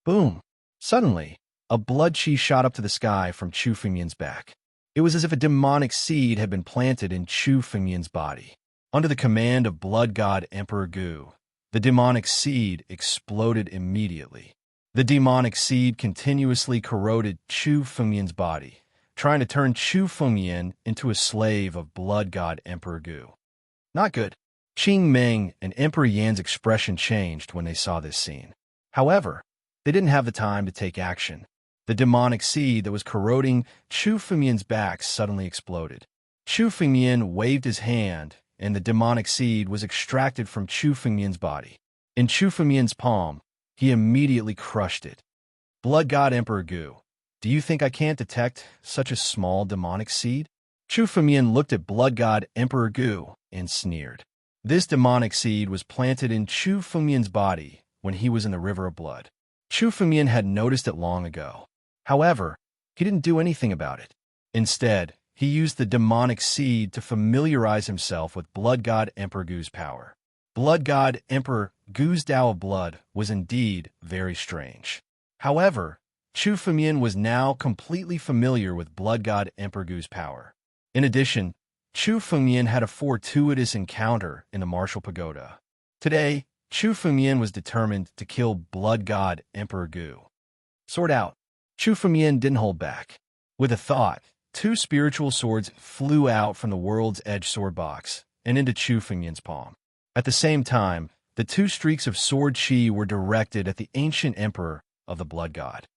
Boom. Suddenly, a blood chi shot up to the sky from Chu Fengmian's back. It was as if a demonic seed had been planted in Chu Fengmian's body. Under the command of blood god Emperor Gu, the demonic seed exploded immediately. The demonic seed continuously corroded Chu Fengmian's body, trying to turn Chu Fengmian into a slave of blood god Emperor Gu. Not good. Qing Meng and Emperor Yan's expression changed when they saw this scene. However, they didn't have the time to take action. The demonic seed that was corroding Chu Fengmian's back suddenly exploded. Chu Fengmian waved his hand, and the demonic seed was extracted from Chu Fengmian's body. In Chu Fengmian's palm, he immediately crushed it. Blood god Emperor Gu, do you think I can't detect such a small demonic seed? Chu Fengmian looked at blood god Emperor Gu and sneered. This demonic seed was planted in Chu Fengmian's body when he was in the river of blood. Chu Fengmian had noticed it long ago. However, he didn't do anything about it. Instead, he used the demonic seed to familiarize himself with blood god Emperor Gu's power. Blood god Emperor Gu's Tao of blood was indeed very strange. However, Chu Fengmian was now completely familiar with blood god Emperor Gu's power. In addition, Chu Fengmian had a fortuitous encounter in the martial pagoda. Today, Chu Fengmian was determined to kill blood god Emperor Gu. Sword out. Chu Fengmian didn't hold back. With a thought, 2 spiritual swords flew out from the world's edge sword box and into Chu Fengmian's palm. At the same time, the 2 streaks of sword chi were directed at the ancient emperor of the blood god.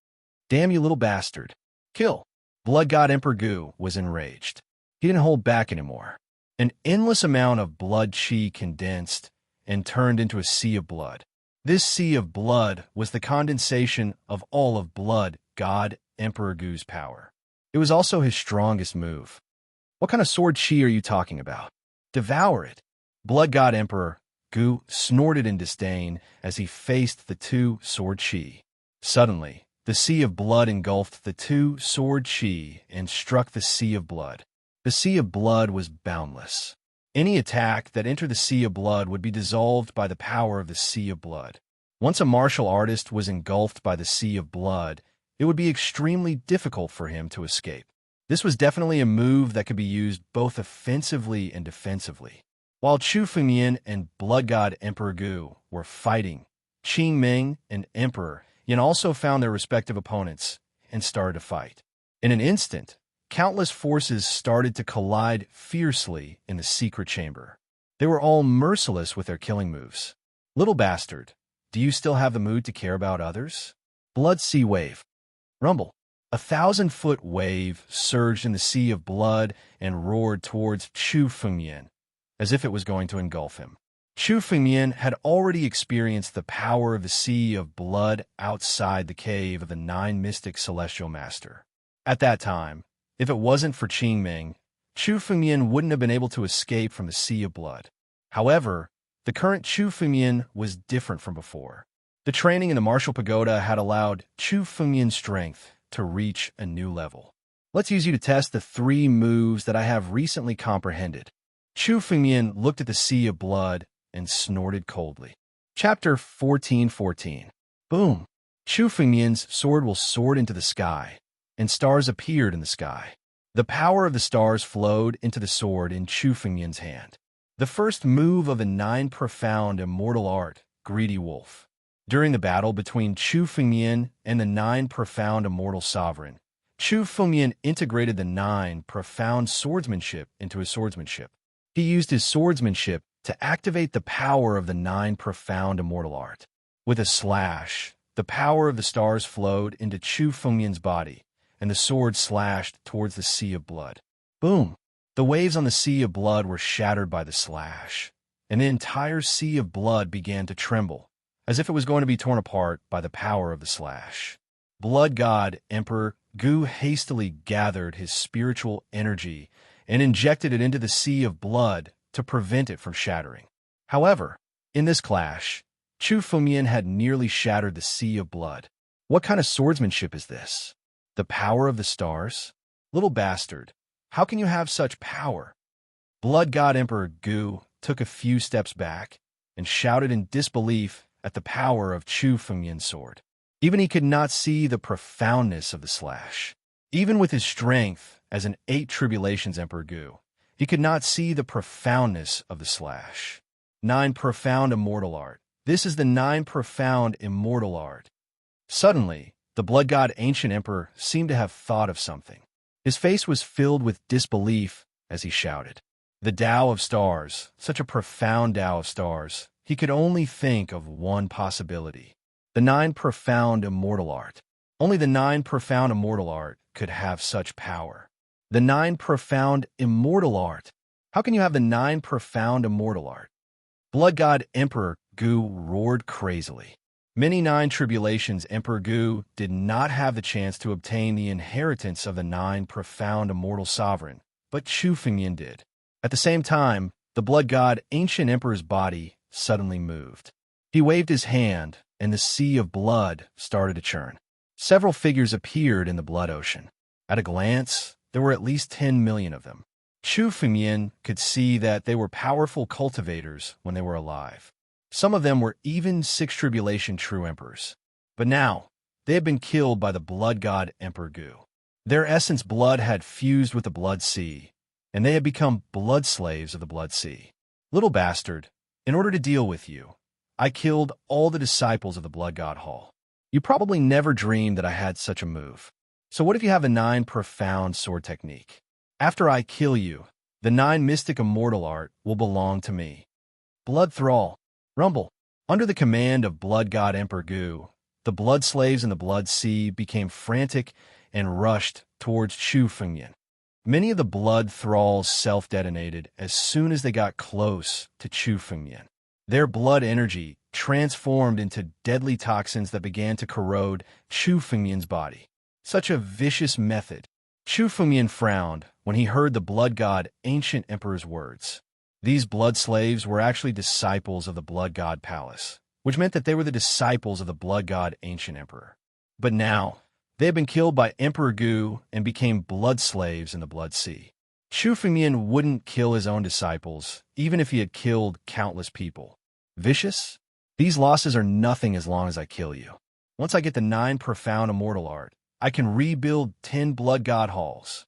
Damn you little bastard. Kill. Blood god Emperor Gu was enraged. He didn't hold back anymore. An endless amount of blood chi condensed and turned into a sea of blood. This sea of blood was the condensation of all of blood god Emperor Gu's power. It was also his strongest move. What kind of sword chi are you talking about? Devour it. Blood god Emperor Gu snorted in disdain as he faced the 2 sword chi. Suddenly, the sea of blood engulfed the 2 sword chi and struck the sea of blood. The sea of blood was boundless. Any attack that entered the sea of blood would be dissolved by the power of the sea of blood. Once a martial artist was engulfed by the sea of blood, it would be extremely difficult for him to escape. This was definitely a move that could be used both offensively and defensively. While Chu Fengmian and blood god Emperor Gu were fighting, Qing Meng and Emperor Yan also found their respective opponents and started to fight. In an instant, countless forces started to collide fiercely in the secret chamber. They were all merciless with their killing moves. Little bastard, do you still have the mood to care about others? Blood sea wave. Rumble. 1,000-foot wave surged in the sea of blood and roared towards Chu Fengmian, as if it was going to engulf him. Chu Fengmian had already experienced the power of the sea of blood outside the cave of the 9 mystic celestial master. At that time, if it wasn't for Qing Meng, Chu Fengmian wouldn't have been able to escape from the sea of blood. However, the current Chu Fengmian was different from before. The training in the martial pagoda had allowed Chu Fengmian's strength to reach a new level. Let's use you to test the 3 moves that I have recently comprehended. Chu Fengmian looked at the sea of blood and snorted coldly. Chapter 14:14. Boom! Chu Fengmian's sword will soared into the sky, and stars appeared in the sky. The power of the stars flowed into the sword in Chu Fengmian's hand. The first move of the 9 profound immortal art, Greedy Wolf. During the battle between Chu Fengmian and the 9 profound immortal sovereign, Chu Fengmian integrated the 9 profound swordsmanship into his swordsmanship. He used his swordsmanship to activate the power of the 9 profound immortal art. With a slash, the power of the stars flowed into Chu Fengmian's body, and the sword slashed towards the sea of blood. Boom! The waves on the sea of blood were shattered by the slash, and the entire sea of blood began to tremble, as if it was going to be torn apart by the power of the slash. Blood god Emperor Gu hastily gathered his spiritual energy and injected it into the sea of blood to prevent it from shattering. However, in this clash, Chu Fengmian had nearly shattered the sea of blood. What kind of swordsmanship is this? The power of the stars? Little bastard, How can you have such power? Blood God Emperor Gu took a few steps back and shouted in disbelief at the power of Chu Fengyan's sword. Even he could not see the profoundness of the slash. Even with his strength as an 8 Tribulations Emperor Gu, he could not see the profoundness of the slash. 9 Profound Immortal Art. This is the 9 Profound Immortal Art. Suddenly, the Blood God Ancient Emperor seemed to have thought of something. His face was filled with disbelief as he shouted. The Tao of Stars, such a profound Tao of Stars, he could only think of one possibility. The 9 Profound Immortal Art. Only the 9 Profound Immortal Art could have such power. The 9 Profound Immortal Art. How can you have the 9 Profound Immortal Art? Blood God Emperor Gu roared crazily. Many 9 Tribulations Emperor Gu did not have the chance to obtain the inheritance of the 9 Profound Immortal Sovereign, but Chu Fengyan did. At the same time, the Blood God Ancient Emperor's body suddenly moved. He waved his hand, and the sea of blood started to churn. Several figures appeared in the blood ocean. At a glance, there were at least 10 million of them. Chu Fengyan could see that they were powerful cultivators when they were alive. Some of them were even 6 Tribulation True Emperors. But now, they had been killed by the Blood God Emperor Gu. Their essence blood had fused with the Blood Sea, and they had become blood slaves of the Blood Sea. Little bastard, in order to deal with you, I killed all the disciples of the Blood God Hall. You probably never dreamed that I had such a move. So what if you have the 9 Profound Sword Technique? After I kill you, the 9 Mystic Immortal Art will belong to me. Blood Thrall. Rumble. Under the command of Blood God Emperor Gu, the blood slaves in the Blood Sea became frantic and rushed towards Chu Fengyan. Many of the blood thralls self-detonated as soon as they got close to Chu Fengyan. Their blood energy transformed into deadly toxins that began to corrode Chu Fengyan's body. Such a vicious method. Chu Fengyan frowned when he heard the Blood God Ancient Emperor's words. These blood slaves were actually disciples of the Blood God Palace, which meant that they were the disciples of the Blood God Ancient Emperor. But now, they had been killed by Emperor Gu and became blood slaves in the Blood Sea. Chu Fengyan wouldn't kill his own disciples, even if he had killed countless people. Vicious? These losses are nothing as long as I kill you. Once I get the 9 Profound Immortal Art, I can rebuild 10 Blood God Halls.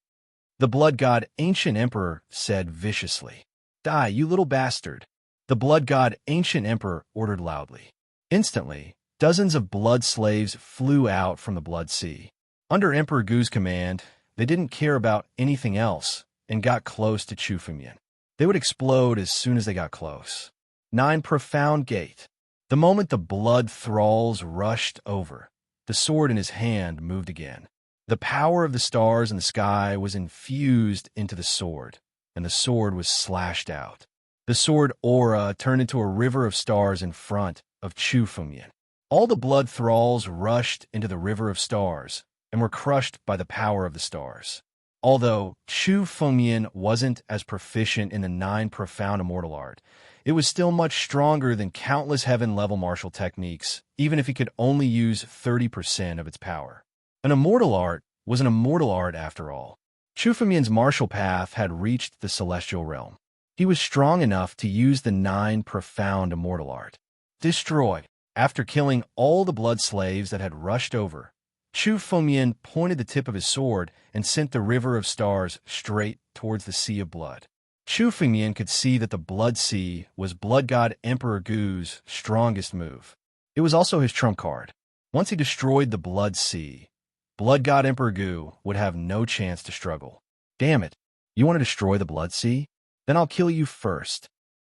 The Blood God Ancient Emperor said viciously. Die, you little bastard. The Blood God Ancient Emperor ordered loudly. Instantly, dozens of blood slaves flew out from the Blood Sea. Under Emperor Gu's command, they didn't care about anything else and got close to Chu Fengyan. They would explode as soon as they got close. 9 Profound Gate. The moment the blood thralls rushed over, the sword in his hand moved again. The power of the stars in the sky was infused into the sword, and the sword was slashed out. The sword aura turned into a river of stars in front of Chu Fengyan. All the blood thralls rushed into the river of stars and were crushed by the power of the stars. Although Chu Fengyan wasn't as proficient in the 9 Profound Immortal Art, it was still much stronger than countless heaven-level martial techniques, even if he could only use 30% of its power. An immortal art was an immortal art after all. Chu Fengyan's martial path had reached the celestial realm. He was strong enough to use the 9 Profound Immortal Art. Destroy. After killing all the blood slaves that had rushed over, Chu Fengyan pointed the tip of his sword and sent the river of stars straight towards the sea of blood. Chu Fengyan could see that the Blood Sea was Blood God Emperor Gu's strongest move. It was also his trump card. Once he destroyed the Blood Sea, Blood God Emperor Gu would have no chance to struggle. Damn it, you want to destroy the Blood Sea? Then I'll kill you first.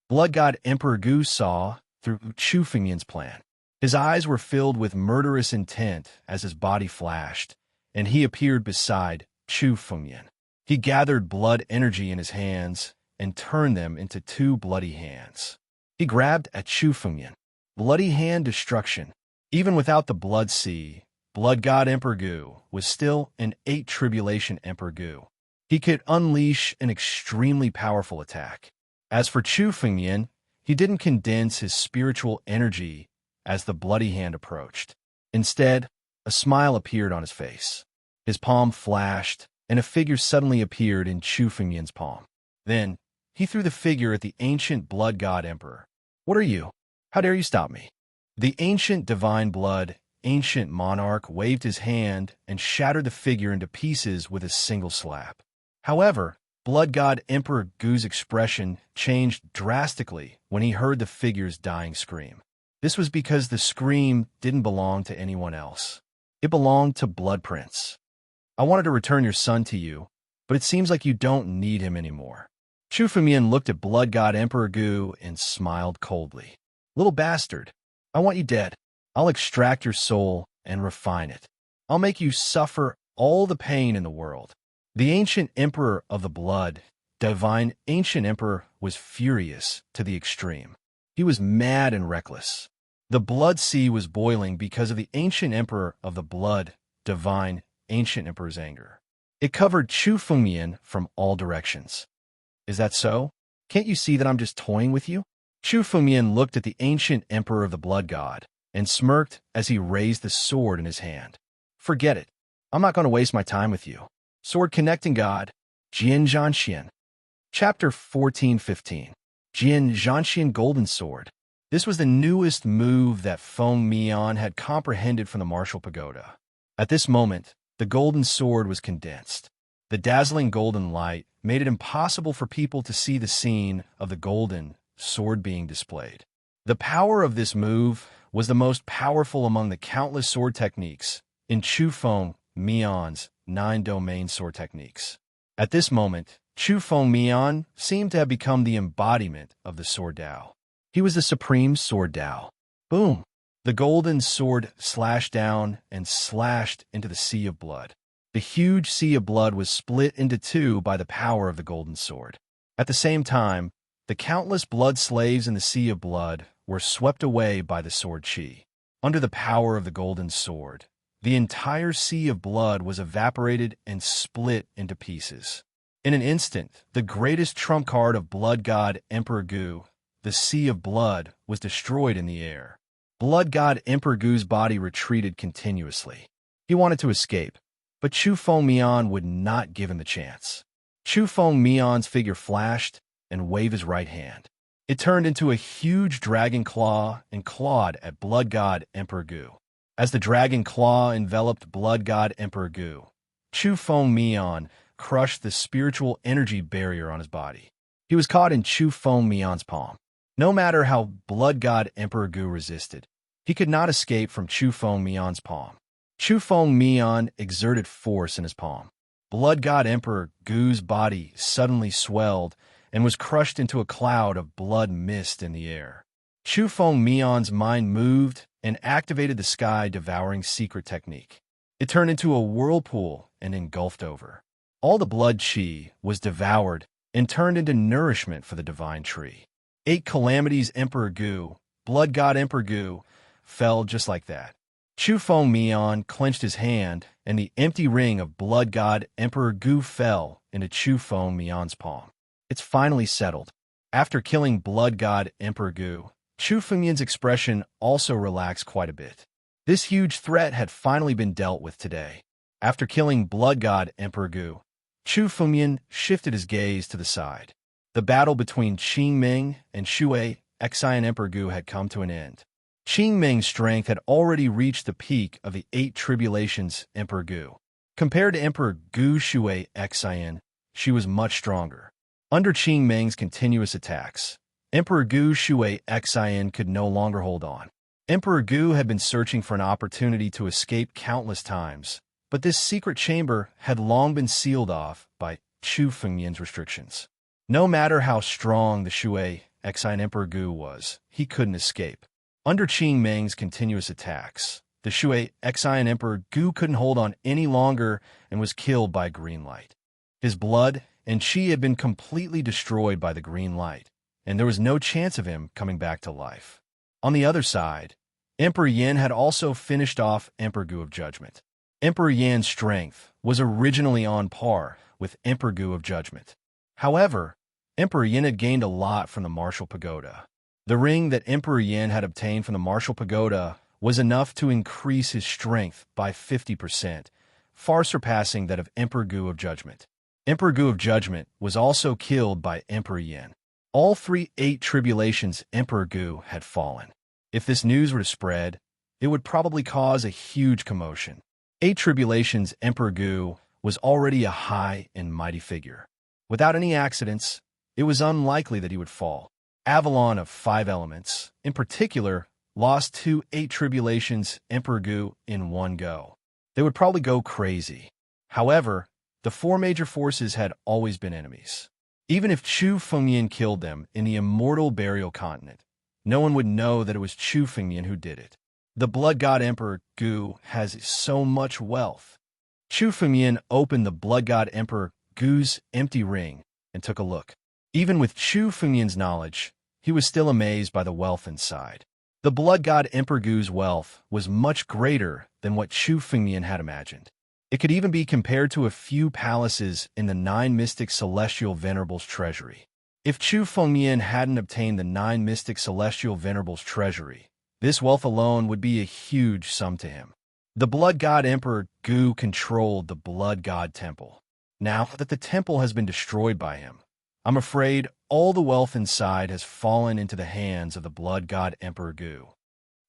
Blood God Emperor Gu saw through Chu Fengyan's plan. His eyes were filled with murderous intent as his body flashed, and he appeared beside Chu Fengyan. He gathered blood energy in his hands and turned them into 2 bloody hands. He grabbed at Chu Fengyan. Bloody hand destruction. Even without the Blood Sea, Blood God Emperor Gu was still an 8 Tribulation Emperor Gu. He could unleash an extremely powerful attack. As for Chu Fengyan, he didn't condense his spiritual energy as the bloody hand approached. Instead, a smile appeared on his face. His palm flashed, and a figure suddenly appeared in Chu Fengmian's palm. Then, he threw the figure at the ancient blood god emperor. "What are you? How dare you stop me?" The ancient divine blood, ancient monarch waved his hand and shattered the figure into pieces with a single slap. However, blood god Emperor Gu's expression changed drastically when he heard the figure's dying scream. This was because the scream didn't belong to anyone else. It belonged to Blood Prince. "I wanted to return your son to you, but it seems like you don't need him anymore." Chu Fengmian looked at blood god Emperor Gu and smiled coldly. "Little bastard, I want you dead. I'll extract your soul and refine it. I'll make you suffer all the pain in the world." The ancient emperor of the blood, divine ancient emperor, was furious to the extreme. He was mad and reckless. The blood sea was boiling because of the ancient emperor of the blood, divine ancient emperor's anger. It covered Chu Fengmian from all directions. "Is that so? Can't you see that I'm just toying with you?" Chu Fengmian looked at the ancient emperor of the blood god and smirked as he raised the sword in his hand. "Forget it. I'm not going to waste my time with you." Sword Connecting God, Jian Zhanxian. Chapter 14-15. Jian Zhanxian Golden Sword. This was the newest move that Feng Mian had comprehended from the martial pagoda. At this moment, the golden sword was condensed. The dazzling golden light made it impossible for people to see the scene of the golden sword being displayed. The power of this move was the most powerful among the countless sword techniques in Chu Feng Mian's 9-domain sword techniques. At this moment, Chu Feng Mian seemed to have become the embodiment of the sword Dao. He was the supreme sword Dao. Boom! The golden sword slashed down and slashed into the sea of blood. The huge sea of blood was split into two by the power of the golden sword. At the same time, the countless blood slaves in the sea of blood were swept away by the sword chi. Under the power of the golden sword, the entire sea of blood was evaporated and split into pieces. In an instant, the greatest trump card of blood god Emperor Gu, the sea of blood, was destroyed in the air. Blood god Emperor Gu's body retreated continuously. He wanted to escape, but Chu Feng Mian would not give him the chance. Chu Feng Mian's figure flashed and waved his right hand. It turned into a huge dragon claw and clawed at blood god Emperor Gu. As the dragon claw enveloped blood god Emperor Gu, Chu Feng Mian crushed the spiritual energy barrier on his body. He was caught in Chu Feng Mian's palm. No matter how blood god Emperor Gu resisted, he could not escape from Chu Feng Mian's palm. Chu Feng Mian exerted force in his palm. Blood god Emperor Gu's body suddenly swelled and was crushed into a cloud of blood mist in the air. Chu Feng Mian's mind moved and activated the sky-devouring secret technique. It turned into a whirlpool and engulfed over. All the blood chi was devoured and turned into nourishment for the divine tree. 8 calamities Emperor Gu, blood god Emperor Gu, fell just like that. Chu Feng Mian clenched his hand, and the empty ring of blood god Emperor Gu fell into Chu Feng Mian's palm. It's finally settled. After killing blood god Emperor Gu, Chu Fengmian's expression also relaxed quite a bit. This huge threat had finally been dealt with today. After killing blood god Emperor Gu, Chu Fengmian shifted his gaze to the side. The battle between Qing Ming and Shui Xian Emperor Gu had come to an end. Qing Ming's strength had already reached the peak of the 8 tribulations Emperor Gu. Compared to Emperor Gu Shui Xian, she was much stronger. Under Qing Ming's continuous attacks, Emperor Gu Shui Xian could no longer hold on. Emperor Gu had been searching for an opportunity to escape countless times, but this secret chamber had long been sealed off by Chu Fengmian's restrictions. No matter how strong the Shui Xian Emperor Gu was, he couldn't escape. Under Qing Ming's continuous attacks, the Shui Xian Emperor Gu couldn't hold on any longer and was killed by green light. His blood and qi had been completely destroyed by the green light, and there was no chance of him coming back to life. On the other side, Emperor Yin had also finished off Emperor Gu of Judgment. Emperor Yan's strength was originally on par with Emperor Gu of Judgment. However, Emperor Yin had gained a lot from the martial pagoda. The ring that Emperor Yin had obtained from the martial pagoda was enough to increase his strength by 50%, far surpassing that of Emperor Gu of Judgment. Emperor Gu of Judgment was also killed by Emperor Yin. All 8 tribulations Emperor Gu had fallen. If this news were to spread, it would probably cause a huge commotion. 8 tribulations Emperor Gu was already a high and mighty figure. Without any accidents, it was unlikely that he would fall. Avalon of 5 elements, in particular, lost 8 tribulations Emperor Gu in one go. They would probably go crazy. However, the 4 major forces had always been enemies. Even if Chu Fengyan killed them in the immortal burial continent, no one would know that it was Chu Fengyan who did it. The blood god Emperor Gu has so much wealth. Chu Fengyan opened the blood god Emperor Gu's empty ring and took a look. Even with Chu Fengyan's knowledge, he was still amazed by the wealth inside. The blood god Emperor Gu's wealth was much greater than what Chu Fengyan had imagined. It could even be compared to a few palaces in the 9 mystic celestial venerables treasury. If Chu Fengyan hadn't obtained the 9 mystic celestial venerables treasury, this wealth alone would be a huge sum to him. The blood god Emperor Gu controlled the blood god temple. Now that the temple has been destroyed by him, I'm afraid all the wealth inside has fallen into the hands of the blood god Emperor Gu.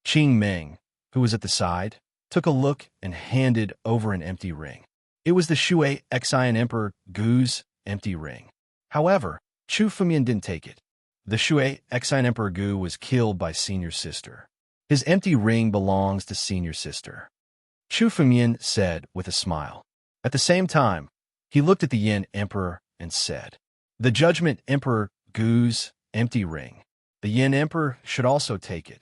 Qing Ming, who was at the side, took a look and handed over an empty ring. It was the Shui Xian Emperor Gu's empty ring. However, Chu Fengyan didn't take it. The Shui Xian Emperor Gu was killed by Senior Sister. His empty ring belongs to Senior Sister. Chu Fengyan said with a smile. At the same time, he looked at the Yin Emperor and said, "The Judgment Emperor Gu's empty ring. The Yin Emperor should also take it."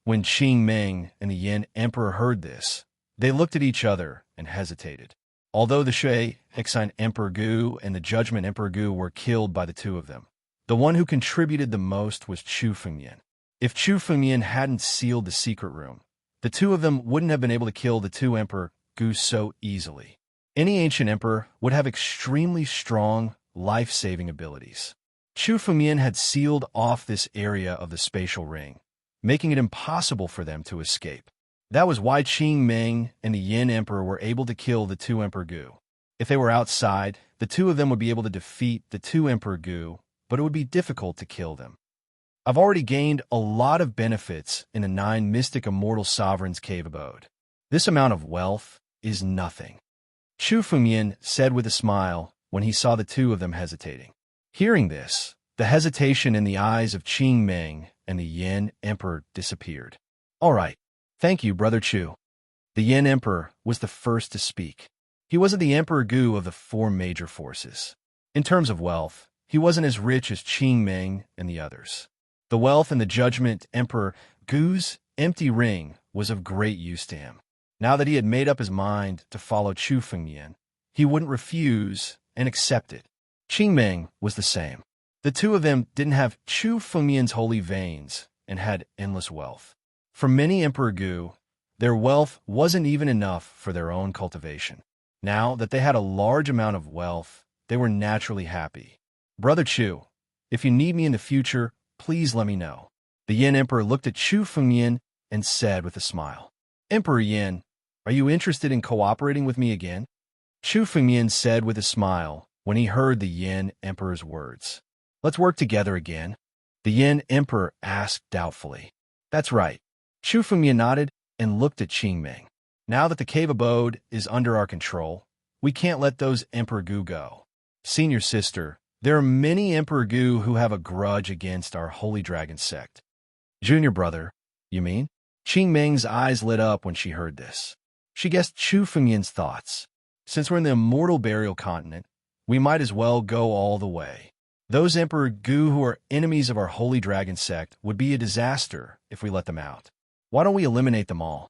When Qing Ming and the Yin Emperor heard this, they looked at each other and hesitated. Although the Shui Xian Emperor Gu and the Judgment Emperor Gu were killed by the 2 of them, the one who contributed the most was Chu Fengyan. If Chu Fengyan hadn't sealed the secret room, the 2 of them wouldn't have been able to kill the 2 Emperor Gu so easily. Any ancient emperor would have extremely strong, life-saving abilities. Chu Fengyan had sealed off this area of the spatial ring, making it impossible for them to escape. That was why Qing Ming and the Yin Emperor were able to kill the 2 Emperor Gu. If they were outside, the 2 of them would be able to defeat the 2 Emperor Gu, but it would be difficult to kill them. I've already gained a lot of benefits in the 9 mystic immortal sovereigns' cave abode. This amount of wealth is nothing. Chu Fengyan said with a smile when he saw the 2 of them hesitating. Hearing this, the hesitation in the eyes of Qing Ming and the Yin Emperor disappeared. "All right. Thank you, Brother Chu." The Yin Emperor was the first to speak. He wasn't the Emperor Gu of the 4 major forces. In terms of wealth, he wasn't as rich as Qing Ming and the others. The wealth in the Judgment Emperor Gu's empty ring was of great use to him. Now that he had made up his mind to follow Chu Fengyan, he wouldn't refuse and accept it. Qing Ming was the same. The 2 of them didn't have Chu Fengyan's holy veins and had endless wealth. For many Emperor Gu, their wealth wasn't even enough for their own cultivation. Now that they had a large amount of wealth, they were naturally happy. "Brother Chu, if you need me in the future, please let me know." The Yin Emperor looked at Chu Fengyan and said with a smile, "Emperor Yin, are you interested in cooperating with me again?" Chu Fengyan said with a smile when he heard the Yin Emperor's words. "Let's work together again?" The Yin Emperor asked doubtfully. "That's right." Chu Fengyan nodded and looked at Qing Ming. "Now that the cave abode is under our control, we can't let those Emperor Gu go. Senior Sister, there are many Emperor Gu who have a grudge against our Holy Dragon sect." "Junior brother, you mean?" Qing Ming's eyes lit up when she heard this. She guessed Chu Fengyan's thoughts. "Since we're in the immortal burial continent, we might as well go all the way. Those Emperor Gu who are enemies of our Holy Dragon sect would be a disaster if we let them out. Why don't we eliminate them all?"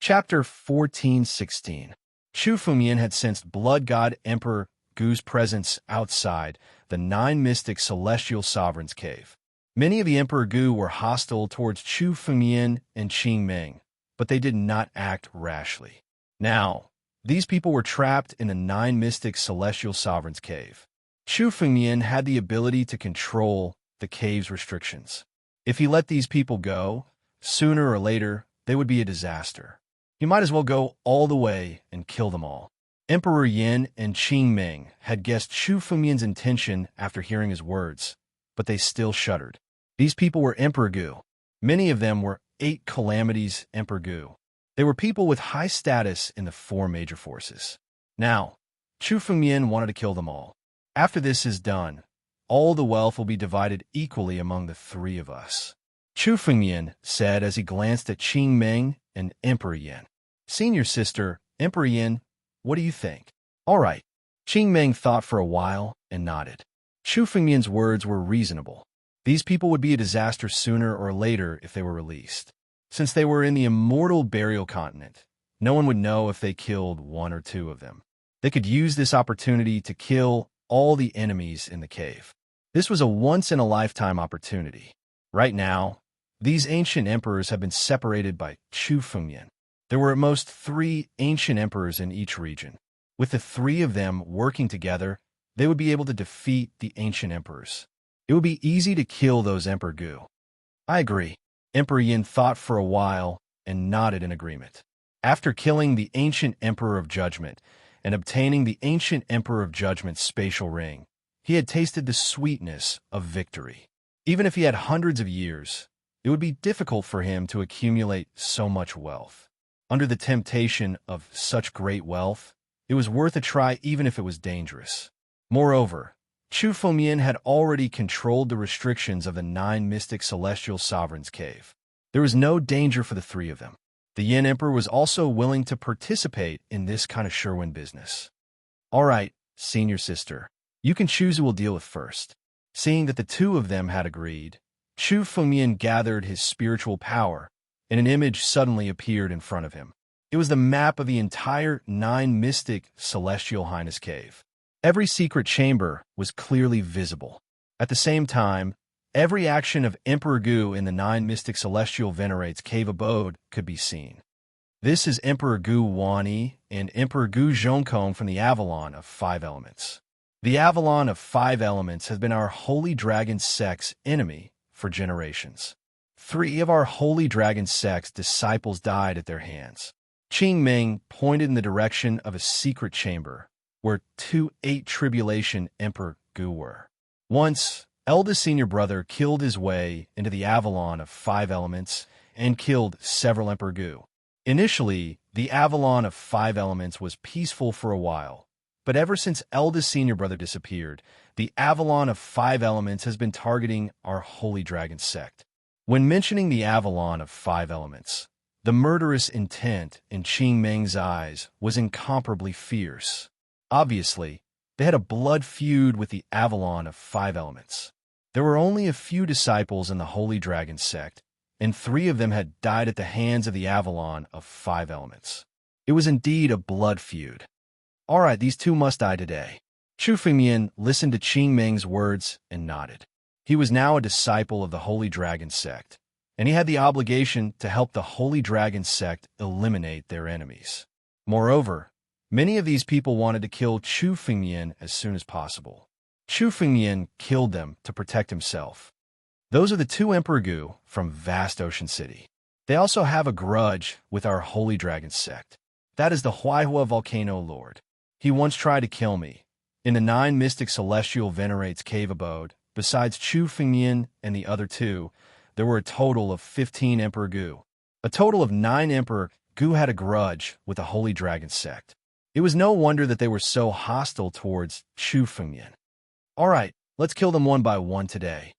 Chapter 14:16. Chu Fengyan had sensed Blood God Emperor Gu's presence outside the 9 mystic celestial sovereigns' cave. Many of the Emperor Gu were hostile towards Chu Fengyan and Qing Ming, but they did not act rashly. Now, these people were trapped in the 9 mystic celestial sovereigns' cave. Chu Fengyan had the ability to control the cave's restrictions. If he let these people go, sooner or later, they would be a disaster. He might as well go all the way and kill them all. Emperor Yin and Qing Ming had guessed Chu Fengmian's intention after hearing his words, but they still shuddered. These people were Emperor Gu. Many of them were 8 calamities Emperor Gu. They were people with high status in the 4 major forces. Now, Chu Fengmian wanted to kill them all. After this is done, all the wealth will be divided equally among the 3 of us. Chu Fengmian said as he glanced at Qing Ming and Emperor Yin. Senior sister, Emperor Yin, what do you think? All right. Qing Ming thought for a while and nodded. Chu Fengmian's words were reasonable. These people would be a disaster sooner or later if they were released. Since they were in the immortal burial continent, no one would know if they killed 1 or 2 of them. They could use this opportunity to kill all the enemies in the cave. This was a once-in-a-lifetime opportunity. Right now, these ancient emperors have been separated by Chu Fengmian. There were at most 3 ancient emperors in each region. With the 3 of them working together, they would be able to defeat the ancient emperors. It would be easy to kill those Emperor Gu. I agree. Emperor Yin thought for a while and nodded in agreement. After killing the ancient Emperor of Judgment and obtaining the ancient Emperor of Judgment's spatial ring, he had tasted the sweetness of victory. Even if he had hundreds of years, it would be difficult for him to accumulate so much wealth. Under the temptation of such great wealth, it was worth a try even if it was dangerous. Moreover, Chu Fengmian had already controlled the restrictions of the 9 mystic celestial sovereigns' cave. There was no danger for the 3 of them. The Yin Emperor was also willing to participate in this kind of sure-win business. All right, senior sister, you can choose who we'll deal with first. Seeing that the 2 of them had agreed, Chu Fengmian gathered his spiritual power, and an image suddenly appeared in front of him. It was the map of the entire 9 mystic celestial highness cave. Every secret chamber was clearly visible. At the same time, every action of Emperor Gu in the 9 mystic celestial venerates cave abode could be seen. This is Emperor Gu Wani and Emperor Gu Zhongkong from the Avalon of 5 elements. The Avalon of 5 elements has been our Holy Dragon sect's enemy for generations. 3 of our Holy Dragon sect's disciples died at their hands. Qing Ming pointed in the direction of a secret chamber, where 2 8 tribulation Emperor Gu were. Once, eldest senior brother killed his way into the Avalon of 5 elements and killed several Emperor Gu. Initially, the Avalon of 5 elements was peaceful for a while, but ever since eldest senior brother disappeared, the Avalon of 5 elements has been targeting our Holy Dragon sect. When mentioning the Avalon of 5 elements, the murderous intent in Qing Ming's eyes was incomparably fierce. Obviously, they had a blood feud with the Avalon of 5 elements. There were only a few disciples in the Holy Dragon sect, and 3 of them had died at the hands of the Avalon of 5 elements. It was indeed a blood feud. All right, these 2 must die today. Chu Fengmian listened to Qing Ming's words and nodded. He was now a disciple of the Holy Dragon sect, and he had the obligation to help the Holy Dragon sect eliminate their enemies. Moreover, many of these people wanted to kill Chu Fengmian as soon as possible. Chu Fengmian killed them to protect himself. Those are the 2 Emperor Gu from Vast Ocean City. They also have a grudge with our Holy Dragon sect. That is the Huaihua Volcano Lord. He once tried to kill me. In the 9 mystic celestial venerates cave abode, besides Chu Fengmian and the other 2, there were a total of 15 Emperor Gu. A total of 9 Emperor Gu had a grudge with the Holy Dragon sect. It was no wonder that they were so hostile towards Chu Fengmian. All right, let's kill them one by one today.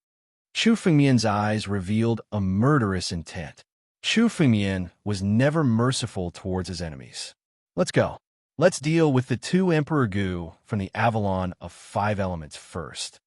Chu Fengmian's eyes revealed a murderous intent. Chu Fengmian was never merciful towards his enemies. Let's go. Let's deal with the 2 Emperor Gu from the Avalon of 5 elements first.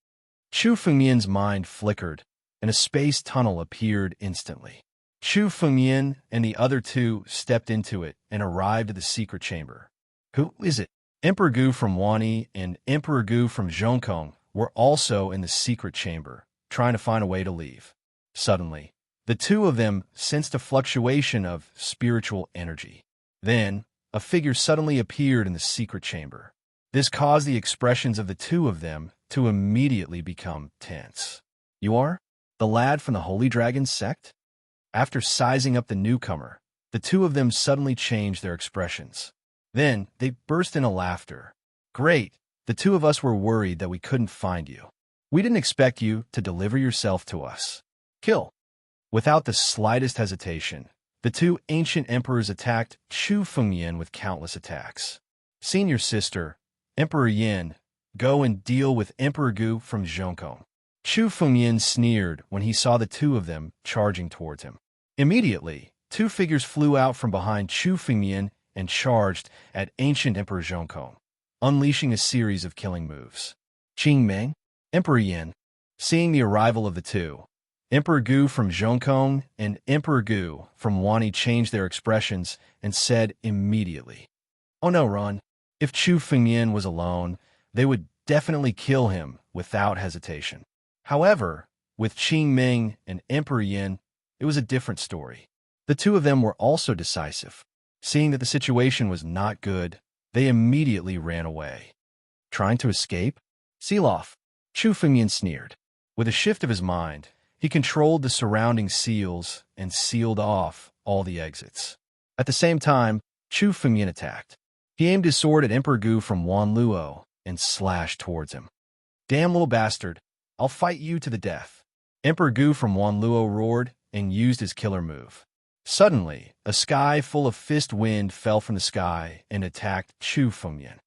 Chu Fengmian's mind flickered, and a space tunnel appeared instantly. Chu Fengmian and the other 2 stepped into it and arrived at the secret chamber. Who is it? Emperor Gu from Wani and Emperor Gu from Zhongkong were also in the secret chamber, trying to find a way to leave. Suddenly, the 2 of them sensed a fluctuation of spiritual energy. Then, a figure suddenly appeared in the secret chamber. This caused the expressions of the 2 of them to immediately become tense. You are? The lad from the Holy Dragon sect? After sizing up the newcomer, the two of them suddenly changed their expressions. Then they burst into laughter. Great! The two of us were worried that we couldn't find you. We didn't expect you to deliver yourself to us. Kill! Without the slightest hesitation, the two ancient emperors attacked Chu Fengyan with countless attacks. Senior sister, Emperor Yin, go and deal with Emperor Gu from Zhongkong. Chu Fengyan sneered when he saw the two of them charging towards him. Immediately, two figures flew out from behind Chu Fengyan and charged at ancient Emperor Zhongkong, unleashing a series of killing moves. Qing Meng, Emperor Yin, seeing the arrival of the two, Emperor Gu from Zhongkong and Emperor Gu from Wani changed their expressions and said immediately, "Oh no, run. If Chu Fengyan was alone, they would definitely kill him without hesitation." However, with Qing Ming and Emperor Yin, it was a different story. The two of them were also decisive. Seeing that the situation was not good, they immediately ran away. Trying to escape? Seal off. Chu Fengyan sneered. With a shift of his mind, he controlled the surrounding seals and sealed off all the exits. At the same time, Chu Fengyan attacked. He aimed his sword at Emperor Gu from Wanluo and slashed towards him. "Damn little bastard, I'll fight you to the death." Emperor Gu from Wanluo roared and used his killer move. Suddenly, a sky full of fist wind fell from the sky and attacked Chu Fengyan.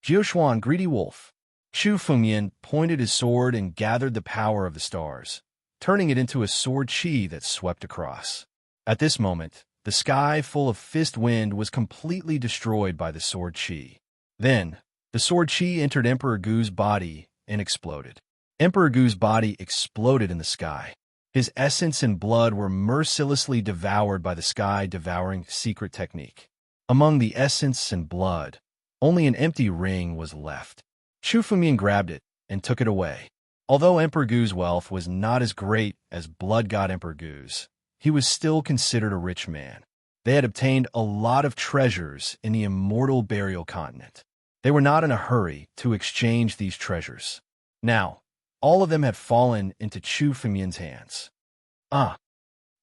"Jiuxuan, greedy wolf." Chu Fengyan pointed his sword and gathered the power of the stars, turning it into a sword chi that swept across. At this moment, the sky full of fist wind was completely destroyed by the sword chi. Then, the sword chi entered Emperor Gu's body and exploded. Emperor Gu's body exploded in the sky. His essence and blood were mercilessly devoured by the sky-devouring secret technique. Among the essence and blood, only an empty ring was left. Chu Fengyan grabbed it and took it away. Although Emperor Gu's wealth was not as great as Blood God Emperor Gu's, he was still considered a rich man. They had obtained a lot of treasures in the immortal burial continent. They were not in a hurry to exchange these treasures. Now, all of them had fallen into Chu Fengyan's hands.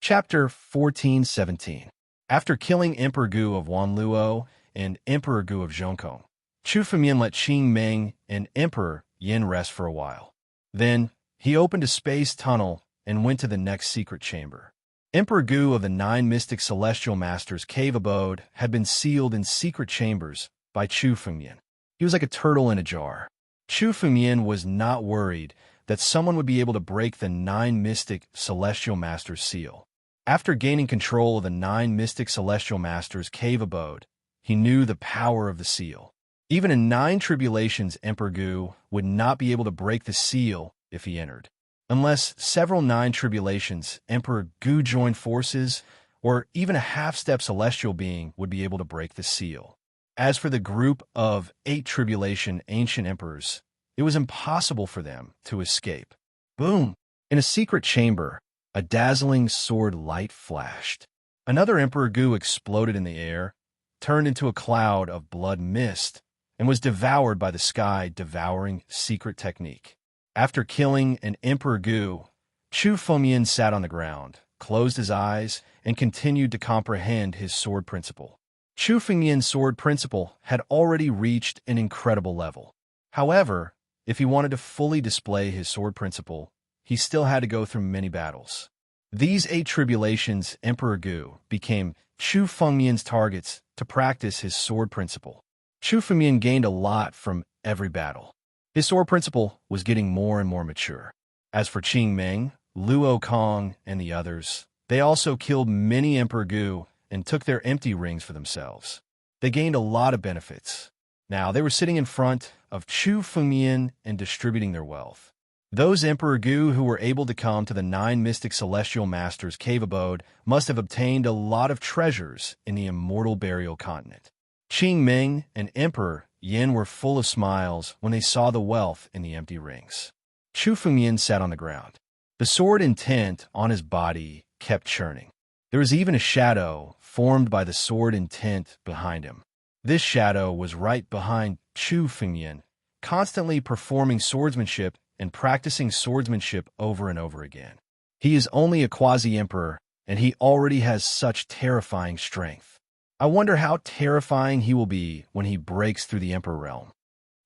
Chapter 14-17. After killing Emperor Gu of Wanluo and Emperor Gu of Zhongkong, Chu Fengyan let Qing Meng and Emperor Yin rest for a while. Then, he opened a space tunnel and went to the next secret chamber. Emperor Gu of the 9 mystic celestial masters' cave abode had been sealed in secret chambers by Chu Fengyan. He was like a turtle in a jar. Chu Fengyan was not worried that someone would be able to break the 9 mystic celestial masters' seal. After gaining control of the 9 mystic celestial masters' cave abode, he knew the power of the seal. Even in 9 tribulations, Emperor Gu would not be able to break the seal if he entered. Unless several 9 tribulations, Emperor Gu joined forces, or even a half-step celestial being would be able to break the seal. As for the group of 8 tribulation ancient emperors, it was impossible for them to escape. Boom! In a secret chamber, a dazzling sword light flashed. Another Emperor Gu exploded in the air, turned into a cloud of blood mist, and was devoured by the sky-devouring secret technique. After killing an Emperor Gu, Chu Fengyan sat on the ground, closed his eyes, and continued to comprehend his sword principle. Chu Fengyan's sword principle had already reached an incredible level. However, if he wanted to fully display his sword principle, he still had to go through many battles. These 8 tribulations, Emperor Gu became Chu Fengyan's targets to practice his sword principle. Chu Fengyan gained a lot from every battle. His sword principle was getting more and more mature. As for Qing Meng, Luo Kong, and the others, they also killed many Emperor Gu and took their empty rings for themselves. They gained a lot of benefits. Now they were sitting in front of Chu Fengyan and distributing their wealth. Those Emperor Gu who were able to come to the 9 mystic celestial masters' cave abode must have obtained a lot of treasures in the immortal burial continent. Qing Meng and Emperor Yin were full of smiles when they saw the wealth in the empty rings. Chu Fengyan sat on the ground. The sword intent on his body kept churning. There was even a shadow formed by the sword intent behind him. This shadow was right behind Chu Fengyan, constantly performing swordsmanship and practicing swordsmanship over and over again. He is only a quasi-emperor, and he already has such terrifying strength. I wonder how terrifying he will be when he breaks through the Emperor realm.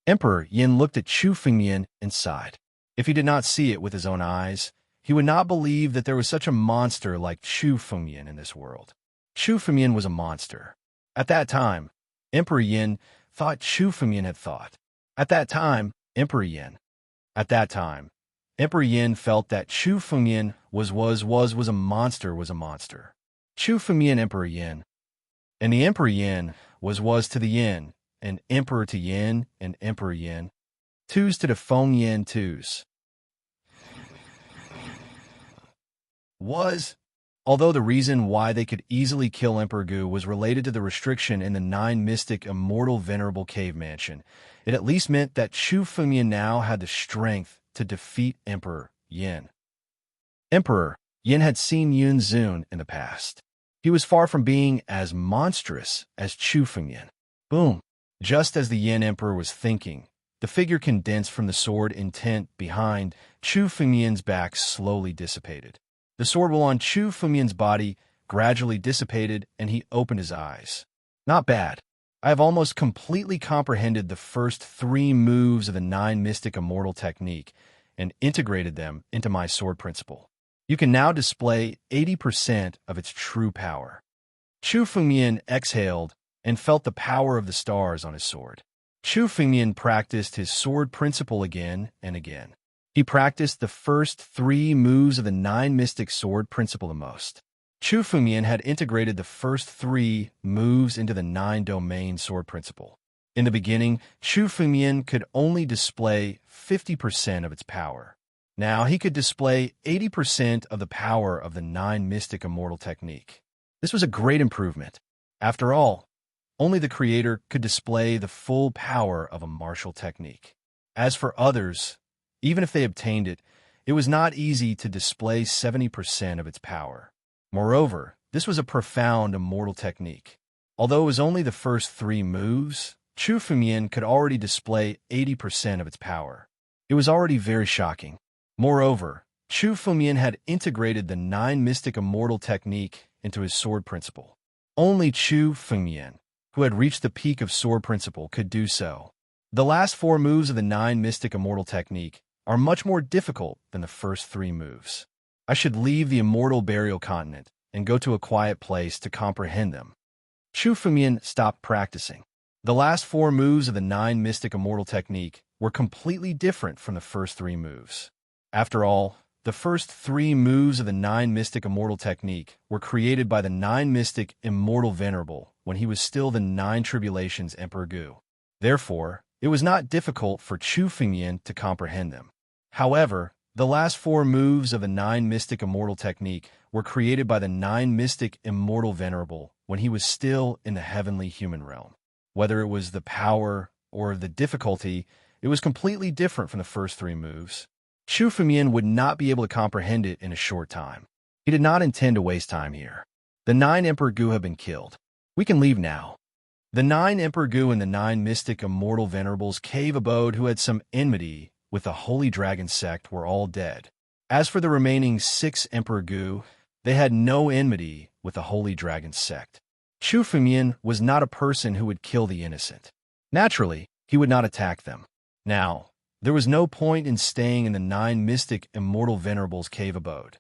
Emperor Yin looked at Chu Fengmian and sighed. If he did not see it with his own eyes, he would not believe that there was such a monster like Chu Fengmian in this world. Chu Fengmian was a monster. At that time, Emperor Yin thought Chu Fengmian had thought. At that time, Emperor Yin. At that time, Emperor Yin felt that Chu Fengmian was a monster. Chu Fengmian Emperor Yin. And the Emperor Yin was to the Yin, and Emperor to Yin, and Emperor Yin. Twos to the Feng Yin twos. Although the reason why they could easily kill Emperor Gu was related to the restriction in the 9 mystic immortal venerable cave mansion, it at least meant that Chu Fengmian now had the strength to defeat Emperor Yin. Emperor Yin had seen Yun Zun in the past. He was far from being as monstrous as Chu Fengmian. Boom! Just as the Yin Emperor was thinking, the figure condensed from the sword intent behind Chu Fengmian's back slowly dissipated. The sword will on Chu Fengmian's body gradually dissipated, and he opened his eyes. Not bad. I have almost completely comprehended the first 3 moves of the 9 mystic immortal technique and integrated them into my sword principle. You can now display 80% of its true power. Chu Fengmian exhaled and felt the power of the stars on his sword. Chu Fengmian practiced his sword principle again and again. He practiced the first 3 moves of the 9 mystic sword principle the most. Chu Fengmian had integrated the first 3 moves into the 9 domain sword principle. In the beginning, Chu Fengmian could only display 50% of its power. Now he could display 80% of the power of the 9 mystic immortal technique. This was a great improvement. After all, only the creator could display the full power of a martial technique. As for others, even if they obtained it, it was not easy to display 70% of its power. Moreover, this was a profound immortal technique. Although it was only the first 3 moves, Chu Fengmian could already display 80% of its power. It was already very shocking. Moreover, Chu Fengmian had integrated the 9 mystic immortal technique into his sword principle. Only Chu Fengmian, who had reached the peak of sword principle, could do so. The last 4 moves of the 9 mystic immortal technique are much more difficult than the first 3 moves. I should leave the immortal burial continent and go to a quiet place to comprehend them. Chu Fengmian stopped practicing. The last 4 moves of the 9 mystic immortal technique were completely different from the first 3 moves. After all, the first 3 moves of the 9 mystic immortal technique were created by the 9 mystic immortal venerable when he was still the 9 tribulations Emperor Gu. Therefore, it was not difficult for Chu Fengmian to comprehend them. However, the last 4 moves of the 9 mystic immortal technique were created by the 9 mystic immortal venerable when he was still in the heavenly human realm. Whether it was the power or the difficulty, it was completely different from the first 3 moves. Chu Fengmian would not be able to comprehend it in a short time. He did not intend to waste time here. The 9 Emperor Gu have been killed. We can leave now. The 9 Emperor Gu and the 9 mystic immortal venerables cave abode who had some enmity with the Holy Dragon sect were all dead. As for the remaining 6 Emperor Gu, they had no enmity with the Holy Dragon sect. Chu Fengmian was not a person who would kill the innocent. Naturally, he would not attack them. Now, there was no point in staying in the 9 mystic immortal venerables cave abode.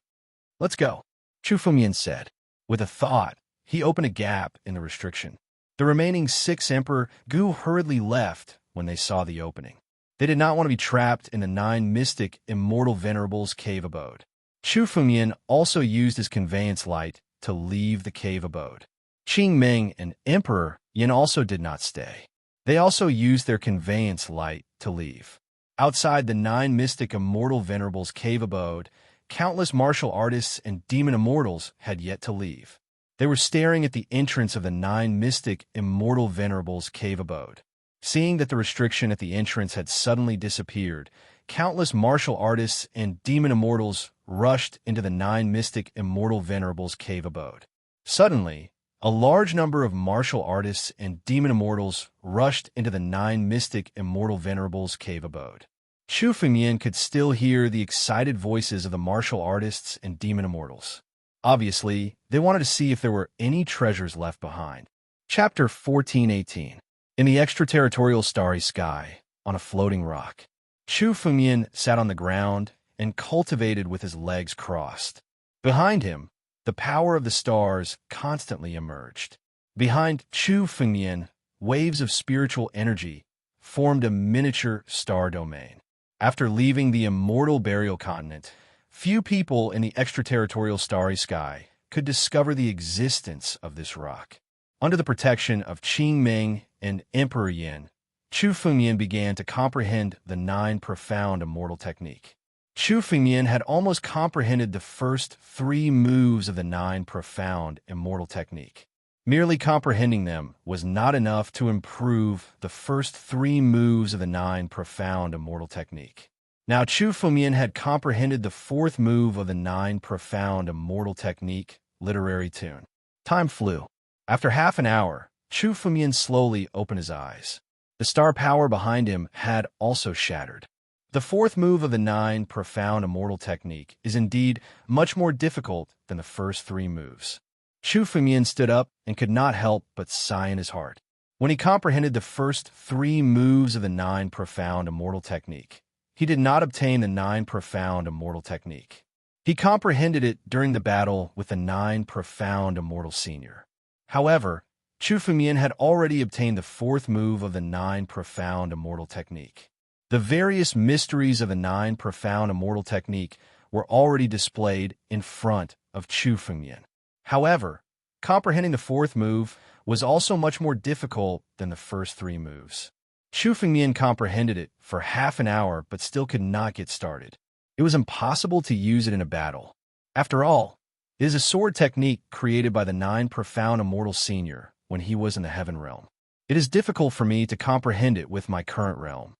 Let's go, Chu Fengmian said. With a thought, he opened a gap in the restriction. The remaining 6 Emperor Gu hurriedly left when they saw the opening. They did not want to be trapped in the 9 mystic immortal venerables cave abode. Chu Fengmian also used his conveyance light to leave the cave abode. Qing Ming and Emperor Yin also did not stay. They also used their conveyance light to leave. Outside the 9 mystic immortal venerables cave abode, countless martial artists and demon immortals had yet to leave. They were staring at the entrance of the 9 mystic immortal venerables cave abode. Seeing that the restriction at the entrance had suddenly disappeared, countless martial artists and demon immortals rushed into the 9 mystic immortal venerables cave abode. Suddenly, a large number of martial artists and demon immortals rushed into the 9 mystic immortal venerables cave abode. Chu Fengmian could still hear the excited voices of the martial artists and demon immortals. Obviously, they wanted to see if there were any treasures left behind. Chapter 14:18. In the extraterritorial starry sky, on a floating rock, Chu Fengyan sat on the ground and cultivated with his legs crossed. Behind him, the power of the stars constantly emerged. Behind Chu Fengyan, waves of spiritual energy formed a miniature star domain. After leaving the immortal burial continent, few people in the extraterritorial starry sky could discover the existence of this rock. Under the protection of Qing Ming and Emperor Yin, Chu Fengyan began to comprehend the 9 profound immortal technique. Chu Fengyan had almost comprehended the first 3 moves of the 9 profound immortal technique. Merely comprehending them was not enough to improve the first 3 moves of the 9 profound immortal technique. Now Chu Fengyan had comprehended the 4th move of the 9 profound immortal technique, literary tune. Time flew. After half an hour, Chu Fengyan slowly opened his eyes. The star power behind him had also shattered. The 4th move of the 9 profound immortal technique is indeed much more difficult than the first 3 moves. Chu Fengyan stood up and could not help but sigh in his heart. When he comprehended the first 3 moves of the 9 profound immortal technique, he did not obtain the 9 profound immortal technique. He comprehended it during the battle with the 9 profound immortal senior. However, Chu Fengyan had already obtained the 4th move of the 9 profound immortal technique. The various mysteries of the 9 profound immortal technique were already displayed in front of Chu Fengyan. However, comprehending the 4th move was also much more difficult than the first 3 moves. Chu Fengyan comprehended it for half an hour but still could not get started. It was impossible to use it in a battle. After all, it is a sword technique created by the 9 profound immortal senior when he was in the heaven realm. It is difficult for me to comprehend it with my current realm.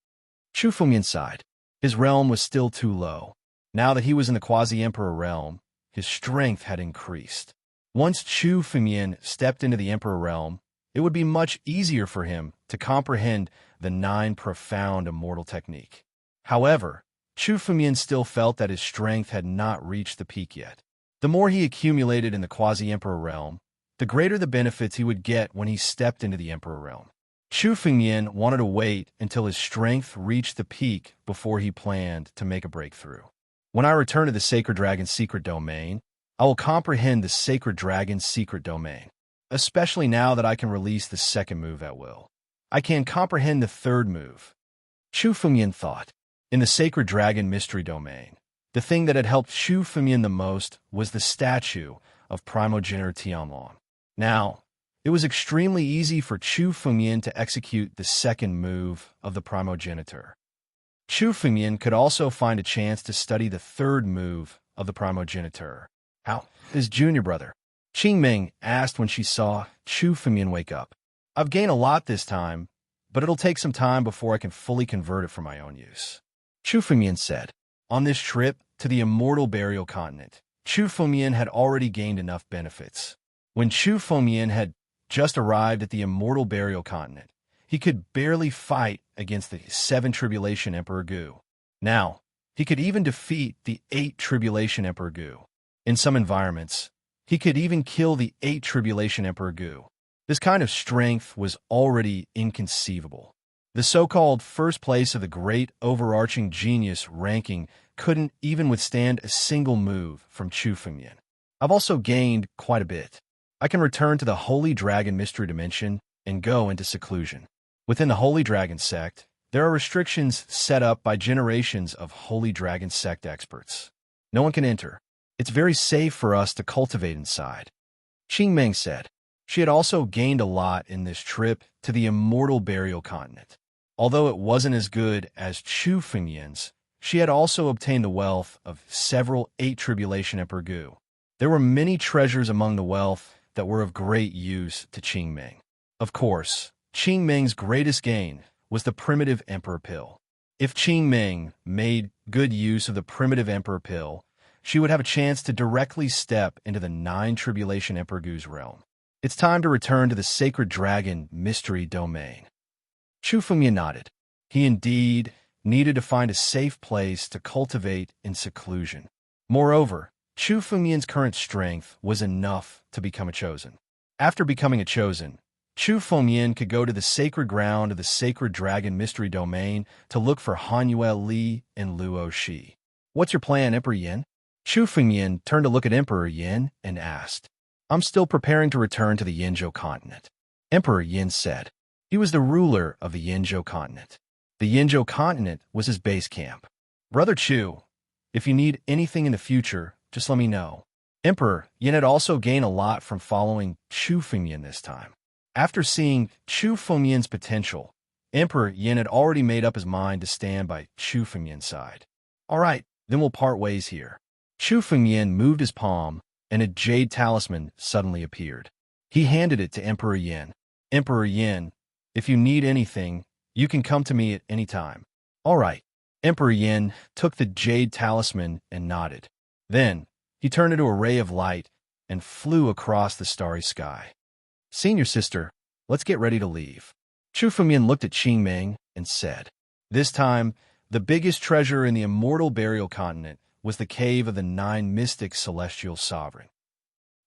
Chu Fengyan sighed. His realm was still too low. Now that he was in the quasi-emperor realm, his strength had increased. Once Chu Fengyan stepped into the emperor realm, it would be much easier for him to comprehend the 9 profound immortal technique. However, Chu Fengyan still felt that his strength had not reached the peak yet. The more he accumulated in the quasi-emperor realm, the greater the benefits he would get when he stepped into the emperor realm. Chu Fengyan wanted to wait until his strength reached the peak before he planned to make a breakthrough. When I return to the Sacred Dragon's secret domain, I will comprehend the Sacred Dragon's secret domain, especially now that I can release the 2nd move at will. I can comprehend the 3rd move. Chu Fengyan thought. In the Sacred Dragon mystery domain, the thing that had helped Chu Fengyan the most was the statue of primogenitor Tianlong. Now, it was extremely easy for Chu Fengyan to execute the 2nd move of the primogenitor. Chu Fengyan could also find a chance to study the 3rd move of the primogenitor. How? His junior brother. Qing Ming asked when she saw Chu Fengyan wake up. I've gained a lot this time, but it'll take some time before I can fully convert it for my own use. Chu Fengyan said. On this trip to the immortal burial continent, Chu Fengyan had already gained enough benefits. When Chu Fengyan had just arrived at the immortal burial continent, he could barely fight against the 7 Tribulation Emperor Gu. Now, he could even defeat the 8 Tribulation Emperor Gu. In some environments, he could even kill the 8 Tribulation Emperor Gu. This kind of strength was already inconceivable. The so-called first place of the great overarching genius ranking couldn't even withstand a single move from Chu Fengyan. I've also gained quite a bit. I can return to the Holy Dragon Mystery Dimension and go into seclusion. Within the Holy Dragon Sect, there are restrictions set up by generations of Holy Dragon Sect experts. No one can enter. It's very safe for us to cultivate inside. Qing Ming said. She had also gained a lot in this trip to the immortal burial continent. Although it wasn't as good as Chu Fengyan's, she had also obtained the wealth of several 8 Tribulation Emperor Gu. There were many treasures among the wealth that were of great use to Qing Ming. Of course, Qing Ming's greatest gain was the primitive Emperor Pill. If Qing Ming made good use of the primitive Emperor Pill, she would have a chance to directly step into the 9 Tribulation Emperor Gu's realm. It's time to return to the Sacred Dragon mystery domain. Chu Fengyan nodded. He indeed needed to find a safe place to cultivate in seclusion. Moreover, Chu Fengmian's current strength was enough to become a chosen. After becoming a chosen, Chu Fengmian could go to the sacred ground of the sacred dragon mystery domain to look for Hanyue Li and Luo Shi. What's your plan, Emperor Yin? Chu Fengmian turned to look at Emperor Yin and asked. I'm still preparing to return to the Yinzhou continent. Emperor Yin said. He was the ruler of the Yinzhou continent. The Yinzhou continent was his base camp. Brother Chu, if you need anything in the future, just let me know. Emperor Yin had also gained a lot from following Chu Fengmian this time. After seeing Chu Fengmian's potential, Emperor Yin had already made up his mind to stand by Chu Fengmian's side. All right, then we'll part ways here. Chu Fengmian moved his palm, and a jade talisman suddenly appeared. He handed it to Emperor Yin. Emperor Yin, if you need anything, you can come to me at any time. All right. Emperor Yin took the jade talisman and nodded. Then, he turned into a ray of light and flew across the starry sky. Senior sister, let's get ready to leave. Chu Fengmian looked at Qing Ming and said, this time, the biggest treasure in the immortal burial continent was the cave of the 9 mystic celestial sovereign.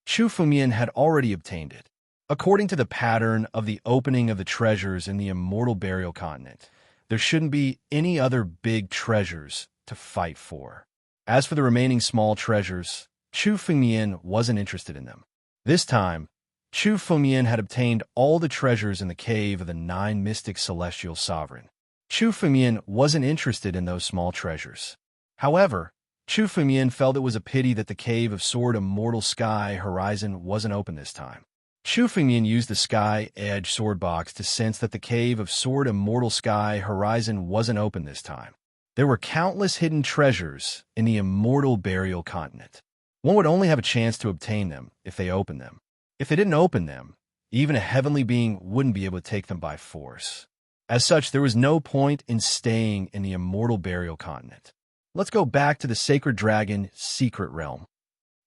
Chu Fengmian had already obtained it. According to the pattern of the opening of the treasures in the immortal burial continent, there shouldn't be any other big treasures to fight for. As for the remaining small treasures, Chu Fengmian wasn't interested in them. This time, Chu Fengmian had obtained all the treasures in the cave of the 9 mystic celestial sovereign. Chu Fengmian wasn't interested in those small treasures. However, Chu Fengmian felt it was a pity that the cave of Sword Immortal Sky Horizon wasn't open this time. Chu Fengmian used the Sky Edge sword box to sense that the cave of Sword Immortal Sky Horizon wasn't open this time. There were countless hidden treasures in the immortal burial continent. One would only have a chance to obtain them if they opened them. If they didn't open them, even a heavenly being wouldn't be able to take them by force. As such, there was no point in staying in the immortal burial continent. Let's go back to the sacred dragon secret realm.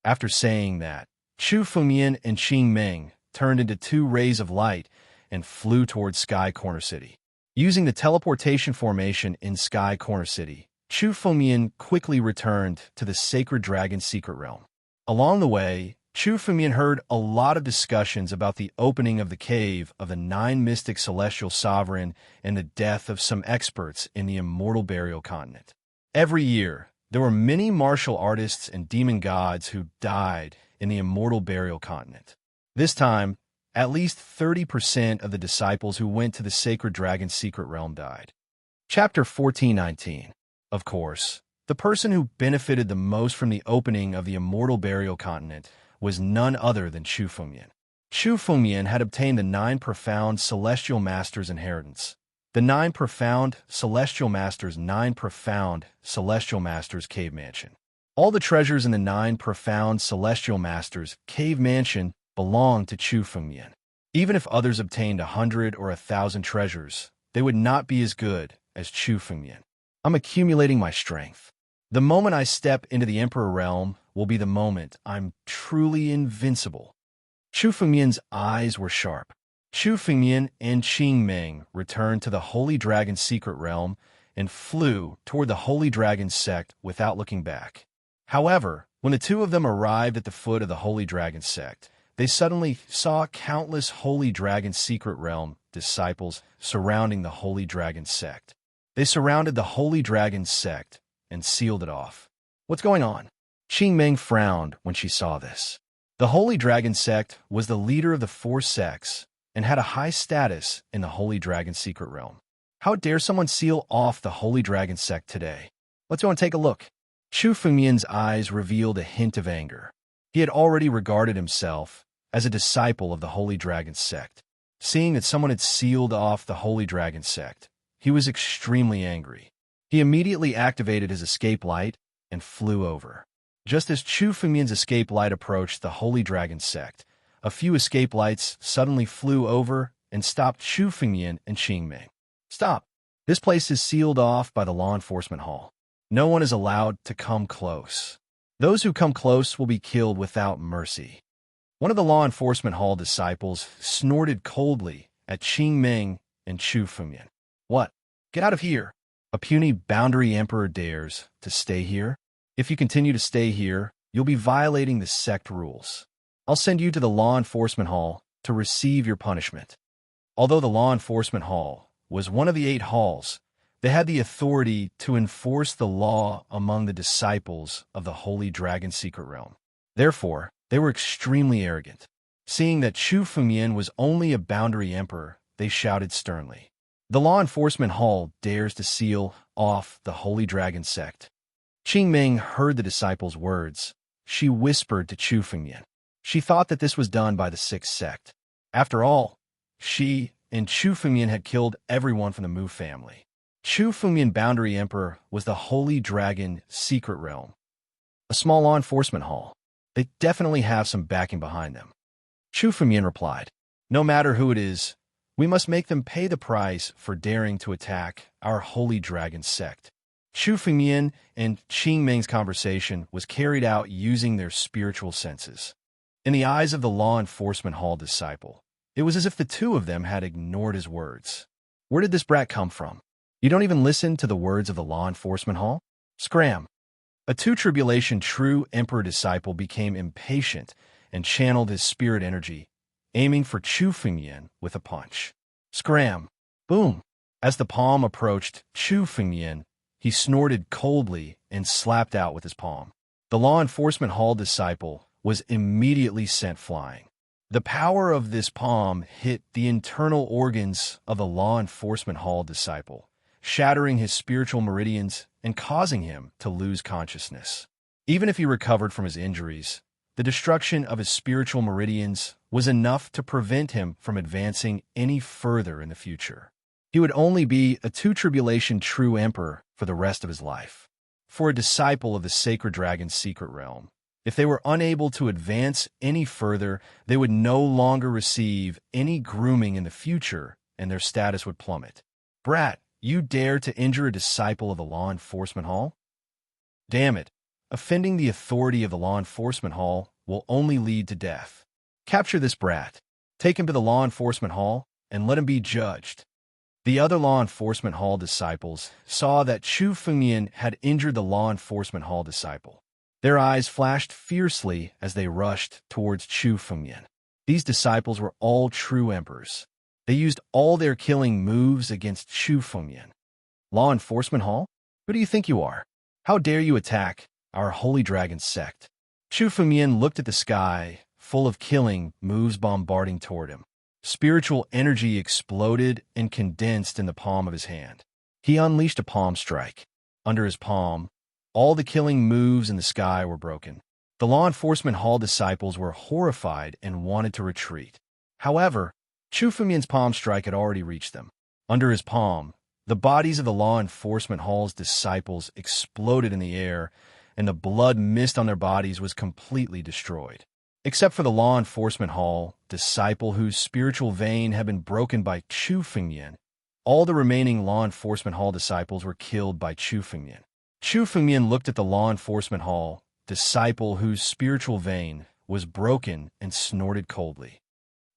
After saying that, Chu Fengmian and Qing Ming turned into 2 rays of light and flew towards Sky Corner City. Using the teleportation formation in Sky Corner City, Chu Fengmian quickly returned to the sacred dragon secret realm. Along the way, Chu Fengmian heard a lot of discussions about the opening of the cave of the 9 mystic celestial sovereign and the death of some experts in the immortal burial continent. Every year, there were many martial artists and demon gods who died in the immortal burial continent. This time, at least 30% of the disciples who went to the sacred dragon secret realm died. Chapter 1419. Of course, the person who benefited the most from the opening of the immortal burial continent was none other than Chu Fengmian. Chu Fengmian had obtained the 9 profound celestial masters' inheritance. The 9 profound celestial masters' 9 profound celestial masters' cave mansion. All the treasures in the 9 profound celestial masters' cave mansion belonged to Chu Fengmian. Even if others obtained 100 or 1,000 treasures, they would not be as good as Chu Fengmian. I'm accumulating my strength. The moment I step into the Emperor realm will be the moment I'm truly invincible. Chu Fengmian's eyes were sharp. Chu Fengmian and Qing Ming returned to the Holy Dragon secret realm and flew toward the Holy Dragon sect without looking back. However, when the 2 of them arrived at the foot of the Holy Dragon sect, they suddenly saw countless Holy Dragon secret realm disciples surrounding the Holy Dragon sect. They surrounded the Holy Dragon sect and sealed it off. What's going on? Qing Ming frowned when she saw this. The Holy Dragon sect was the leader of the 4 sects and had a high status in the Holy Dragon secret realm. How dare someone seal off the Holy Dragon sect today? Let's go and take a look. Chu Fengmian's eyes revealed a hint of anger. He had already regarded himself as a disciple of the Holy Dragon sect. Seeing that someone had sealed off the Holy Dragon sect, he was extremely angry. He immediately activated his escape light and flew over. Just as Chu Fengmian's escape light approached the Holy Dragon sect, a few escape lights suddenly flew over and stopped Chu Fengmian and Qing Ming. Stop! This place is sealed off by the law enforcement hall. No one is allowed to come close. Those who come close will be killed without mercy. One of the law enforcement hall disciples snorted coldly at Qing Ming and Chu Fengmian. What? Get out of here! A puny boundary emperor dares to stay here? If you continue to stay here, you'll be violating the sect rules. I'll send you to the law enforcement hall to receive your punishment." Although the law enforcement hall was one of the 8 halls, they had the authority to enforce the law among the disciples of the Holy Dragon Secret Realm. Therefore, they were extremely arrogant. Seeing that Chu Fengyan was only a boundary emperor, they shouted sternly, "The law enforcement hall dares to seal off the Holy Dragon sect." Qingming heard the disciples' words. She whispered to Chu Fengyan. She thought that this was done by the 6th sect. After all, she and Chu Fengyan had killed everyone from the Mu family. Chu Fengyan Boundary Emperor was the Holy Dragon Secret Realm, a small law enforcement hall. They definitely have some backing behind them. Chu Fengyan replied, "No matter who it is, we must make them pay the price for daring to attack our Holy Dragon sect." Chu Fengyan and Qingming's conversation was carried out using their spiritual senses. In the eyes of the law enforcement hall disciple, it was as if the two of them had ignored his words. Where did this brat come from? You don't even listen to the words of the law enforcement hall? Scram! A two-tribulation true emperor disciple became impatient and channeled his spirit energy, aiming for Chu Fengyan with a punch. Scram! Boom! As the palm approached Chu Fengyan, he snorted coldly and slapped out with his palm. The law enforcement hall disciple was immediately sent flying. The power of this palm hit the internal organs of the law enforcement hall disciple, shattering his spiritual meridians and causing him to lose consciousness. Even if he recovered from his injuries, the destruction of his spiritual meridians was enough to prevent him from advancing any further in the future. He would only be a two-tribulation true emperor for the rest of his life. For a disciple of the Sacred Dragon's secret realm, if they were unable to advance any further, they would no longer receive any grooming in the future, and their status would plummet. Brat, you dare to injure a disciple of the law enforcement hall? Damn it, offending the authority of the law enforcement hall will only lead to death. Capture this brat, take him to the law enforcement hall, and let him be judged. The other law enforcement hall disciples saw that Chu Fengyan had injured the law enforcement hall disciple. Their eyes flashed fiercely as they rushed towards Chu Fengyan. These disciples were all true emperors. They used all their killing moves against Chu Fengyan. Law enforcement hall? Who do you think you are? How dare you attack our Holy Dragon sect? Chu Fengyan looked at the sky, full of killing moves bombarding toward him. Spiritual energy exploded and condensed in the palm of his hand. He unleashed a palm strike. Under his palm, all the killing moves in the sky were broken. The law enforcement hall disciples were horrified and wanted to retreat. However, Chu Fengyan's palm strike had already reached them. Under his palm, the bodies of the law enforcement hall's disciples exploded in the air, and the blood mist on their bodies was completely destroyed. Except for the law enforcement hall disciple whose spiritual vein had been broken by Chu Fengyan, all the remaining law enforcement hall disciples were killed by Chu Fengyan. Chu Fengyan looked at the law enforcement hall disciple whose spiritual vein was broken and snorted coldly.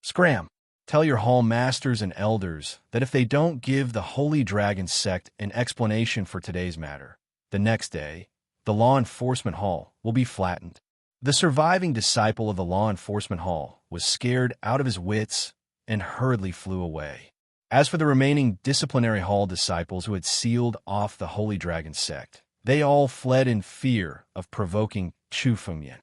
Scram! Tell your hall masters and elders that if they don't give the Holy Dragon sect an explanation for today's matter, the next day, the law enforcement hall will be flattened. The surviving disciple of the law enforcement hall was scared out of his wits and hurriedly flew away. As for the remaining disciplinary hall disciples who had sealed off the Holy Dragon sect, they all fled in fear of provoking Chu Fengyan.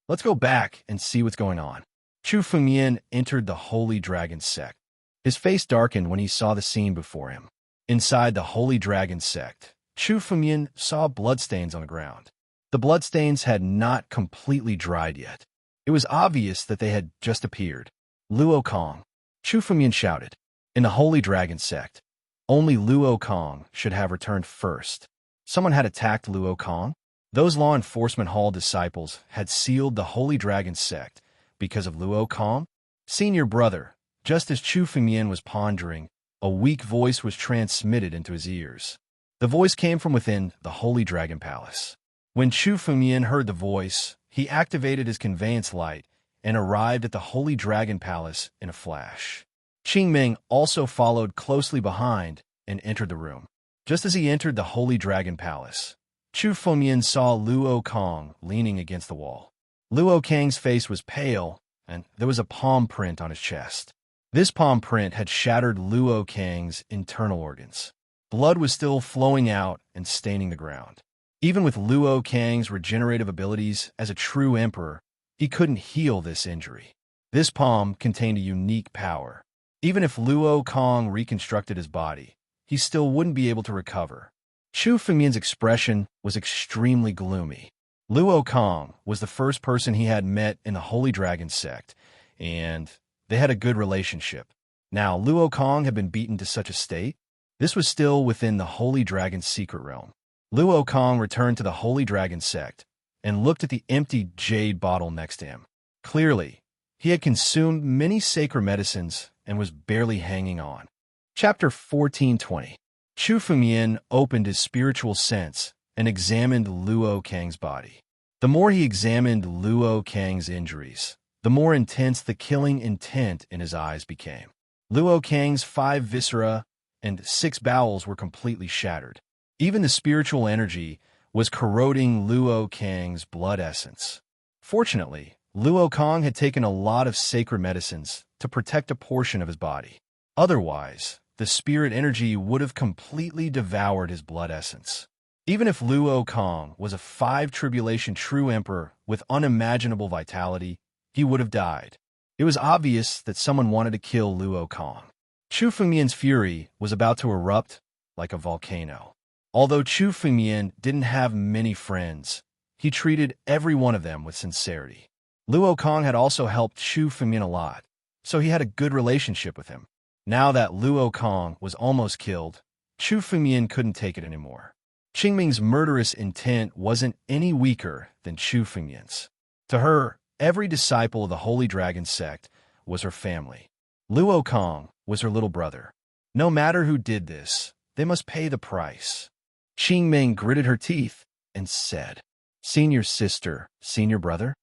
Let's go back and see what's going on. Chu Fengyan entered the Holy Dragon sect. His face darkened when he saw the scene before him. Inside the Holy Dragon sect, Chu Fengyan saw bloodstains on the ground. The bloodstains had not completely dried yet. It was obvious that they had just appeared. Luo Kong, Chu Fengyan shouted. In the Holy Dragon sect, only Luo Kong should have returned first. Someone had attacked Luo Kong. Those law enforcement hall disciples had sealed the Holy Dragon sect because of Luo Kong. Senior brother, just as Chu Fengyan was pondering, a weak voice was transmitted into his ears. The voice came from within the Holy Dragon Palace. When Chu Fengyan heard the voice, he activated his conveyance light and arrived at the Holy Dragon Palace in a flash. Qingming also followed closely behind and entered the room. Just as he entered the Holy Dragon Palace, Chu Fengmian saw Luo Kong leaning against the wall. Luo Kang's face was pale, and there was a palm print on his chest. This palm print had shattered Luo Kang's internal organs. Blood was still flowing out and staining the ground. Even with Luo Kang's regenerative abilities as a true emperor, he couldn't heal this injury. This palm contained a unique power. Even if Luo Kang reconstructed his body, he still wouldn't be able to recover. Chu Fengmian's expression was extremely gloomy. Luo Kang was the first person he had met in the Holy Dragon sect, and they had a good relationship. Now, Luo Kang had been beaten to such a state. This was still within the Holy Dragon's secret realm. Luo Kang returned to the Holy Dragon sect and looked at the empty jade bottle next to him. Clearly, he had consumed many sacred medicines and was barely hanging on. Chapter 1420. Chu Fengmian opened his spiritual sense and examined Luo Kang's body. The more he examined Luo Kang's injuries, the more intense the killing intent in his eyes became. Luo Kang's 5 viscera and 6 bowels were completely shattered. Even the spiritual energy was corroding Luo Kang's blood essence. Fortunately, Luo Kang had taken a lot of sacred medicines to protect a portion of his body. Otherwise, the spirit energy would have completely devoured his blood essence. Even if Luo Kang was a 5 tribulation true emperor with unimaginable vitality, he would have died. It was obvious that someone wanted to kill Luo Kang. Chu Fengmian's fury was about to erupt like a volcano. Although Chu Fengmian didn't have many friends, he treated every one of them with sincerity. Luo Kang had also helped Chu Fengmian a lot, so he had a good relationship with him. Now that Luo Kang was almost killed, Chu Fengmian couldn't take it anymore. Qingming's murderous intent wasn't any weaker than Chu Fengmian's. To her, every disciple of the Holy Dragon sect was her family. Luo Kang was her little brother. No matter who did this, they must pay the price. Qingming gritted her teeth and said, "Senior sister, senior brother?"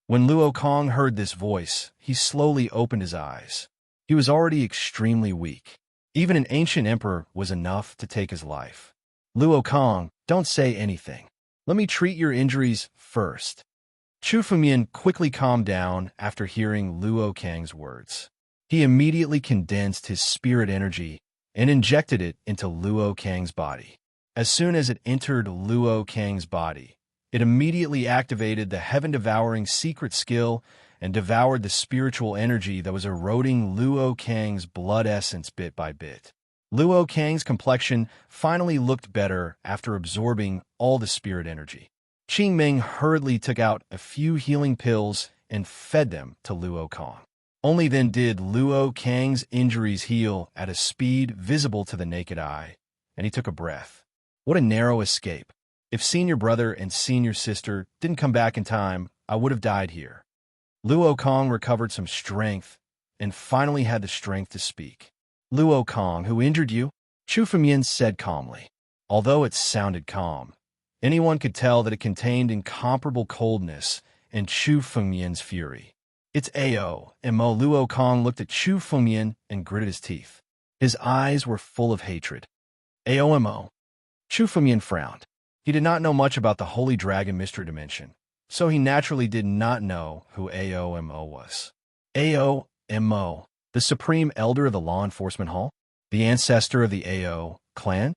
When Luo Kang heard this voice, he slowly opened his eyes. He was already extremely weak. Even an ancient emperor was enough to take his life. "Luo Kang, don't say anything. Let me treat your injuries first." Chu Fengmian quickly calmed down after hearing Luo Kang's words. He immediately condensed his spirit energy and injected it into Luo Kang's body. As soon as it entered Luo Kang's body, it immediately activated the heaven-devouring secret skill and devoured the spiritual energy that was eroding Luo Kang's blood essence bit by bit. Luo Kang's complexion finally looked better after absorbing all the spirit energy. Qingming hurriedly took out a few healing pills and fed them to Luo Kang. Only then did Luo Kang's injuries heal at a speed visible to the naked eye, and he took a breath. What a narrow escape. If senior brother and senior sister didn't come back in time, I would have died here. Luo Kang recovered some strength and finally had the strength to speak. "Luo Kang, who injured you?" Chu Fengmian said calmly. Although it sounded calm, anyone could tell that it contained incomparable coldness and Chu Fengmian's fury. "It's Ao, Mo." Luo Kang looked at Chu Fengmian and gritted his teeth. His eyes were full of hatred. "Ao, Mo." Chu Fengmian frowned. He did not know much about the Holy Dragon Mystery Dimension, so he naturally did not know who Ao was. Ao, the Supreme Elder of the Law Enforcement Hall? The ancestor of the Ao clan?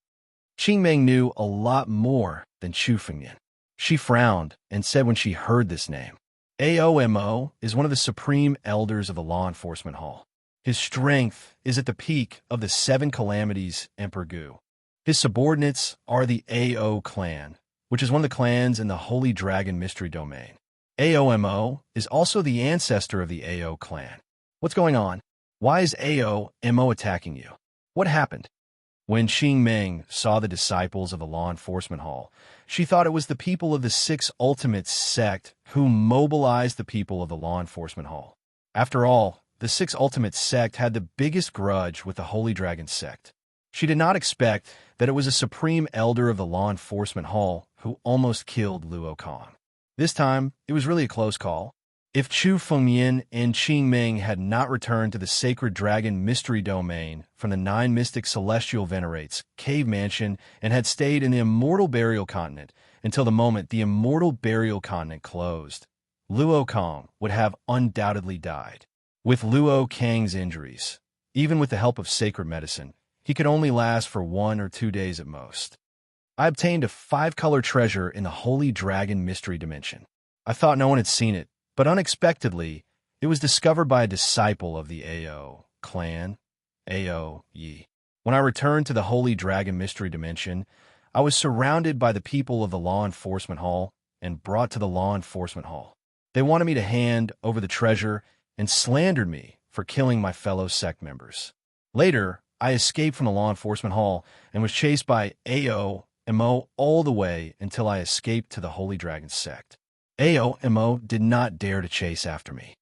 Qingming knew a lot more than Chu Fengmian. She frowned and said when she heard this name, "Ao is one of the Supreme Elders of the Law Enforcement Hall. His strength is at the peak of the 7 calamities Emperor Gu. His subordinates are the Ao clan, which is one of the clans in the Holy Dragon Mystery Domain. Ao is also the ancestor of the Ao clan. What's going on? Why is Ao attacking you? What happened?" When Qingming saw the disciples of the Law Enforcement Hall, she thought it was the people of the 6 Ultimate Sect who mobilized the people of the Law Enforcement Hall. After all, the 6 Ultimate Sect had the biggest grudge with the Holy Dragon Sect. She did not expect that it was a Supreme Elder of the Law Enforcement Hall who almost killed Luo Kang. This time, it was really a close call. If Chu Fengmian and Qingming had not returned to the Sacred Dragon Mystery Domain from the 9 Mystic Celestial Venerates Cave Mansion and had stayed in the Immortal Burial Continent until the moment the immortal burial continent closed. Luo Kong would have undoubtedly died. With Luo Kang's injuries, even with the help of sacred medicine, he could only last for 1 or 2 days at most. I obtained a 5-color treasure in the Holy Dragon Mystery Dimension. I thought no one had seen it, but unexpectedly, it was discovered by a disciple of the Ao clan, Ao Yi. When I returned to the Holy Dragon Mystery Dimension, I was surrounded by the people of the Law Enforcement Hall and brought to the Law Enforcement Hall. They wanted me to hand over the treasure and slandered me for killing my fellow sect members. Later, I escaped from the Law Enforcement Hall and was chased by Mo all the way until I escaped to the Holy Dragon sect. Mo did not dare to chase after me.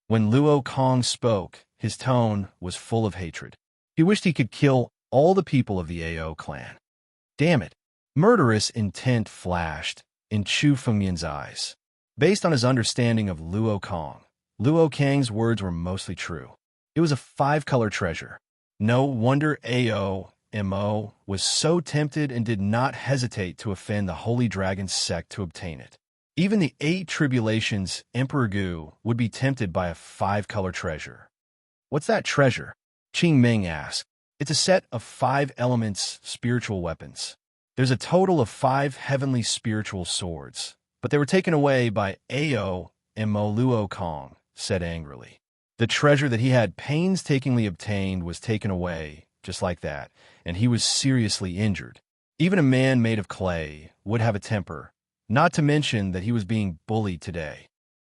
When Luo Kong spoke, his tone was full of hatred. He wished he could kill all the people of the Ao clan. Damn it! Murderous intent flashed in Chu Fengmian's eyes. Based on his understanding of Luo Kong, Luo Kang's words were mostly true. It was a 5-color treasure. No wonder Mo was so tempted and did not hesitate to offend the Holy Dragon sect to obtain it. Even the 8 tribulations Emperor Gu would be tempted by a 5-color treasure. What's that treasure? Qing Ming asked. It's a set of 5 elements spiritual weapons. There's a total of 5 heavenly spiritual swords, but they were taken away by Mo, Luo Kong said angrily. The treasure that he had painstakingly obtained was taken away, just like that, and he was seriously injured. Even a man made of clay would have a temper, not to mention that he was being bullied today.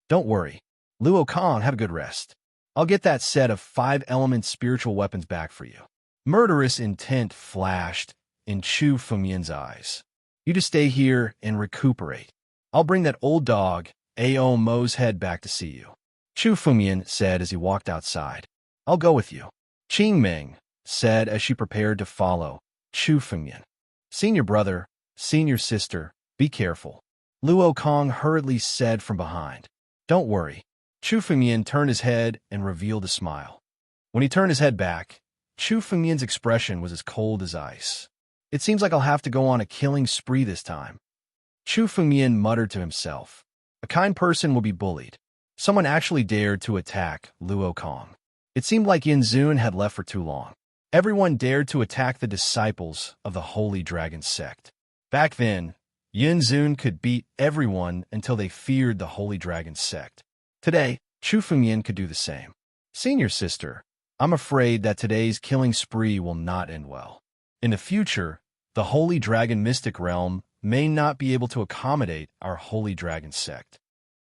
Don't worry. Luo Kong, have a good rest. I'll get that set of 5-element spiritual weapons back for you. Murderous intent flashed in Chu Fengmian's eyes. You just stay here and recuperate. I'll bring that old dog, Ao Mo's head back to see you. Chu Fengmian said as he walked outside. I'll go with you. Qing Ming said as she prepared to follow Chu Fengmian. Senior brother, senior sister, be careful. Luo Kong hurriedly said from behind. Don't worry. Chu Fengmian turned his head and revealed a smile. When he turned his head back, Chu Fengmian's expression was as cold as ice. It seems like I'll have to go on a killing spree this time. Chu Fengmian muttered to himself. A kind person will be bullied. Someone actually dared to attack Luo Kong. It seemed like Yin Zun had left for too long. Everyone dared to attack the disciples of the Holy Dragon sect. Back then, Yin Zun could beat everyone until they feared the Holy Dragon sect. Today, Chu Fengmian could do the same. Senior sister, I'm afraid that today's killing spree will not end well. In the future, the Holy Dragon Mystic Realm may not be able to accommodate our Holy Dragon sect.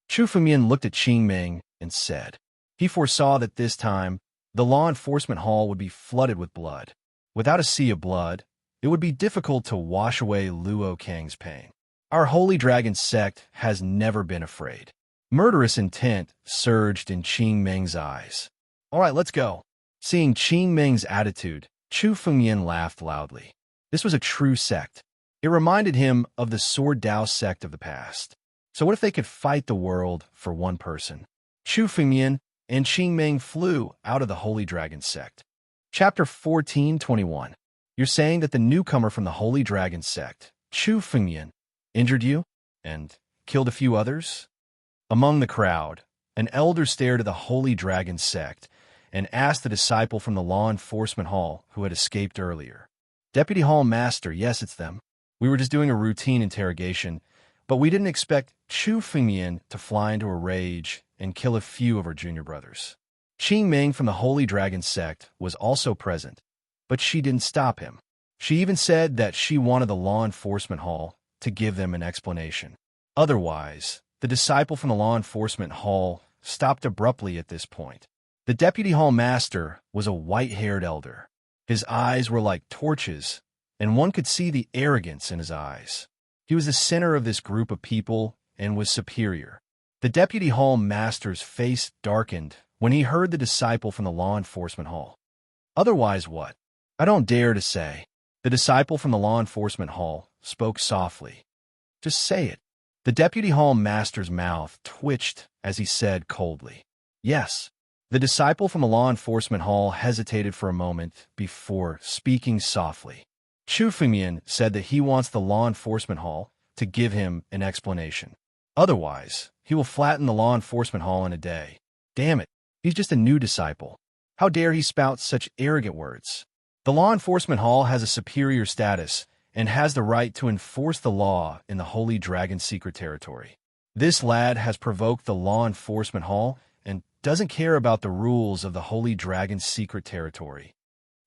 Chu Fengmian looked at Qing Ming and said. He foresaw that this time, the Law Enforcement Hall would be flooded with blood. Without a sea of blood, it would be difficult to wash away Luo Kang's pain. Our Holy Dragon sect has never been afraid. Murderous intent surged in Qing Ming's eyes. All right, let's go. Seeing Qing Ming's attitude, Chu Fengmian laughed loudly. This was a true sect. It reminded him of the Sword Dao sect of the past. So what if they could fight the world for one person? Chu Fengmian and Qing Ming flew out of the Holy Dragon sect. Chapter 14:21. You're saying that the newcomer from the Holy Dragon sect, Chu Fengmian, injured you and killed a few others? Among the crowd, an elder stared at the Holy Dragon sect and asked the disciple from the Law Enforcement Hall who had escaped earlier. Deputy Hall Master, yes, it's them. We were just doing a routine interrogation, but we didn't expect Chu Fengmian to fly into a rage and kill a few of our junior brothers. Qing Ming from the Holy Dragon sect was also present, but she didn't stop him. She even said that she wanted the Law Enforcement Hall to give them an explanation. Otherwise, the disciple from the Law Enforcement Hall stopped abruptly at this point. The Deputy Hall Master was a white-haired elder. His eyes were like torches, and one could see the arrogance in his eyes. He was the center of this group of people and was superior. The Deputy Hall Master's face darkened when he heard the disciple from the Law Enforcement Hall. Otherwise what? I don't dare to say. The disciple from the Law Enforcement Hall spoke softly. Just say it. The Deputy Hall Master's mouth twitched as he said coldly. Yes. The disciple from the Law Enforcement Hall hesitated for a moment before speaking softly. Chu Fengmian said that he wants the Law Enforcement Hall to give him an explanation. Otherwise, he will flatten the law enforcement hall in a day. Damn it, he's just a new disciple. How dare he spout such arrogant words? The law enforcement hall has a superior status and has the right to enforce the law in the Holy Dragon's secret territory. This lad has provoked the law enforcement hall and doesn't care about the rules of the Holy Dragon's secret territory.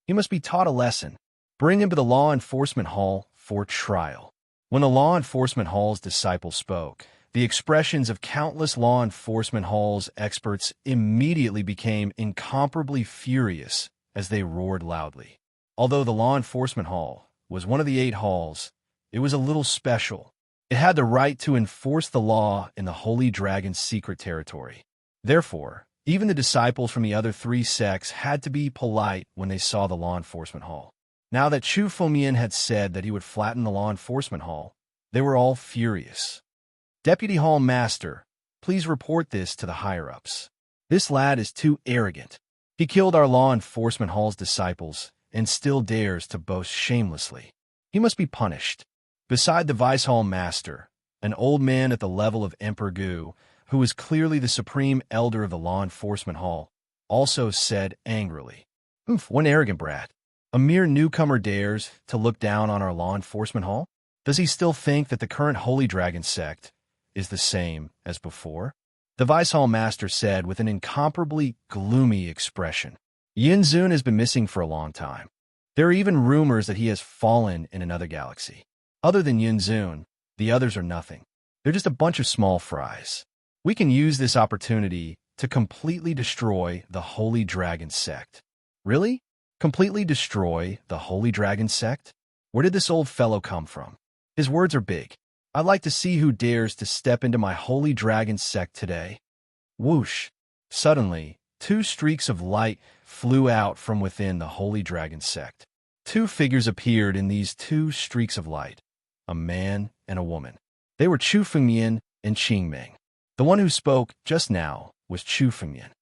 He must be taught a lesson. Bring him to the law enforcement hall for trial. When the law enforcement hall's disciple spoke, the expressions of countless law enforcement hall's experts immediately became incomparably furious as they roared loudly. Although the law enforcement hall was one of the 8 halls, it was a little special. It had the right to enforce the law in the Holy Dragon's secret territory. Therefore, even the disciples from the other 3 sects had to be polite when they saw the law enforcement hall. Now that Chu Fengmian had said that he would flatten the law enforcement hall, they were all furious. Deputy Hall Master, please report this to the higher-ups. This lad is too arrogant. He killed our law enforcement hall's disciples and still dares to boast shamelessly. He must be punished. Beside the Vice Hall Master, an old man at the level of Emperor Gu, who was clearly the supreme elder of the law enforcement hall, also said angrily, "Oof, one arrogant brat. A mere newcomer dares to look down on our law enforcement hall? Does he still think that the current Holy Dragon sect is the same as before?" The Vice Hall Master said with an incomparably gloomy expression. Yin Zun has been missing for a long time. There are even rumors that he has fallen in another galaxy. Other than Yin Zun, the others are nothing. They're just a bunch of small fries. We can use this opportunity to completely destroy the Holy Dragon sect. Really? Completely destroy the Holy Dragon sect? Where did this old fellow come from? His words are big. I'd like to see who dares to step into my Holy Dragon sect today. Whoosh! Suddenly, 2 streaks of light flew out from within the Holy Dragon sect. 2 figures appeared in these 2 streaks of light, a man and a woman. They were Chu Fengmian and Qing Ming. The one who spoke just now was Chu Fengmian.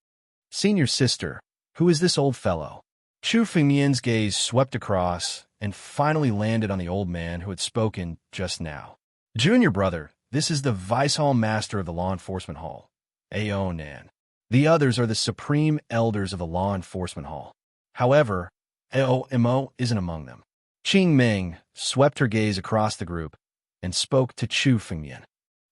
Senior sister, who is this old fellow? Chu Fengmian's gaze swept across and finally landed on the old man who had spoken just now. Junior brother, this is the Vice Hall Master of the Law Enforcement Hall, Ao Nan. The others are the supreme elders of the Law Enforcement Hall. However, Ao Mo isn't among them. Qing Ming swept her gaze across the group and spoke to Chu Fengmian.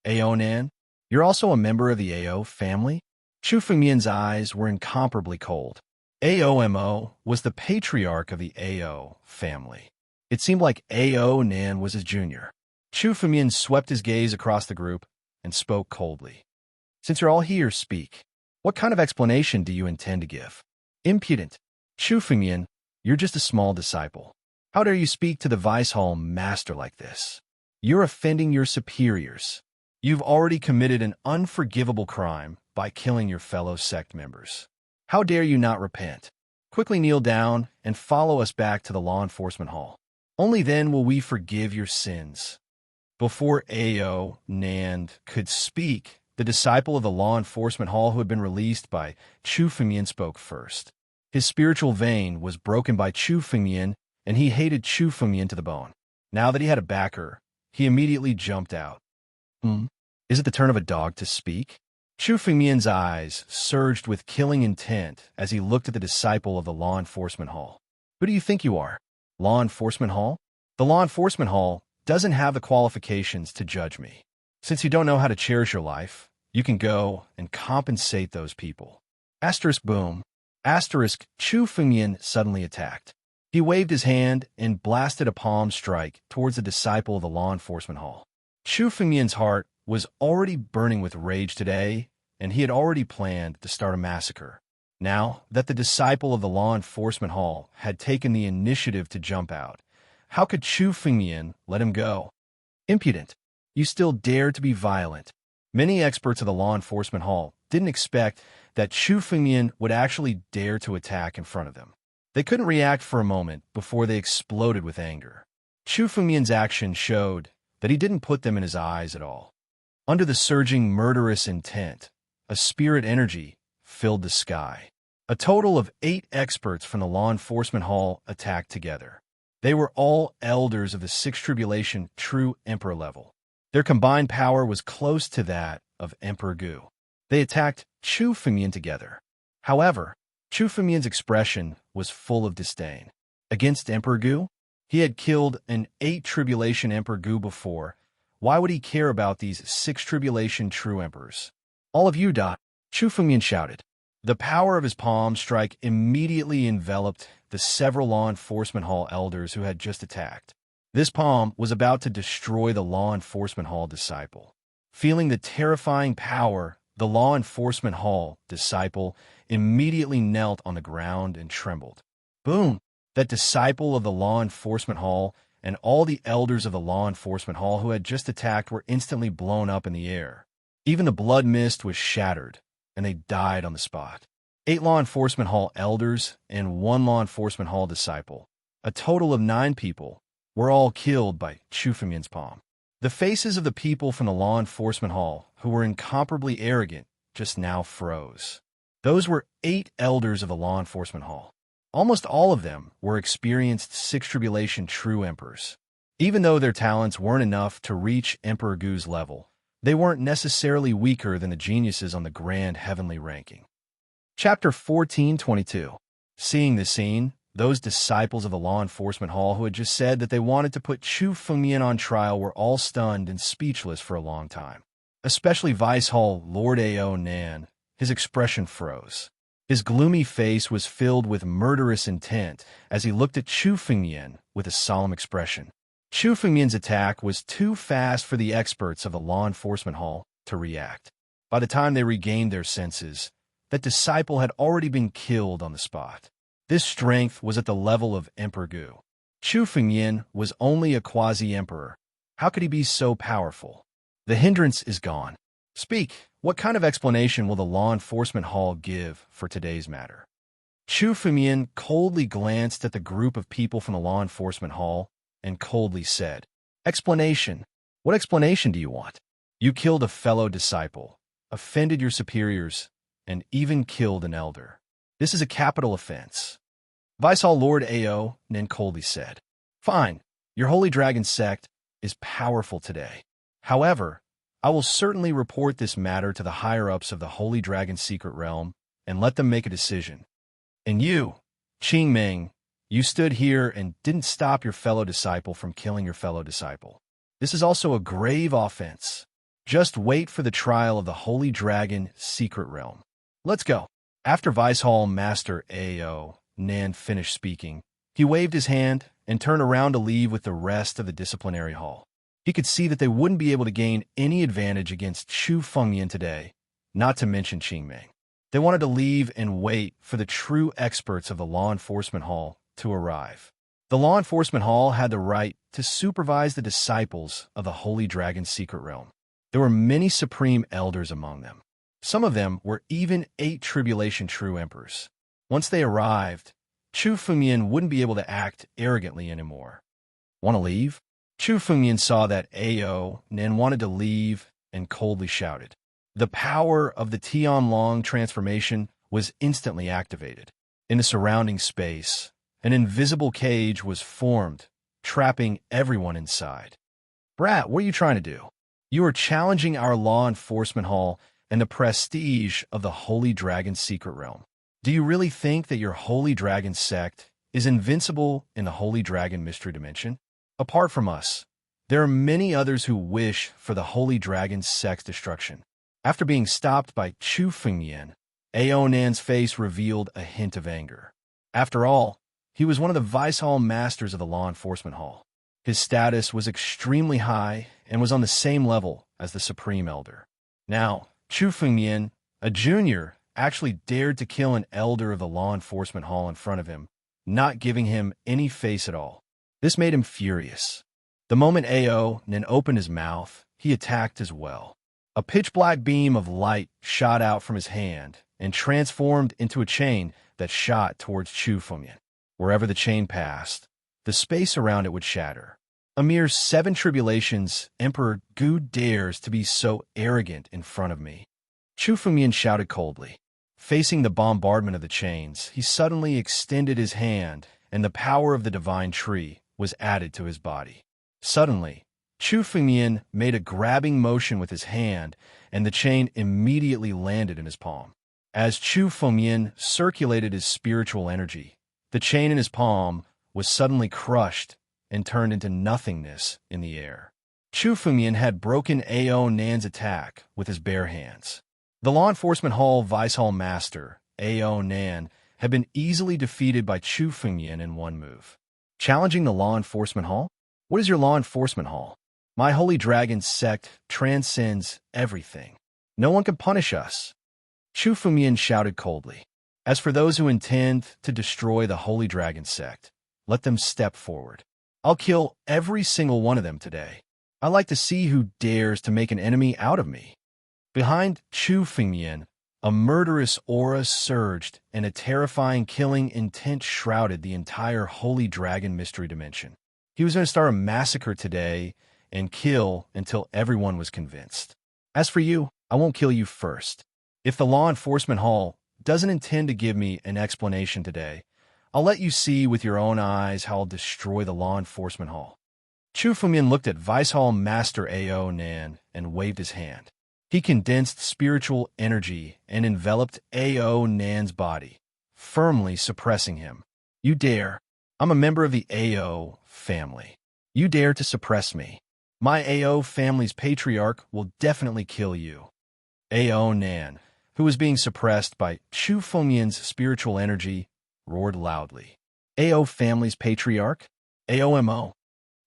Ao Nan, you're also a member of the Ao family? Chu Fengmian's eyes were incomparably cold. Ao Mo was the patriarch of the Ao family. It seemed like Ao Nan was his junior. Chu Fengmian swept his gaze across the group and spoke coldly. Since you're all here, speak. What kind of explanation do you intend to give? Impudent. Chu Fengmian, you're just a small disciple. How dare you speak to the Vice Hall Master like this? You're offending your superiors. You've already committed an unforgivable crime by killing your fellow sect members. How dare you not repent? Quickly kneel down and follow us back to the law enforcement hall. Only then will we forgive your sins. Before Ao Nan could speak, the disciple of the law enforcement hall who had been released by Chu Fengmian spoke first. His spiritual vein was broken by Chu Fengmian, and he hated Chu Fengmian to the bone. Now that he had a backer, he immediately jumped out. Is it the turn of a dog to speak? Chu Fengmian's eyes surged with killing intent as he looked at the disciple of the law enforcement hall. Who do you think you are? Law enforcement hall? The law enforcement hall doesn't have the qualifications to judge me. Since you don't know how to cherish your life, you can go and compensate those people. Asterisk boom. Asterisk Chu Fengmian suddenly attacked. He waved his hand and blasted a palm strike towards the disciple of the law enforcement hall. Chu Fengmian's heart was already burning with rage today, and he had already planned to start a massacre. Now that the disciple of the law enforcement hall had taken the initiative to jump out, how could Chu Fengmian let him go? Impudent. You still dare to be violent. Many experts of the law enforcement hall didn't expect that Chu Fengmian would actually dare to attack in front of them. They couldn't react for a moment before they exploded with anger. Chu Fengmian's action showed that he didn't put them in his eyes at all. Under the surging murderous intent, a spirit energy filled the sky. A total of 8 experts from the law enforcement hall attacked together. They were all elders of the Sixth Tribulation True Emperor level. Their combined power was close to that of Emperor Gu. They attacked Chu Fengmian together. However, Chu Fengmian's expression was full of disdain. Against Emperor Gu? He had killed an 8 tribulation Emperor Gu before. Why would he care about these 6 tribulation true emperors? All of you, Chu Fengmian shouted. The power of his palm strike immediately enveloped the several law enforcement hall elders who had just attacked. This palm was about to destroy the law enforcement hall disciple. Feeling the terrifying power, the law enforcement hall disciple immediately knelt on the ground and trembled. Boom! That disciple of the law enforcement hall and all the elders of the law enforcement hall who had just attacked were instantly blown up in the air. Even the blood mist was shattered, and they died on the spot. 8 law enforcement hall elders and 1 law enforcement hall disciple, a total of 9 people, were all killed by Chu Fengmian's palm. The faces of the people from the law enforcement hall, who were incomparably arrogant, just now froze. Those were 8 elders of the law enforcement hall. Almost all of them were experienced 6 tribulation true emperors. Even though their talents weren't enough to reach Emperor Gu's level, they weren't necessarily weaker than the geniuses on the grand heavenly ranking. Chapter 14:22. Seeing this scene, those disciples of the law enforcement hall who had just said that they wanted to put Chu Fengmian on trial were all stunned and speechless for a long time. Especially Vice Hall Lord Ao Nan. His expression froze. His gloomy face was filled with murderous intent as he looked at Chu Fengmian with a solemn expression. Chu Fengmian's attack was too fast for the experts of the law enforcement hall to react. By the time they regained their senses, that disciple had already been killed on the spot. This strength was at the level of Emperor Gu. Chu Fengmian was only a quasi-emperor. How could he be so powerful? The hindrance is gone. Speak, what kind of explanation will the law enforcement hall give for today's matter? Chu Fengmian coldly glanced at the group of people from the law enforcement hall and coldly said, Explanation? What explanation do you want? You killed a fellow disciple, offended your superiors, and even killed an elder. This is a capital offense. Vice Hall Lord Ao Nan coldly said, Fine, your Holy Dragon sect is powerful today. However, I will certainly report this matter to the higher-ups of the Holy Dragon Secret Realm and let them make a decision. And you, Qing Ming, you stood here and didn't stop your fellow disciple from killing your fellow disciple. This is also a grave offense. Just wait for the trial of the Holy Dragon Secret Realm. Let's go. After Vice Hall Master Ao Nan finished speaking, he waved his hand and turned around to leave with the rest of the disciplinary hall. He could see that they wouldn't be able to gain any advantage against Chu Fengmian today, not to mention Qing Ming. They wanted to leave and wait for the true experts of the law enforcement hall to arrive. The law enforcement hall had the right to supervise the disciples of the Holy Dragon Secret Realm. There were many supreme elders among them. Some of them were even 8 tribulation true emperors. Once they arrived, Chu Fengmian wouldn't be able to act arrogantly anymore. Want to leave? Chu Fengmian saw that Ao Nan wanted to leave and coldly shouted. The power of the Tianlong transformation was instantly activated. In the surrounding space, an invisible cage was formed, trapping everyone inside. Brat, what are you trying to do? You are challenging our law enforcement hall and the prestige of the Holy Dragon Secret Realm. Do you really think that your Holy Dragon sect is invincible in the Holy Dragon Mystery Dimension? Apart from us, there are many others who wish for the Holy Dragon sect's destruction. After being stopped by Chu Fengmian, Ao Nan's face revealed a hint of anger. After all, he was one of the Vice Hall Masters of the Law Enforcement Hall. His status was extremely high and was on the same level as the Supreme Elder. Now, Chu Fengmian, a junior, actually dared to kill an elder of the Law Enforcement Hall in front of him, not giving him any face at all. This made him furious. The moment Ao Nan opened his mouth, he attacked as well. A pitch-black beam of light shot out from his hand and transformed into a chain that shot towards Chu Fengmian. Wherever the chain passed, the space around it would shatter. A mere 7 tribulations, Emperor Gu dares to be so arrogant in front of me. Chu Fengmian shouted coldly. Facing the bombardment of the chains, he suddenly extended his hand, and the power of the divine tree was added to his body. Suddenly, Chu Fengmian made a grabbing motion with his hand, and the chain immediately landed in his palm. As Chu Fengmian circulated his spiritual energy, the chain in his palm was suddenly crushed and turned into nothingness in the air. Chu Fengmian had broken Ao Nan's attack with his bare hands. The Law Enforcement Hall Vice Hall Master, Ao Nan, had been easily defeated by Chu Fengmian in one move. Challenging the Law Enforcement Hall? What is your Law Enforcement Hall? My Holy Dragon sect transcends everything. No one can punish us. Chu Fengmian shouted coldly. As for those who intend to destroy the Holy Dragon sect, let them step forward. I'll kill every single one of them today. I like to see who dares to make an enemy out of me. Behind Chu Fengmian, a murderous aura surged, and a terrifying killing intent shrouded the entire Holy Dragon mystery dimension. He was going to start a massacre today and kill until everyone was convinced. As for you, I won't kill you first. If the Law Enforcement Hall doesn't intend to give me an explanation today, I'll let you see with your own eyes how I'll destroy the Law Enforcement Hall. Chu Fengmian looked at Vice Hall Master Ao Nan and waved his hand. He condensed spiritual energy and enveloped Ao Nan's body, firmly suppressing him. You dare. I'm a member of the Ao family. You dare to suppress me. My Ao family's patriarch will definitely kill you. Ao Nan, who was being suppressed by Chu Fengmian's spiritual energy, roared loudly. Ao family's patriarch? AOMO.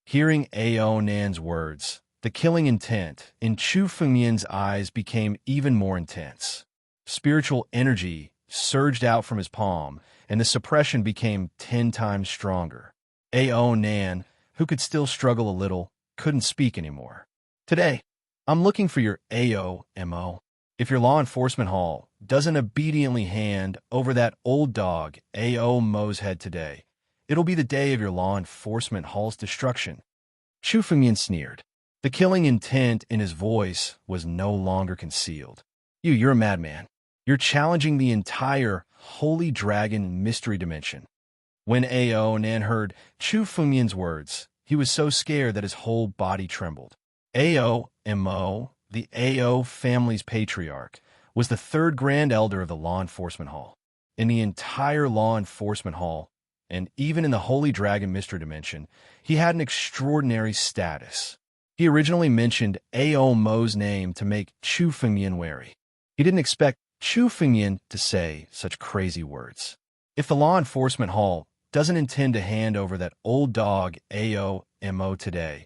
Hearing Ao Nan's words, the killing intent in Chu Fengmian's eyes became even more intense. Spiritual energy surged out from his palm, and the suppression became 10 times stronger. Ao Nan, who could still struggle a little, couldn't speak anymore. Today, I'm looking for your AOMO. If your Law Enforcement Hall doesn't obediently hand over that old dog Ao Mo's head today, it'll be the day of your Law Enforcement Hall's destruction. Chu Fengmian sneered. The killing intent in his voice was no longer concealed. You're a madman. You're challenging the entire Holy Dragon mystery dimension. When Ao Nan heard Chu Fengmian's words, he was so scared that his whole body trembled. AOMO, the Ao family's patriarch, was the third Grand Elder of the Law Enforcement Hall. In the entire Law Enforcement Hall, and even in the Holy Dragon mystery dimension, he had an extraordinary status. He originally mentioned Ao Mo's name to make Chu Fengmian wary. He didn't expect Chu Fengmian to say such crazy words. If the Law Enforcement Hall doesn't intend to hand over that old dog AOMO today,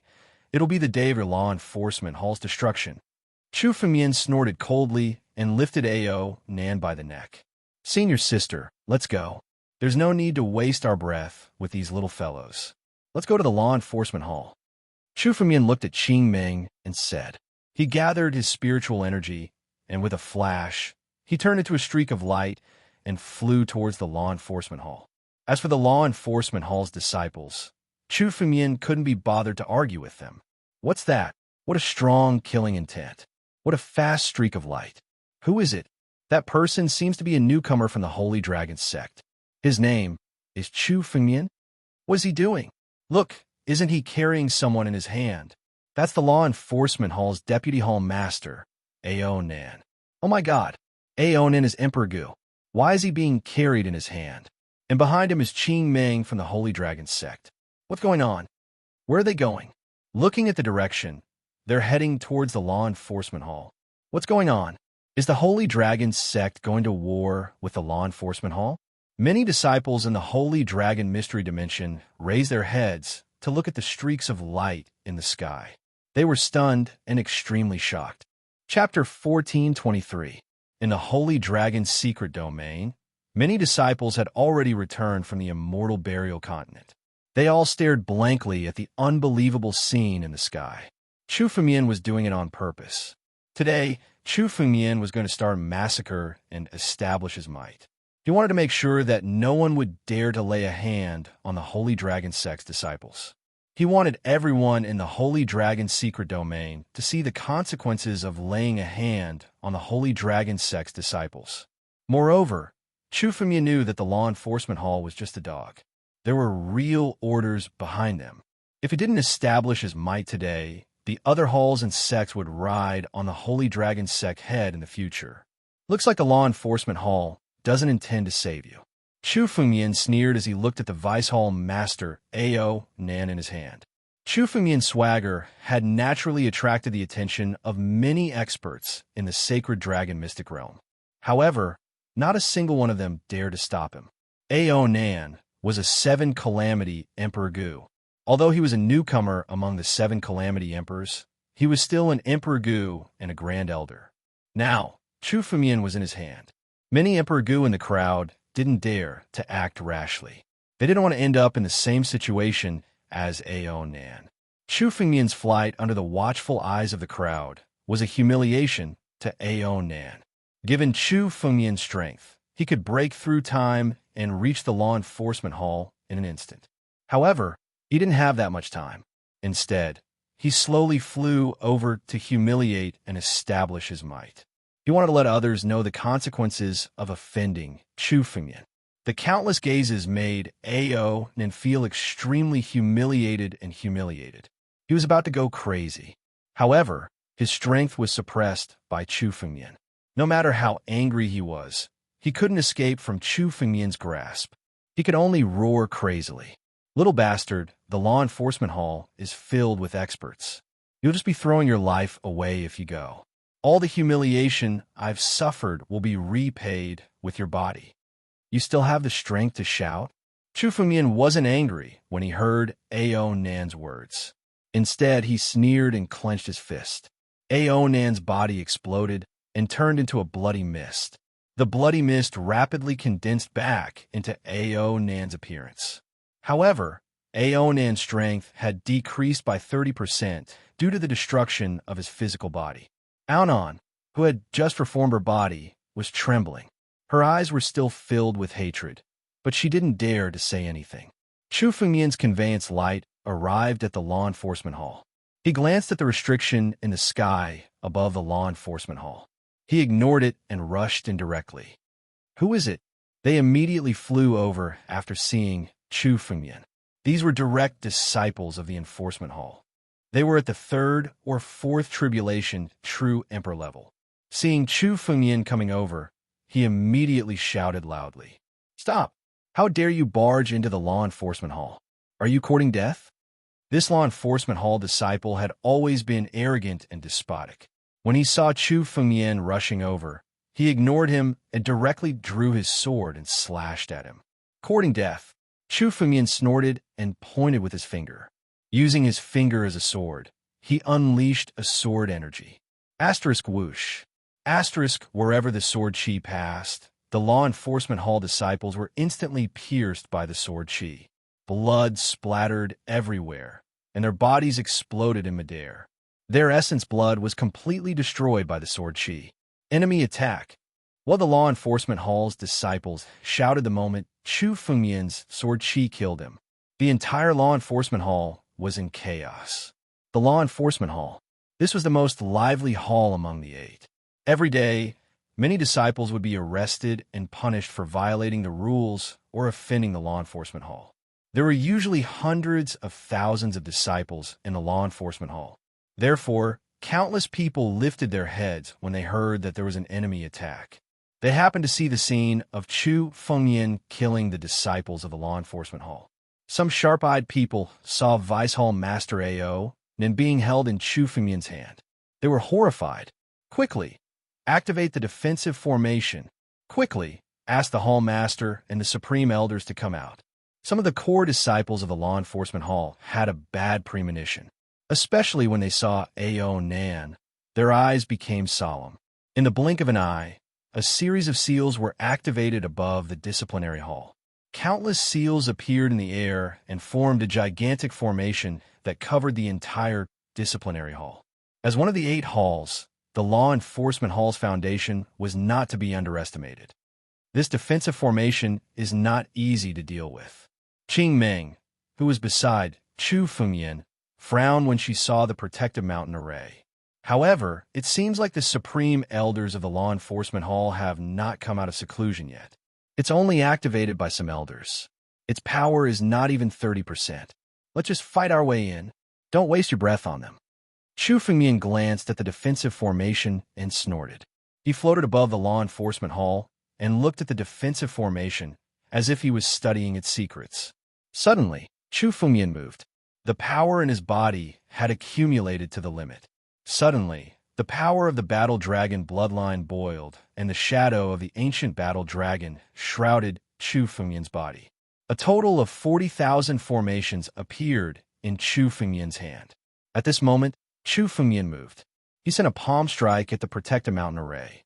it'll be the day of your Law Enforcement Hall's destruction. Chu Fengmian snorted coldly and lifted Ao Nan by the neck. Senior sister, let's go. There's no need to waste our breath with these little fellows. Let's go to the Law Enforcement Hall. Chu Fengmian looked at Qing Ming and said. He gathered his spiritual energy, and with a flash, he turned into a streak of light and flew towards the Law Enforcement Hall. As for the Law Enforcement Hall's disciples, Chu Fengmian couldn't be bothered to argue with them. What's that? What a strong killing intent. What a fast streak of light. Who is it? That person seems to be a newcomer from the Holy Dragon sect. His name is Chu Fengmian? What is he doing? Look, isn't he carrying someone in his hand? That's the Law Enforcement Hall's Deputy Hall Master, Ao Nan. Oh my God, Ao Nan is Emperor Gu. Why is he being carried in his hand? And behind him is Qing Ming from the Holy Dragon sect. What's going on? Where are they going? Looking at the direction, they're heading towards the Law Enforcement Hall. What's going on? Is the Holy Dragon sect going to war with the Law Enforcement Hall? Many disciples in the Holy Dragon mystery dimension raised their heads to look at the streaks of light in the sky. They were stunned and extremely shocked. Chapter 14:23. In the Holy Dragon's secret domain, many disciples had already returned from the immortal burial continent. They all stared blankly at the unbelievable scene in the sky. Chu Fengmian was doing it on purpose. Today, Chu Fengmian was going to start a massacre and establish his might. He wanted to make sure that no one would dare to lay a hand on the Holy Dragon sect's disciples. He wanted everyone in the Holy Dragon's secret domain to see the consequences of laying a hand on the Holy Dragon sect's disciples. Moreover, Chu Fengmian knew that the Law Enforcement Hall was just a dog. There were real orders behind them. If he didn't establish his might today, the other halls and sects would ride on the Holy Dragon sect head in the future. Looks like the law enforcement hall doesn't intend to save you. Chu Fengyan sneered as he looked at the Vice Hall Master Ao Nan in his hand. Chu Fengyan's swagger had naturally attracted the attention of many experts in the sacred dragon mystic realm. However, not a single one of them dared to stop him. Ao Nan was a 7 Calamity Emperor Gu. Although he was a newcomer among the 7 Calamity Emperors, he was still an Emperor Gu and a Grand Elder. Now, Chu Fengyan was in his hand. Many Emperor Gu in the crowd didn't dare to act rashly. They didn't want to end up in the same situation as Ao Nan. Chu Fengyan's flight under the watchful eyes of the crowd was a humiliation to Ao Nan. Given Chu Fengyan's strength, he could break through time and reach the law enforcement hall in an instant. However, he didn't have that much time. Instead, he slowly flew over to humiliate and establish his might. He wanted to let others know the consequences of offending Chu Fengyan. The countless gazes made Ao Nan feel extremely humiliated and humiliated. He was about to go crazy. However, his strength was suppressed by Chu Fengyan. No matter how angry he was, he couldn't escape from Chu Fengyan's grasp. He could only roar crazily. Little bastard, the law enforcement hall is filled with experts. You'll just be throwing your life away if you go. All the humiliation I've suffered will be repaid with your body. You still have the strength to shout? Chu Fengyan wasn't angry when he heard Ao Nan's words. Instead, he sneered and clenched his fist. Ao Nan's body exploded and turned into a bloody mist. The bloody mist rapidly condensed back into Ao Nan's appearance. However, Ao Nan's strength had decreased by 30% due to the destruction of his physical body. Ao Nan, who had just reformed her body, was trembling. Her eyes were still filled with hatred, but she didn't dare to say anything. Chu Fengyan's conveyance light arrived at the law enforcement hall. He glanced at the restriction in the sky above the law enforcement hall. He ignored it and rushed in directly. Who is it? They immediately flew over after seeing Chu Fengyan. These were direct disciples of the enforcement hall. They were at the 3rd or 4th tribulation true emperor level. Seeing Chu Fengyan coming over, he immediately shouted loudly, "Stop! How dare you barge into the law enforcement hall? Are you courting death?" This law enforcement hall disciple had always been arrogant and despotic. When he saw Chu Fengyan rushing over, he ignored him and directly drew his sword and slashed at him. Courting death, Chu Fengyan snorted and pointed with his finger. Using his finger as a sword, he unleashed a sword energy. Asterisk whoosh. Asterisk wherever the sword chi passed, the law enforcement hall disciples were instantly pierced by the sword chi. Blood splattered everywhere, and their bodies exploded in midair. Their essence blood was completely destroyed by the sword chi. Enemy attack. While the law enforcement hall's disciples shouted the moment Chu Fengyan's sword chi killed him, the entire law enforcement hall was in chaos. The law enforcement hall. This was the most lively hall among the 8. Every day, many disciples would be arrested and punished for violating the rules or offending the law enforcement hall. There were usually hundreds of thousands of disciples in the law enforcement hall. Therefore, countless people lifted their heads when they heard that there was an enemy attack. They happened to see the scene of Chu Fengyan killing the disciples of the law enforcement hall. Some sharp-eyed people saw Vice Hall Master Ao Nan being held in Chu Fengyan's hand. They were horrified. Quickly, activate the defensive formation. Quickly, ask the Hall Master and the Supreme Elders to come out. Some of the core disciples of the law enforcement hall had a bad premonition, especially when they saw Ao Nan. Their eyes became solemn. In the blink of an eye, a series of seals were activated above the disciplinary hall. Countless seals appeared in the air and formed a gigantic formation that covered the entire disciplinary hall. As one of the 8 halls, the law enforcement hall's foundation was not to be underestimated. This defensive formation is not easy to deal with. Qing Meng, who was beside Chu Fengyan, frowned when she saw the protective mountain array. However, it seems like the supreme elders of the law enforcement hall have not come out of seclusion yet. It's only activated by some elders. Its power is not even 30%. Let's just fight our way in. Don't waste your breath on them. Chu Fengmian glanced at the defensive formation and snorted. He floated above the law enforcement hall and looked at the defensive formation as if he was studying its secrets. Suddenly, Chu Fengmian moved. The power in his body had accumulated to the limit. Suddenly, the power of the battle dragon bloodline boiled, and the shadow of the ancient battle dragon shrouded Chu Fengmian's body. A total of 40,000 formations appeared in Chu Fengmian's hand. At this moment, Chu Fengmian moved. He sent a palm strike at the Protecta Mountain array.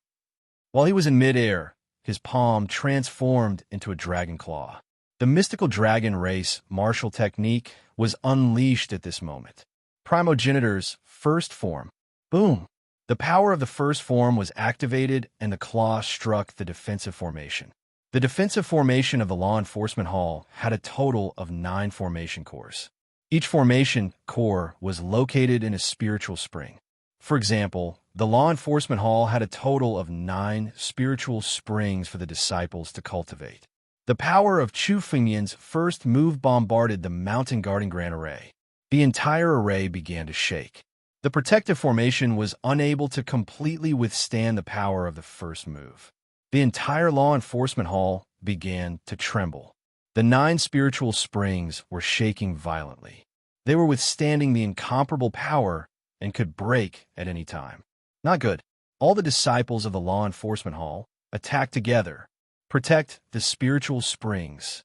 While he was in midair, his palm transformed into a dragon claw. The mystical dragon race martial technique was unleashed at this moment. Primogenitor's first form. Boom! The power of the first form was activated and the claw struck the defensive formation. The defensive formation of the law enforcement hall had a total of 9 formation cores. Each formation core was located in a spiritual spring. For example, the law enforcement hall had a total of 9 spiritual springs for the disciples to cultivate. The power of Chu Fengmian's first move bombarded the mountain guarding grand array. The entire array began to shake. The protective formation was unable to completely withstand the power of the first move. The entire law enforcement hall began to tremble. The 9 spiritual springs were shaking violently. They were withstanding the incomparable power and could break at any time. Not good. All the disciples of the law enforcement hall attacked together. Protect the spiritual springs.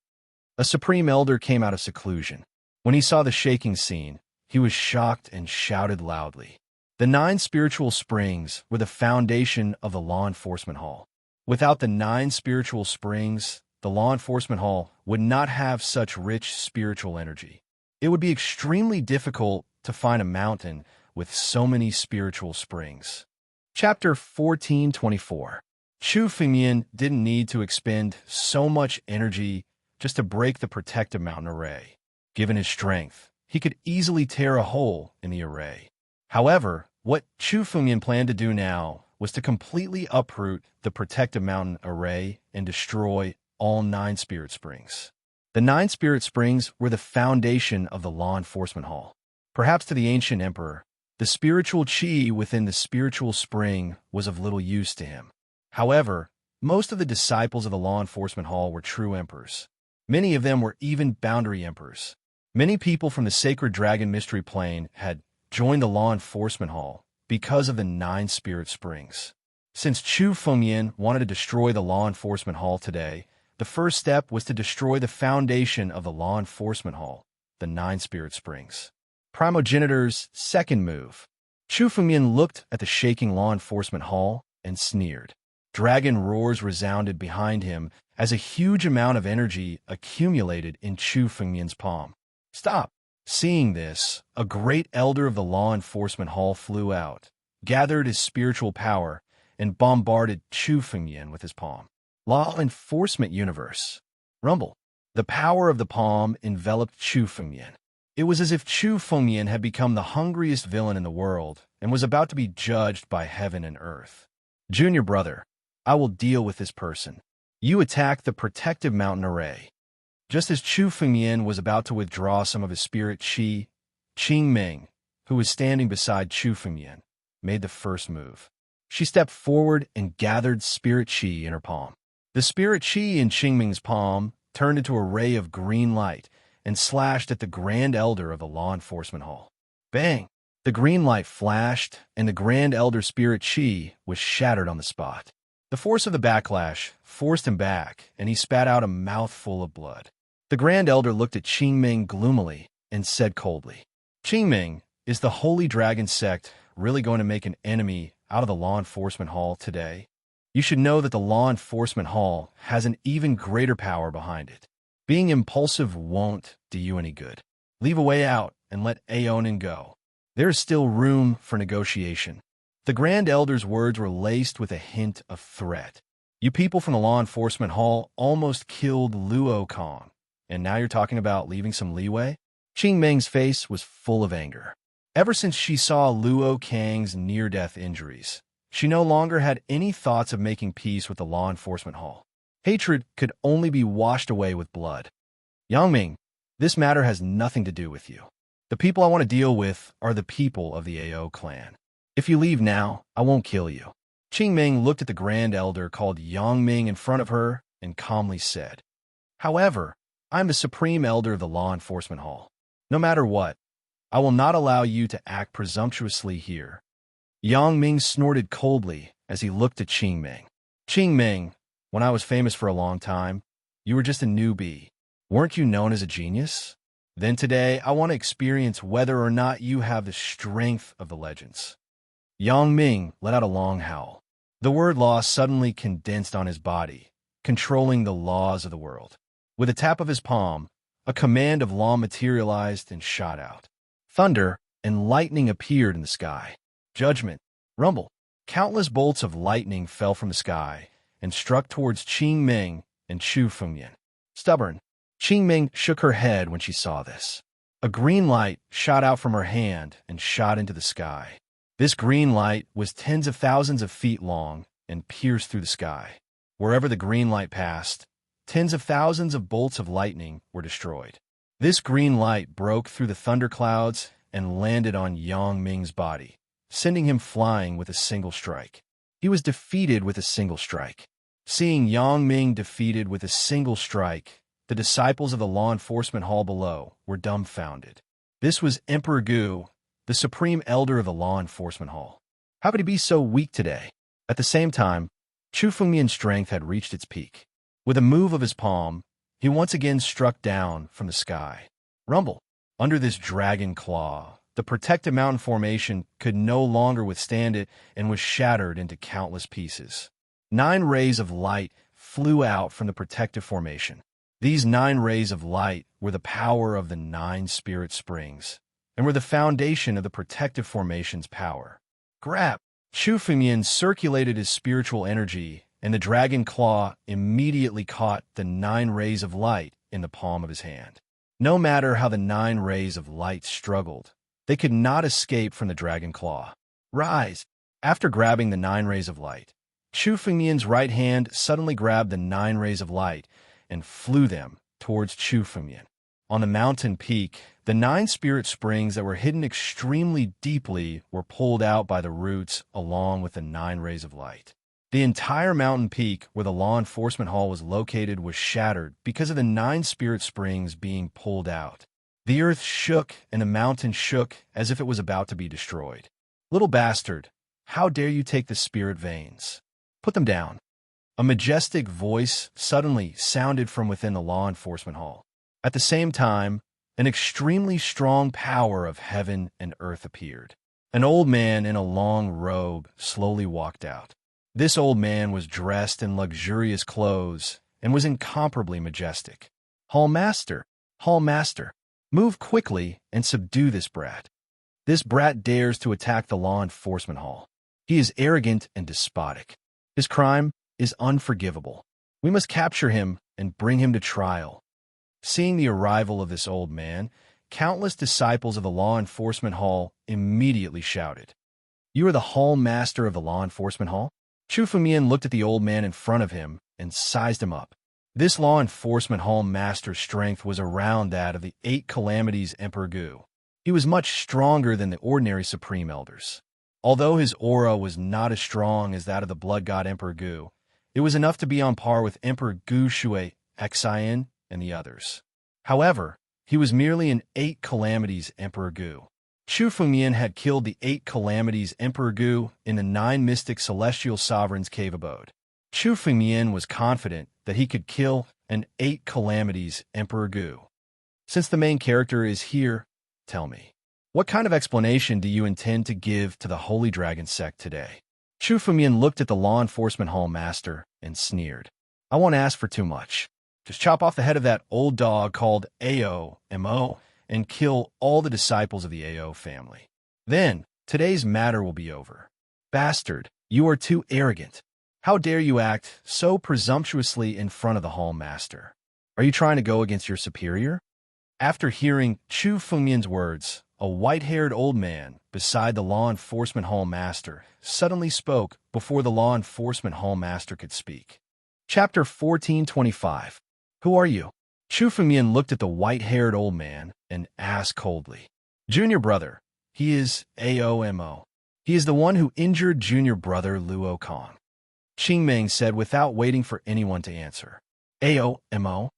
A supreme elder came out of seclusion. When he saw the shaking scene, he was shocked and shouted loudly. The 9 spiritual springs were the foundation of the law enforcement hall. Without the 9 spiritual springs, the law enforcement hall would not have such rich spiritual energy. It would be extremely difficult to find a mountain with so many spiritual springs. Chapter 1424. Chu Fengmian didn't need to expend so much energy just to break the protective mountain array. Given his strength, he could easily tear a hole in the array. However, what Chu Fengmian planned to do now was to completely uproot the protective mountain array and destroy all 9 spirit springs. The 9 spirit springs were the foundation of the law enforcement hall. Perhaps to the ancient emperor, the spiritual chi within the spiritual spring was of little use to him. However, most of the disciples of the law enforcement hall were true emperors. Many of them were even boundary emperors. Many people from the sacred dragon mystery plane had joined the law enforcement hall because of the 9 spirit springs. Since Chu Fengmian wanted to destroy the law enforcement hall today, the first step was to destroy the foundation of the law enforcement hall, the 9 spirit springs. Primogenitor's second move. Chu Fengmian looked at the shaking law enforcement hall and sneered. Dragon roars resounded behind him as a huge amount of energy accumulated in Chu Fengmian's palm. Stop! Seeing this, a great elder of the law enforcement hall flew out, gathered his spiritual power, and bombarded Chu Fengmian with his palm. Law enforcement universe. Rumble. The power of the palm enveloped Chu Fengmian. It was as if Chu Fengmian had become the hungriest villain in the world and was about to be judged by heaven and earth. Junior brother, I will deal with this person. You attack the protective mountain array. Just as Chu Fengmian was about to withdraw some of his spirit chi, Qingming, who was standing beside Chu Fengmian, made the first move. She stepped forward and gathered spirit chi in her palm. The spirit chi in Qingming's palm turned into a ray of green light and slashed at the Grand Elder of the law enforcement hall. Bang! The green light flashed, and the Grand Elder spirit chi was shattered on the spot. The force of the backlash forced him back, and he spat out a mouthful of blood. The Grand Elder looked at Qingming gloomily and said coldly, Qingming, is the Holy Dragon sect really going to make an enemy out of the law enforcement hall today? You should know that the law enforcement hall has an even greater power behind it. Being impulsive won't do you any good. Leave a way out and let Aonin go. There is still room for negotiation. The Grand Elder's words were laced with a hint of threat. You people from the law enforcement hall almost killed Luo Kong, and now you're talking about leaving some leeway? Qingming's face was full of anger. Ever since she saw Luo Kang's near-death injuries, she no longer had any thoughts of making peace with the law enforcement hall. Hatred could only be washed away with blood. Yangming, this matter has nothing to do with you. The people I want to deal with are the people of the AO clan. If you leave now, I won't kill you. Qingming looked at the Grand Elder called Yangming in front of her and calmly said, "However, I am the Supreme Elder of the Law Enforcement Hall. No matter what, I will not allow you to act presumptuously here." Yang Ming snorted coldly as he looked at Qingming. "Qingming, when I was famous for a long time, you were just a newbie. Weren't you known as a genius? Then today, I want to experience whether or not you have the strength of the legends." Yang Ming let out a long howl. The word law suddenly condensed on his body, controlling the laws of the world. With a tap of his palm, a command of law materialized and shot out. Thunder and lightning appeared in the sky. Judgment, rumble. Countless bolts of lightning fell from the sky and struck towards Qingming and Chu Fengyan. Stubborn. Qingming shook her head when she saw this. A green light shot out from her hand and shot into the sky. This green light was tens of thousands of feet long and pierced through the sky. Wherever the green light passed, tens of thousands of bolts of lightning were destroyed. This green light broke through the thunderclouds and landed on Yang Ming's body, sending him flying with a single strike. He was defeated with a single strike. Seeing Yang Ming defeated with a single strike, the disciples of the law enforcement hall below were dumbfounded. This was Emperor Gu, the Supreme Elder of the Law Enforcement Hall. How could he be so weak today? At the same time, Chu Fengmian's strength had reached its peak. With a move of his palm, he once again struck down from the sky. Rumble. Under this dragon claw, the protective mountain formation could no longer withstand it and was shattered into countless pieces. 9 rays of light flew out from the protective formation. These 9 rays of light were the power of the 9 spirit springs, and were the foundation of the protective formation's power. Grab! Chu Fengmian circulated his spiritual energy, and the dragon claw immediately caught the 9 rays of light in the palm of his hand. No matter how the 9 rays of light struggled, they could not escape from the dragon claw. Rise! After grabbing the 9 rays of light, Chu Fengmian's right hand suddenly grabbed the 9 rays of light and flew them towards Chu Fengmian. On the mountain peak, the 9 spirit springs that were hidden extremely deeply were pulled out by the roots along with the 9 rays of light. The entire mountain peak where the law enforcement hall was located was shattered because of the 9 spirit springs being pulled out. The earth shook and the mountain shook as if it was about to be destroyed. "Little bastard, how dare you take the spirit veins? Put them down." A majestic voice suddenly sounded from within the law enforcement hall. At the same time, an extremely strong power of heaven and earth appeared. An old man in a long robe slowly walked out. This old man was dressed in luxurious clothes and was incomparably majestic. Hall Master, move quickly and subdue this brat. This brat dares to attack the law enforcement hall. He is arrogant and despotic. His crime is unforgivable. We must capture him and bring him to trial." Seeing the arrival of this old man, countless disciples of the law enforcement hall immediately shouted, "You are the hall master of the law enforcement hall?" Chu Fengmian looked at the old man in front of him and sized him up. This law enforcement hall master's strength was around that of the 8 calamities Emperor Gu. He was much stronger than the ordinary supreme elders. Although his aura was not as strong as that of the blood god Emperor Gu, it was enough to be on par with Emperor Gu Shui, Xian, and the others. However, he was merely an 8 calamities Emperor Gu. Chu Fengmian had killed the 8 calamities Emperor Gu in the 9 mystic celestial sovereigns' cave abode. Chu Fengmian was confident that he could kill an 8 calamities Emperor Gu. Since the main character is here, tell me, what kind of explanation do you intend to give to the Holy Dragon sect today? Chu Fengmian looked at the law enforcement hall master and sneered. "I won't ask for too much. Just chop off the head of that old dog called AO and kill all the disciples of the AO family. Then, today's matter will be over. Bastard, you are too arrogant. How dare you act so presumptuously in front of the hall master? Are you trying to go against your superior?" After hearing Chu Fengmian's words, a white-haired old man beside the law enforcement hall master suddenly spoke before the law enforcement hall master could speak. Chapter 1425. Who are you? Chu Fengmian looked at the white-haired old man and asked coldly. Junior brother. He is AOMO. He is the one who injured junior brother Luo Kong. Qingming said without waiting for anyone to answer. AOMO?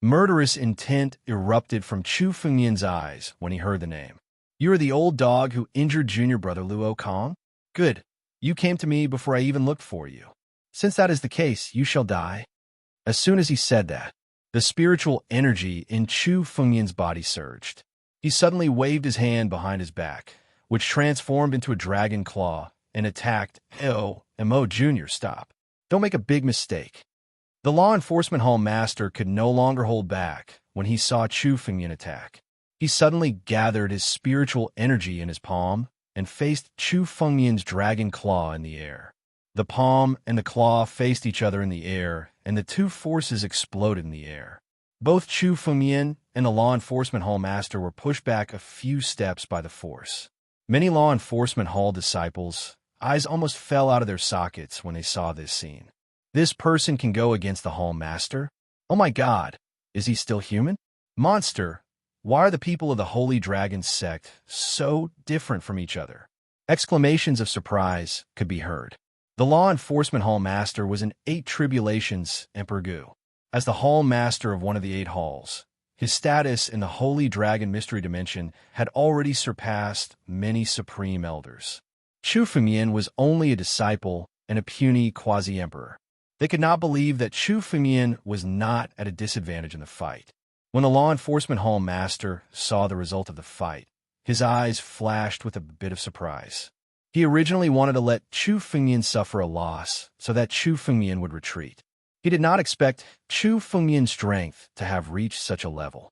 Murderous intent erupted from Chu Fengyan's eyes when he heard the name. You are the old dog who injured junior brother Luo Kong? Good. You came to me before I even looked for you. Since that is the case, you shall die. As soon as he said that, the spiritual energy in Chu Fengyan's body surged. He suddenly waved his hand behind his back, which transformed into a dragon claw and attacked AOMO Jr. Stop. Don't make a big mistake. The law enforcement hall master could no longer hold back when he saw Chu Fengyan attack. He suddenly gathered his spiritual energy in his palm and faced Chu Fengyan's dragon claw in the air. The palm and the claw faced each other in the air, and the two forces exploded in the air. Both Chu Fengyan and the law enforcement hall master were pushed back a few steps by the force. Many law enforcement hall disciples' eyes almost fell out of their sockets when they saw this scene. This person can go against the hall master? Oh my God, is he still human? Monster, why are the people of the Holy Dragon sect so different from each other? Exclamations of surprise could be heard. The law enforcement hall master was in 8 tribulations Emperor Gu. As the hall master of one of the 8 halls, his status in the Holy Dragon Mystery Dimension had already surpassed many supreme elders. Chu Fengyan was only a disciple and a puny quasi-emperor. They could not believe that Chu Fengyan was not at a disadvantage in the fight. When the law enforcement hall master saw the result of the fight, his eyes flashed with a bit of surprise. He originally wanted to let Chu Fengyan suffer a loss so that Chu Fengyan would retreat. He did not expect Chu Fengyan's strength to have reached such a level.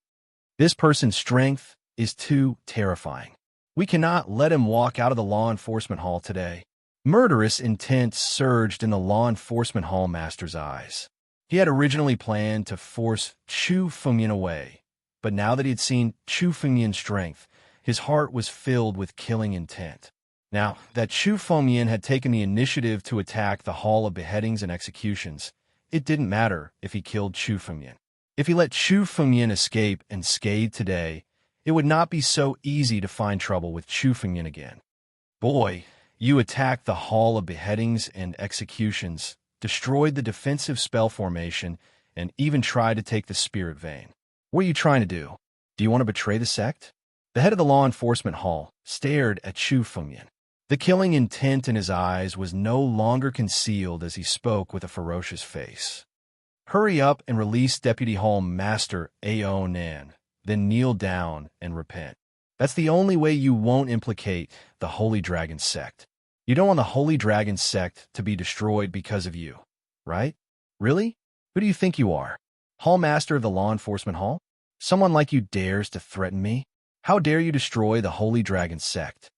This person's strength is too terrifying. We cannot let him walk out of the law enforcement hall today. Murderous intent surged in the law enforcement hall master's eyes. He had originally planned to force Chu Fengyan away, but now that he had seen Chu Fengyan's strength, his heart was filled with killing intent. Now that Chu Fengyan had taken the initiative to attack the Hall of Beheadings and Executions, it didn't matter if he killed Chu Fengyan. If he let Chu Fengyan escape unscathed today, it would not be so easy to find trouble with Chu Fengyan again. Boy, you attacked the Hall of Beheadings and Executions, destroyed the defensive spell formation, and even tried to take the spirit vein. What are you trying to do? Do you want to betray the sect? The head of the law enforcement hall stared at Chu Fengyan. The killing intent in his eyes was no longer concealed as he spoke with a ferocious face. Hurry up and release Deputy Hall Master A.O. Nan, then kneel down and repent. That's the only way you won't implicate the Holy Dragon sect. You don't want the Holy Dragon sect to be destroyed because of you, right? Really? Who do you think you are? Hall Master of the Law Enforcement Hall? Someone like you dares to threaten me? How dare you destroy the Holy Dragon sect?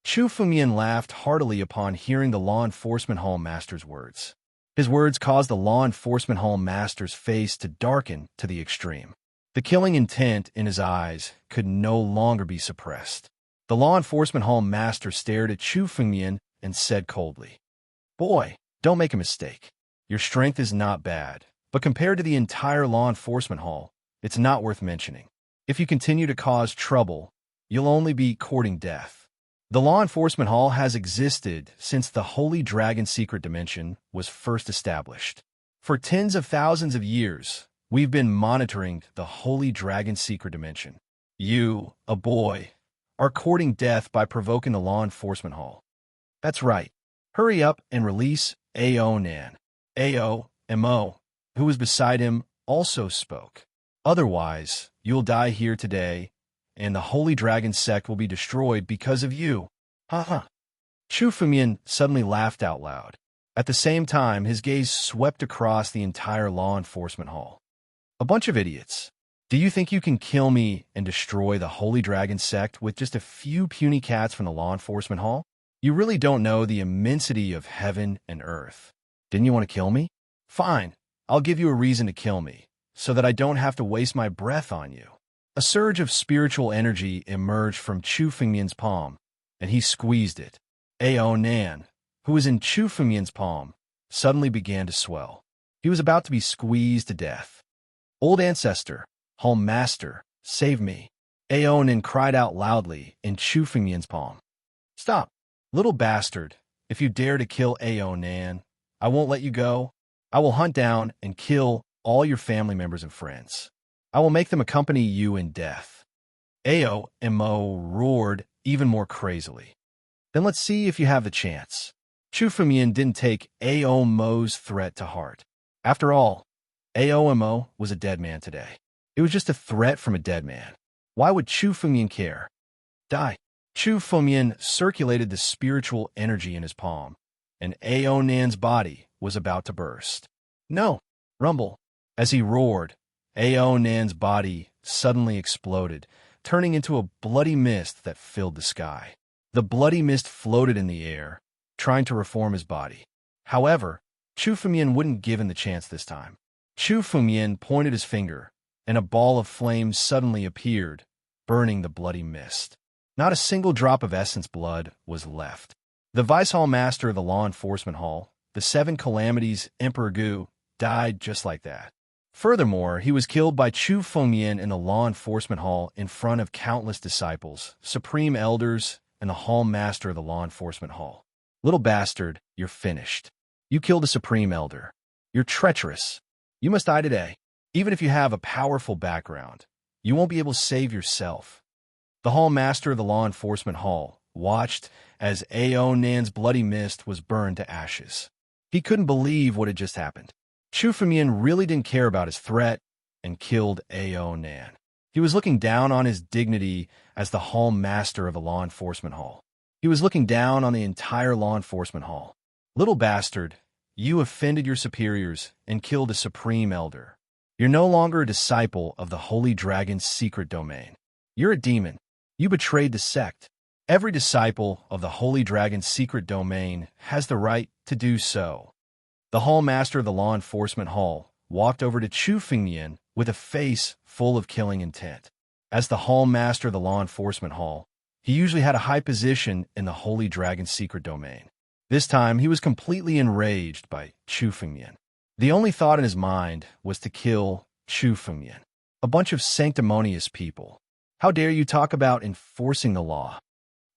Chu Fengyan laughed heartily upon hearing the Law Enforcement Hall Master's words. His words caused the Law Enforcement Hall Master's face to darken to the extreme. The killing intent in his eyes could no longer be suppressed. The Law Enforcement Hall Master stared at Chu Fengyan and said coldly, "Boy, don't make a mistake. Your strength is not bad, but compared to the entire Law Enforcement Hall, it's not worth mentioning. If you continue to cause trouble, you'll only be courting death." The Law Enforcement Hall has existed since the Holy Dragon Secret Dimension was first established. For tens of thousands of years, we've been monitoring the Holy Dragon Secret Dimension. You, a boy, are courting death by provoking the Law Enforcement Hall. That's right. Hurry up and release A.O. Nan. A.O. M.O., who was beside him, also spoke. Otherwise, you'll die here today, and the Holy Dragon sect will be destroyed because of you. Ha. Chu Fengyan suddenly laughed out loud. At the same time, his gaze swept across the entire law enforcement hall. A bunch of idiots. Do you think you can kill me and destroy the Holy Dragon sect with just a few puny cats from the law enforcement hall? You really don't know the immensity of heaven and earth. Didn't you want to kill me? Fine, I'll give you a reason to kill me, so that I don't have to waste my breath on you. A surge of spiritual energy emerged from Chu Fengyan's palm, and he squeezed it. A.O. Nan, who was in Chu Fengyan's palm, suddenly began to swell. He was about to be squeezed to death. Old ancestor, Hall Master, save me. Aonin cried out loudly in Chu Fengmian's palm. Stop, little bastard. If you dare to kill Aonan, I won't let you go. I will hunt down and kill all your family members and friends. I will make them accompany you in death. Mo roared even more crazily. Then let's see if you have the chance. Chu Fengmian didn't take Mo's threat to heart. After all, Mo was a dead man today. It was just a threat from a dead man. Why would Chu Fengmian care? Die. Chu Fengmian circulated the spiritual energy in his palm, and Aonan's body was about to burst. No! Rumble! As he roared, Aonan's body suddenly exploded, turning into a bloody mist that filled the sky. The bloody mist floated in the air, trying to reform his body. However, Chu Fengmian wouldn't give him the chance this time. Chu Fengmian pointed his finger, and a ball of flame suddenly appeared, burning the bloody mist. Not a single drop of essence blood was left. The Vice Hall Master of the Law Enforcement Hall, the Seven Calamities Emperor Gu, died just like that. Furthermore, he was killed by Chu Fengmian in the Law Enforcement Hall in front of countless disciples, supreme elders, and the Hall Master of the Law Enforcement Hall. Little bastard, you're finished. You killed a supreme elder. You're treacherous. You must die today. Even if you have a powerful background, you won't be able to save yourself. The Hall Master of the Law Enforcement Hall watched as Aonan's bloody mist was burned to ashes. He couldn't believe what had just happened. Chu Fengmian really didn't care about his threat and killed Aonan. He was looking down on his dignity as the Hall Master of the Law Enforcement Hall. He was looking down on the entire Law Enforcement Hall. Little bastard, you offended your superiors and killed a supreme elder. You're no longer a disciple of the Holy Dragon's secret domain. You're a demon. You betrayed the sect. Every disciple of the Holy Dragon's secret domain has the right to do so. The Hall Master of the Law Enforcement Hall walked over to Chu Fengmian with a face full of killing intent. As the Hall Master of the Law Enforcement Hall, he usually had a high position in the Holy Dragon's secret domain. This time, he was completely enraged by Chu Fengmian. The only thought in his mind was to kill Chu Fengmian. A bunch of sanctimonious people. How dare you talk about enforcing the law?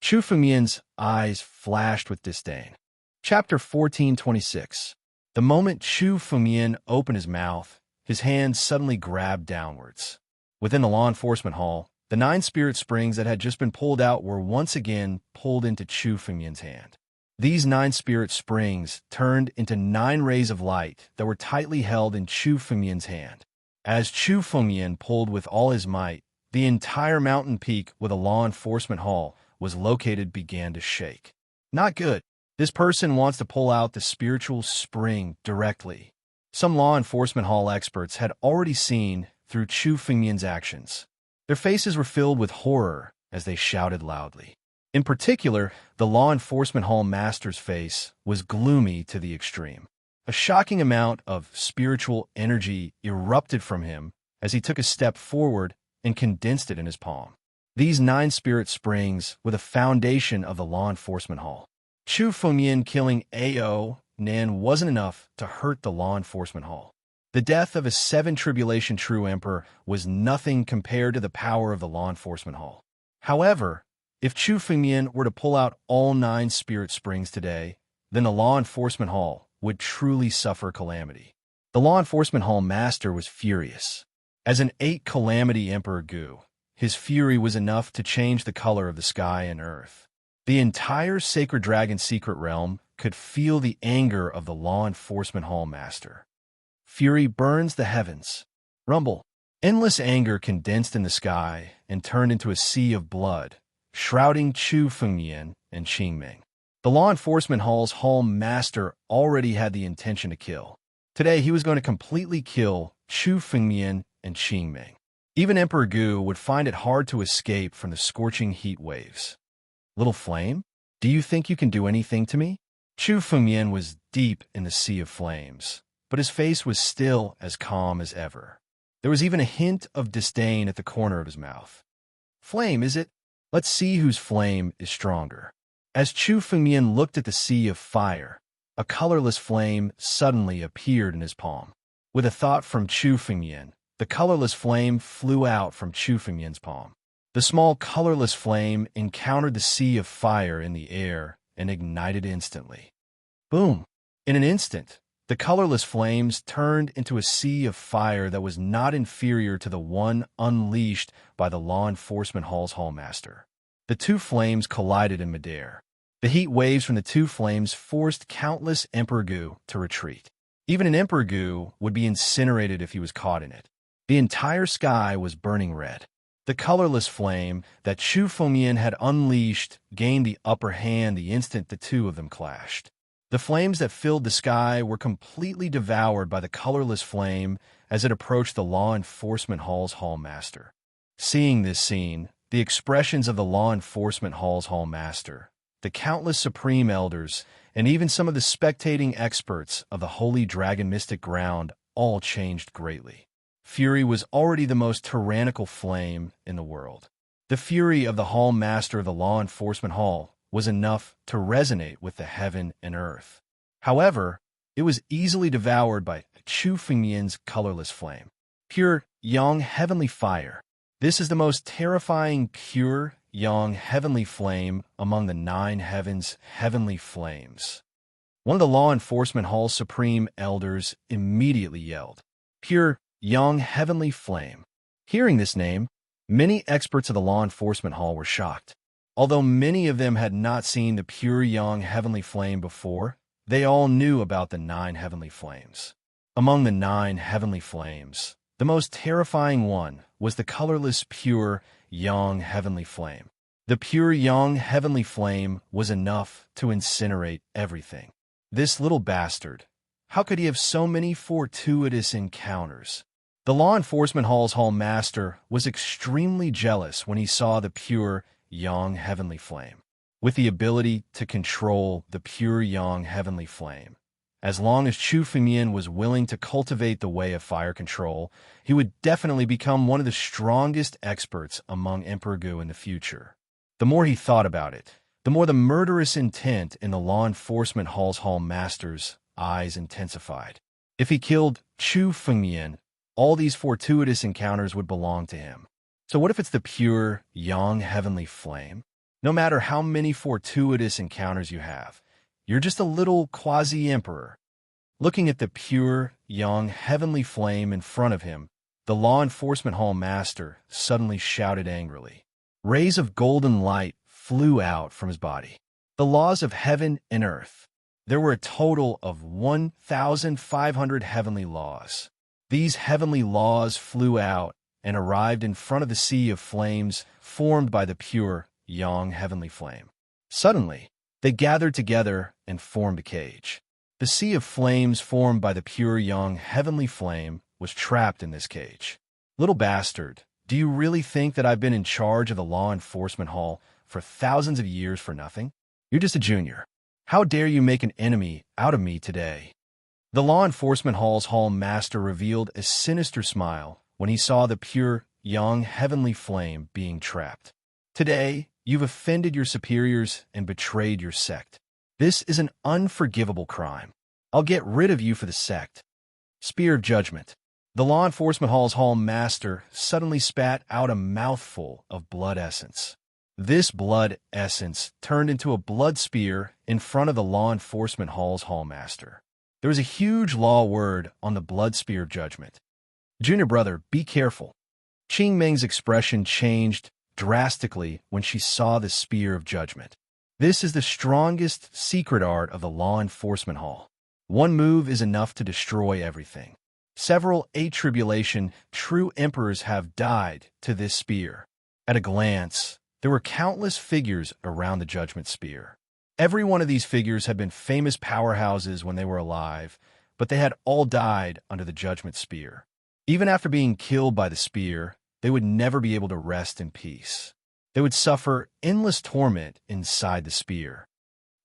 Chu Fengmian's eyes flashed with disdain. Chapter 1426. The moment Chu Fengmian opened his mouth, his hand suddenly grabbed downwards. Within the Law Enforcement Hall, the 9 spirit springs that had just been pulled out were once again pulled into Chu Fengmian's hand. These 9 spirit springs turned into 9 rays of light that were tightly held in Chu Fengmian's hand. As Chu Fengmian pulled with all his might, the entire mountain peak where the Law Enforcement Hall was located began to shake. Not good. This person wants to pull out the spiritual spring directly. Some Law Enforcement Hall experts had already seen through Chu Fengmian's actions. Their faces were filled with horror as they shouted loudly. In particular, the Law Enforcement Hall Master's face was gloomy to the extreme. A shocking amount of spiritual energy erupted from him as he took a step forward and condensed it in his palm. These 9 spirit springs were the foundation of the Law Enforcement Hall. Chu Fengmian killing Nan wasn't enough to hurt the Law Enforcement Hall. The death of a 7 Tribulation True Emperor was nothing compared to the power of the Law Enforcement Hall. However, if Chu Fengmian were to pull out all 9 spirit springs today, then the Law Enforcement Hall would truly suffer calamity. The Law Enforcement Hall Master was furious. As an 8 Calamity Emperor Gu, his fury was enough to change the color of the sky and earth. The entire Sacred Dragon secret realm could feel the anger of the Law Enforcement Hall Master. Fury burns the heavens. Rumble. Endless anger condensed in the sky and turned into a sea of blood, shrouding Chu Fengmian and Qingming. The Law Enforcement Hall's Hall Master already had the intention to kill. Today, he was going to completely kill Chu Fengmian and Qingming. Even Emperor Gu would find it hard to escape from the scorching heat waves. Little flame, do you think you can do anything to me? Chu Fengmian was deep in the sea of flames, but his face was still as calm as ever. There was even a hint of disdain at the corner of his mouth. Flame, is it? Let's see whose flame is stronger. As Chu Fengmian looked at the sea of fire, a colorless flame suddenly appeared in his palm. With a thought from Chu Fengmian, the colorless flame flew out from Chu Fengmian's palm. The small, colorless flame encountered the sea of fire in the air and ignited instantly. Boom! In an instant, the colorless flames turned into a sea of fire that was not inferior to the one unleashed by the law enforcement hall's hallmaster. The two flames collided in midair. The heat waves from the two flames forced countless Emperor Gu to retreat. Even an Emperor Gu would be incinerated if he was caught in it. The entire sky was burning red. The colorless flame that Chu Fengyan had unleashed gained the upper hand the instant the two of them clashed. The flames that filled the sky were completely devoured by the colorless flame as it approached the law enforcement hall's hallmaster. Seeing this scene, the expressions of the law enforcement hall's hallmaster, the countless supreme elders, and even some of the spectating experts of the Holy Dragon Mystic Ground all changed greatly. Fury was already the most tyrannical flame in the world. The fury of the Hall Master of the Law Enforcement Hall was enough to resonate with the heaven and earth. However, it was easily devoured by Chu Fengyan's colorless flame. Pure, yang, heavenly fire. This is the most terrifying pure, yang, heavenly flame among the 9 heavens' heavenly flames. One of the Law Enforcement Hall's supreme elders immediately yelled, "Pure, yang, heavenly flame." Hearing this name, many experts of the Law Enforcement Hall were shocked. Although many of them had not seen the pure yang heavenly flame before, they all knew about the 9 heavenly flames. Among the 9 heavenly flames, the most terrifying one was the colorless pure yang heavenly flame. The pure yang heavenly flame was enough to incinerate everything. This little bastard, how could he have so many fortuitous encounters? The Law Enforcement Hall's Hall Master was extremely jealous when he saw the pure yang heavenly flame. With the ability to control the pure yang heavenly flame, as long as Chu Fengyan was willing to cultivate the way of fire control, he would definitely become one of the strongest experts among Emperor Gu in the future. The more he thought about it, the more the murderous intent in the Law Enforcement Hall's Hall Master's eyes intensified. If he killed Chu Fengyan, all these fortuitous encounters would belong to him. So what if it's the pure yang heavenly flame? No matter how many fortuitous encounters you have, you're just a little quasi-emperor. Looking at the pure yang heavenly flame in front of him, the Law Enforcement Hall Master suddenly shouted angrily. Rays of golden light flew out from his body. The laws of heaven and earth. There were a total of 1,500 heavenly laws. These heavenly laws flew out and arrived in front of the sea of flames formed by the pure yang heavenly flame. Suddenly, they gathered together and formed a cage. The sea of flames formed by the pure yang heavenly flame was trapped in this cage. Little bastard, do you really think that I've been in charge of the Law Enforcement Hall for thousands of years for nothing? You're just a junior. How dare you make an enemy out of me today? The Law Enforcement Hall's Hall Master revealed a sinister smile when he saw the pure yang heavenly flame being trapped. Today, you've offended your superiors and betrayed your sect. This is an unforgivable crime. I'll get rid of you for the sect. Spear of Judgment. The Law Enforcement Hall's Hall Master suddenly spat out a mouthful of blood essence. This blood essence turned into a blood spear in front of the Law Enforcement Hall's Hall Master. There was a huge law word on the blood spear of judgment. Junior brother, be careful. Qing Meng's expression changed drastically when she saw the spear of judgment. This is the strongest secret art of the Law Enforcement Hall. One move is enough to destroy everything. Several A-tribulation true emperors have died to this spear. At a glance, there were countless figures around the judgment spear. Every one of these figures had been famous powerhouses when they were alive, but they had all died under the judgment spear. Even after being killed by the spear, they would never be able to rest in peace. They would suffer endless torment inside the spear.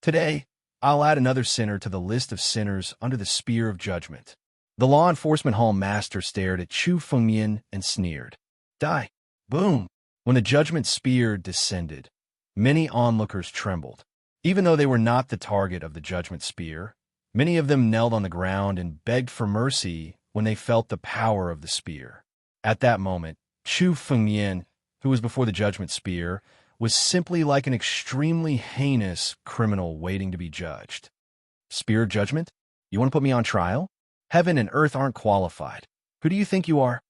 Today, I'll add another sinner to the list of sinners under the spear of judgment. The Law Enforcement Hall Master stared at Chu Fengyan and sneered. Die. Boom. When the judgment spear descended, many onlookers trembled. Even though they were not the target of the judgment spear, many of them knelt on the ground and begged for mercy when they felt the power of the spear. At that moment, Chu Fengyan who was before the judgment spear, was simply like an extremely heinous criminal waiting to be judged. Spear of judgment? You want to put me on trial? Heaven and earth aren't qualified. Who do you think you are?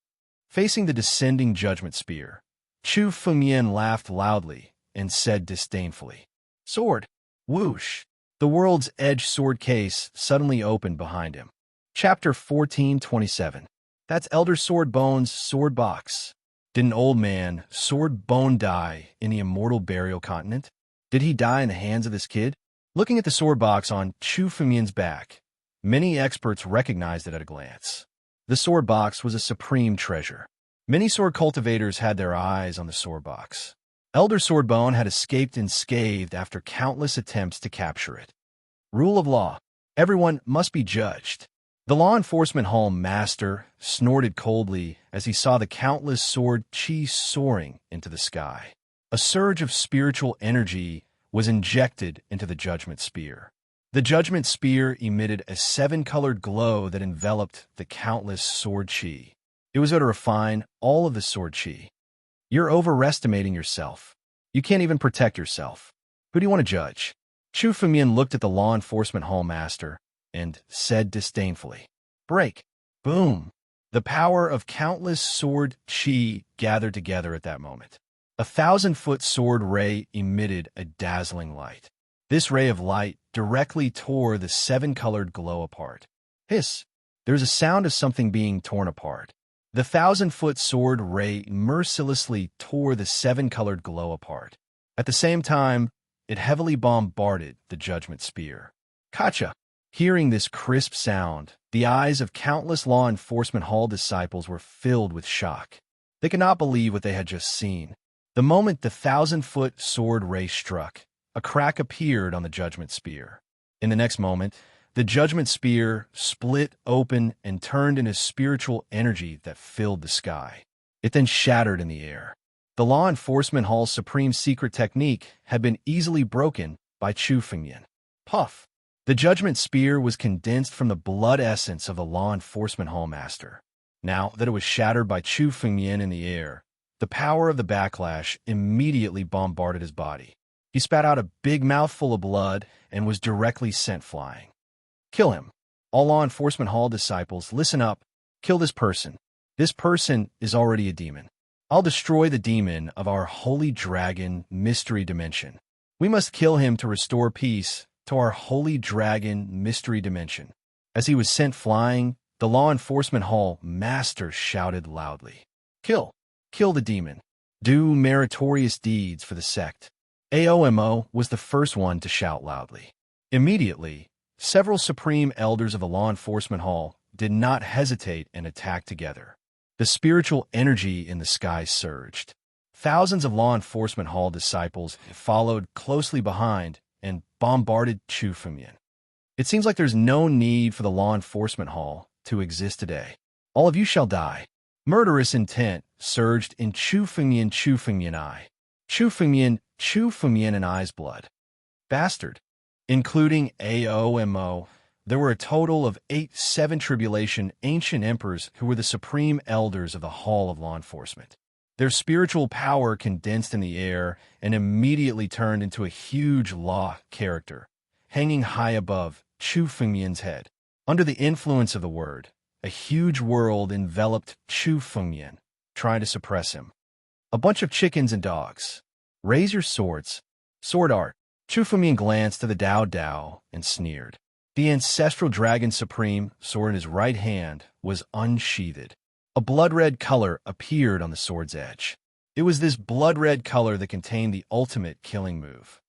Facing the descending judgment spear, Chu Fengyan laughed loudly and said disdainfully, "Sword!" Whoosh! The world's edge sword case suddenly opened behind him. Chapter 14:27. That's Elder Sword Bone's sword box. Did an old man, Sword Bone, die in the immortal burial continent? Did he die in the hands of this kid? Looking at the sword box on Chu Fengyan's back, many experts recognized it at a glance. The sword box was a supreme treasure. Many sword cultivators had their eyes on the sword box. Elder Swordbone had escaped unscathed after countless attempts to capture it. Rule of law. Everyone must be judged. The law enforcement hall master snorted coldly as he saw the countless sword chi soaring into the sky. A surge of spiritual energy was injected into the judgment spear. The judgment spear emitted a seven-colored glow that enveloped the countless sword chi. It was able to refine all of the sword chi. You're overestimating yourself. You can't even protect yourself. Who do you want to judge? Chu Fengyan looked at the law enforcement hall master and said disdainfully, "Break." Boom. The power of countless sword chi gathered together at that moment. A 1,000-foot sword ray emitted a dazzling light. This ray of light directly tore the seven-colored glow apart. Hiss! There's a sound of something being torn apart. The 1,000-foot sword ray mercilessly tore the seven-colored glow apart. At the same time, it heavily bombarded the judgment spear. Kacha! Hearing this crisp sound, the eyes of countless law enforcement hall disciples were filled with shock. They could not believe what they had just seen. The moment the 1,000-foot sword ray struck, a crack appeared on the judgment spear. In the next moment, the judgment spear split open and turned into spiritual energy that filled the sky. It then shattered in the air. The law enforcement hall's supreme secret technique had been easily broken by Chu Fengyan. Puff! The judgment spear was condensed from the blood essence of the law enforcement hall master. Now that it was shattered by Chu Fengyan in the air, the power of the backlash immediately bombarded his body. He spat out a big mouthful of blood and was directly sent flying. Kill him. All law enforcement hall disciples, listen up. Kill this person. This person is already a demon. I'll destroy the demon of our holy dragon mystery dimension. We must kill him to restore peace to our holy dragon mystery dimension. As he was sent flying, the law enforcement hall master shouted loudly, "Kill! Kill the demon. Do meritorious deeds for the sect." Aomo was the first one to shout loudly. Immediately, several supreme elders of the law enforcement hall did not hesitate and attacked together. The spiritual energy in the sky surged. Thousands of law enforcement hall disciples followed closely behind and bombarded Chu Fengyan. It seems like there's no need for the law enforcement hall to exist today. All of you shall die. Murderous intent surged in Chu Fengyan eye. Chu Fengyan and eye's blood. Bastard. Including Aomo, there were a total of 8 seven-tribulation ancient emperors who were the supreme elders of the Hall of Law Enforcement. Their spiritual power condensed in the air and immediately turned into a huge law character, hanging high above Chu Fengyan's head. Under the influence of the word, a huge world enveloped Chu Fengyan, trying to suppress him. A bunch of chickens and dogs. Raise your swords. Sword art. Chu Fengyan glanced to the Dao and sneered. The ancestral dragon supreme sword in his right hand was unsheathed. A blood-red color appeared on the sword's edge. It was this blood-red color that contained the ultimate killing move.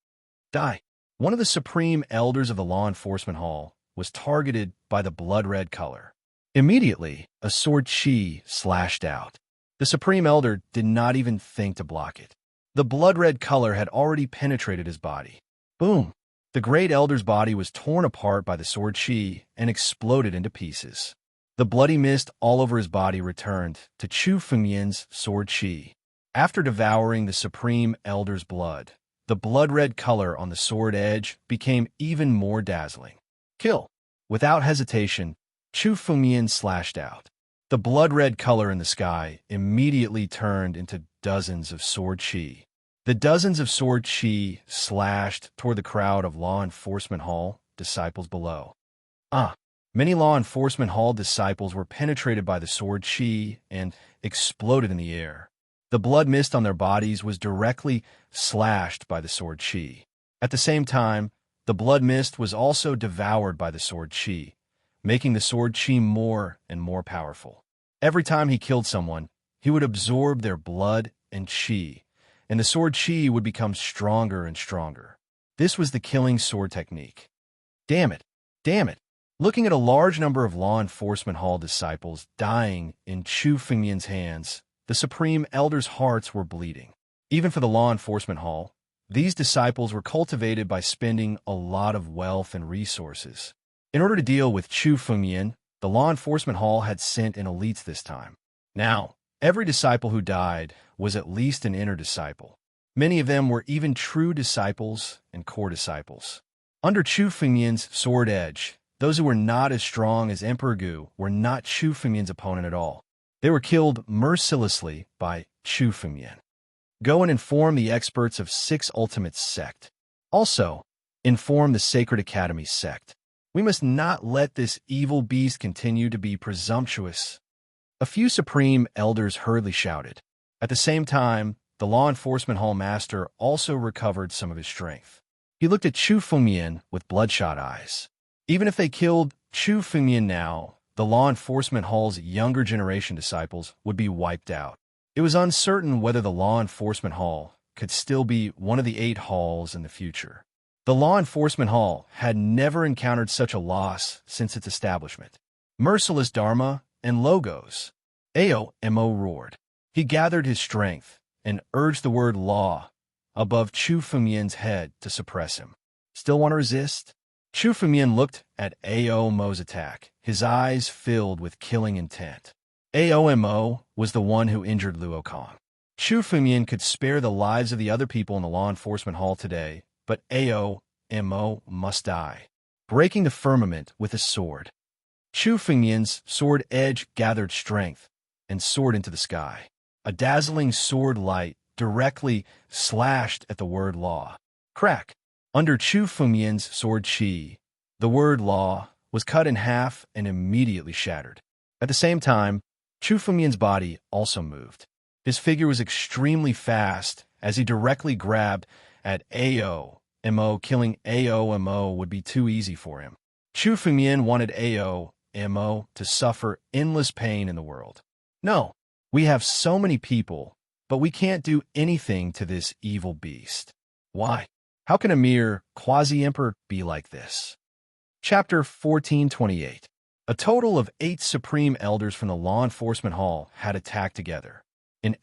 Die. One of the supreme elders of the law enforcement hall was targeted by the blood-red color. Immediately, a sword chi slashed out. The supreme elder did not even think to block it. The blood-red color had already penetrated his body. Boom! The great elder's body was torn apart by the sword chi and exploded into pieces. The bloody mist all over his body returned to Chu Fengyan's sword chi. After devouring the supreme elder's blood, the blood-red color on the sword edge became even more dazzling. Kill! Without hesitation, Chu Fengyan slashed out. The blood-red color in the sky immediately turned into dozens of sword chi. The dozens of sword chi slashed toward the crowd of law enforcement hall disciples below. Many law enforcement hall disciples were penetrated by the sword chi and exploded in the air. The blood mist on their bodies was directly slashed by the sword chi. At the same time, the blood mist was also devoured by the sword chi, making the sword chi more and more powerful. Every time he killed someone, he would absorb their blood and chi, and the sword chi would become stronger and stronger. This was the killing sword technique. Damn it! Damn it! Looking at a large number of law enforcement hall disciples dying in Chu Fengmian's hands, the Supreme Elder's hearts were bleeding. Even for the law enforcement hall, these disciples were cultivated by spending a lot of wealth and resources. In order to deal with Chu Fengmian, the law enforcement hall had sent in elites this time. Now, every disciple who died was at least an inner disciple. Many of them were even true disciples and core disciples. Under Chu Fengmian's sword edge, those who were not as strong as Emperor Gu were not Chu Fengmian's opponent at all. They were killed mercilessly by Chu Fengmian. Go and inform the experts of 6 Ultimates sect. Also, inform the Sacred Academy sect. We must not let this evil beast continue to be presumptuous. A few Supreme Elders hurriedly shouted. At the same time, the law enforcement hall master also recovered some of his strength. He looked at Chu Fengmian with bloodshot eyes. Even if they killed Chu Fengmian now, the law enforcement hall's younger generation disciples would be wiped out. It was uncertain whether the law enforcement hall could still be one of the 8 halls in the future. The law enforcement hall had never encountered such a loss since its establishment. Merciless Dharma and logos. Mo roared. He gathered his strength and urged the word law above Chu Fengmian's head to suppress him. Still want to resist? Chu Fengmian looked at Mo's attack, his eyes filled with killing intent. Mo was the one who injured Luo Kong. Chu Fengmian could spare the lives of the other people in the law enforcement hall today, but Mo must die. Breaking the firmament with his sword. Chu Fengmian's sword edge gathered strength and soared into the sky. A dazzling sword light directly slashed at the word law. Crack! Under Chu Fengmian's sword chi, the word law was cut in half and immediately shattered. At the same time, Chu Fengmian's body also moved. His figure was extremely fast as he directly grabbed at Mo. Killing Mo would be too easy for him. Chu Fengmian wanted Mo to suffer endless pain in the world. No, we have so many people, but we can't do anything to this evil beast. Why? How can a mere quasi-emperor be like this? Chapter 1428. A total of 8 Supreme Elders from the Law Enforcement Hall had attacked together. In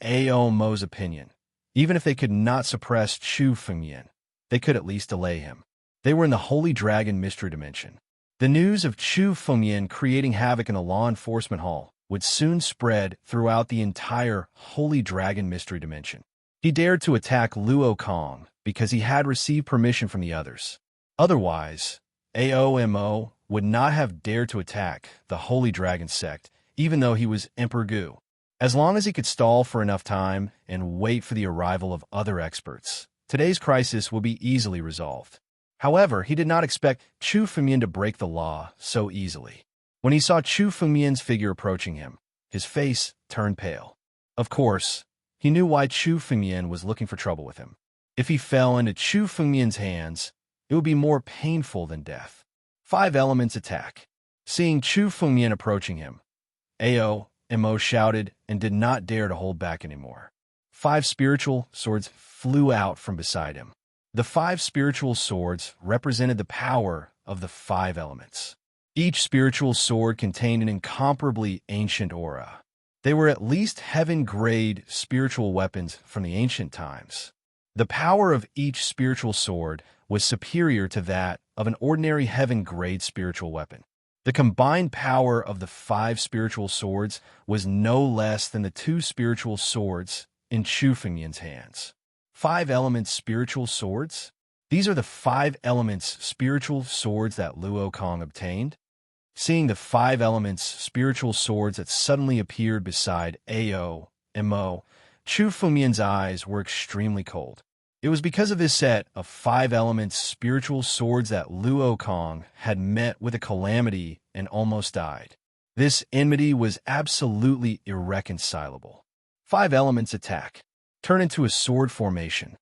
Mo's opinion, even if they could not suppress Chu Fengmian, they could at least delay him. They were in the Holy Dragon Mystery Dimension. The news of Chu Fengmian creating havoc in the Law Enforcement Hall would soon spread throughout the entire Holy Dragon Mystery Dimension. He dared to attack Luo Kong because he had received permission from the others. Otherwise, Mo would not have dared to attack the Holy Dragon sect, even though he was Emperor Gu. As long as he could stall for enough time and wait for the arrival of other experts, today's crisis will be easily resolved. However, he did not expect Chu Fengmian to break the law so easily. When he saw Chu Fengmian's figure approaching him, his face turned pale. Of course, he knew why Chu Fengmian was looking for trouble with him. If he fell into Chu Fengmian's hands, it would be more painful than death. 5 elements attack. Seeing Chu Fengmian approaching him, Mo shouted and did not dare to hold back anymore. 5 spiritual swords flew out from beside him. The 5 spiritual swords represented the power of the 5 elements. Each spiritual sword contained an incomparably ancient aura. They were at least heaven-grade spiritual weapons from the ancient times. The power of each spiritual sword was superior to that of an ordinary heaven-grade spiritual weapon. The combined power of the 5 spiritual swords was no less than the 2 spiritual swords in Chu Fengmian's hands. 5 elements spiritual swords? These are the 5 elements spiritual swords that Luo Kong obtained? Seeing the five elements spiritual swords that suddenly appeared beside Mo, Chu Fumian's eyes were extremely cold. It was because of this set of five elements spiritual swords that Luo Kong had met with a calamity and almost died. This enmity was absolutely irreconcilable. Five elements attack. Turn into a sword formation.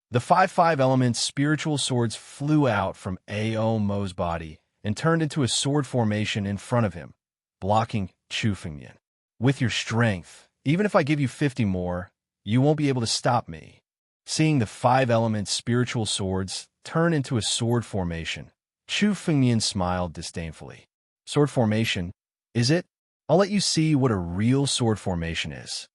The five elements spiritual swords flew out from Mo's body and turned into a sword formation in front of him, blocking Chu Fengmian. With your strength, even if I give you 50 more, you won't be able to stop me. Seeing the five elements spiritual swords turn into a sword formation, Chu Fengmian smiled disdainfully. Sword formation, is it? I'll let you see what a real sword formation is.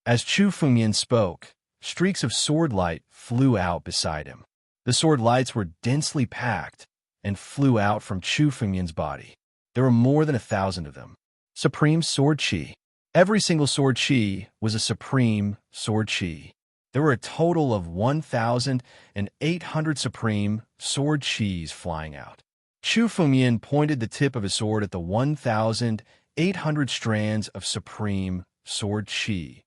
As Chu Fengmian spoke, streaks of sword light flew out beside him. The sword lights were densely packed and flew out from Chu Fengmian's body. There were more than 1,000 of them. Supreme Sword Chi. Every single sword chi was a supreme sword chi. There were a total of 1,800 supreme sword chis flying out. Chu Fengmian pointed the tip of his sword at the 1,800 strands of supreme sword chi,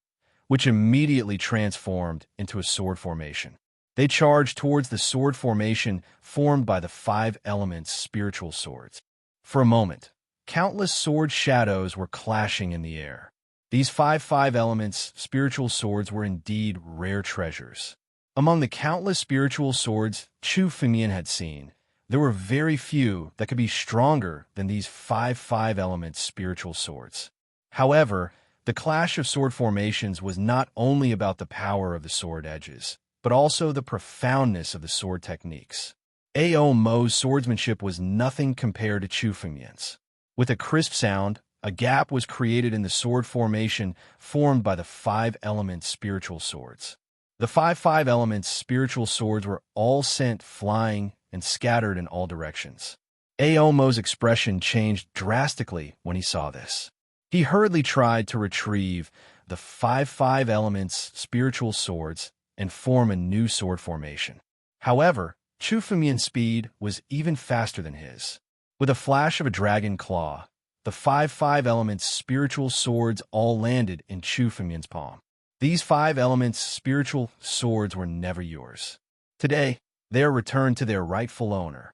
which immediately transformed into a sword formation. They charged towards the sword formation formed by the five elements spiritual swords. For a moment, countless sword shadows were clashing in the air. These five elements spiritual swords were indeed rare treasures. Among the countless spiritual swords Chu Fengmian had seen, there were very few that could be stronger than these five elements spiritual swords. However, the clash of sword formations was not only about the power of the sword edges, but also the profoundness of the sword techniques. Mo's swordsmanship was nothing compared to Chu Fengmian's. With a crisp sound, a gap was created in the sword formation formed by the five elements spiritual swords. The five elements spiritual swords were all sent flying and scattered in all directions. Mo's expression changed drastically when he saw this. He hurriedly tried to retrieve the five elements spiritual swords and form a new sword formation. However, Chu Fengmian's speed was even faster than his. With a flash of a dragon claw, the five elements spiritual swords all landed in Chu Fengmian's palm. These five elements spiritual swords were never yours. Today, they are returned to their rightful owner.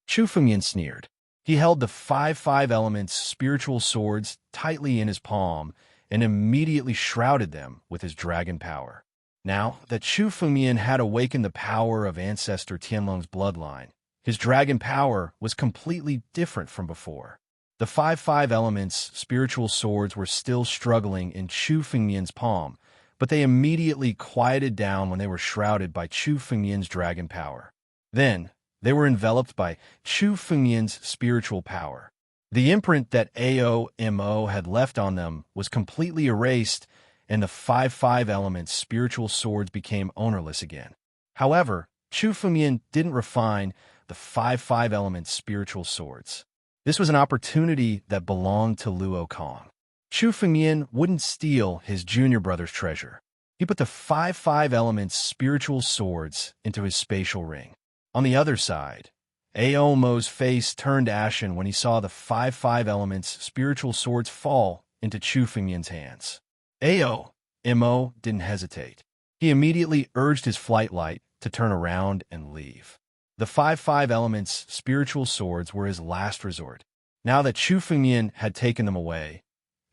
Chu Fengmian sneered. He held the five elements spiritual swords tightly in his palm and immediately shrouded them with his dragon power. Now that Chu Fengmian had awakened the power of ancestor Tianlong's bloodline, his dragon power was completely different from before. The five elements spiritual swords were still struggling in Chu Fengmian's palm, but they immediately quieted down when they were shrouded by Chu Fengmian's dragon power. Then, they were enveloped by Chu Fengmian's spiritual power. The imprint that Mo had left on them was completely erased, and the five elements spiritual swords became ownerless again. However, Chu Fengmian didn't refine the five elements spiritual swords. This was an opportunity that belonged to Luo Kong. Chu Fengmian wouldn't steal his junior brother's treasure. He put the five elements spiritual swords into his spatial ring. On the other side, Mo's face turned ashen when he saw the five elements spiritual swords fall into Chu Fengmian's hands. Mo didn't hesitate. He immediately urged his flight light to turn around and leave. The five elements spiritual swords were his last resort. Now that Chu Fengmian had taken them away,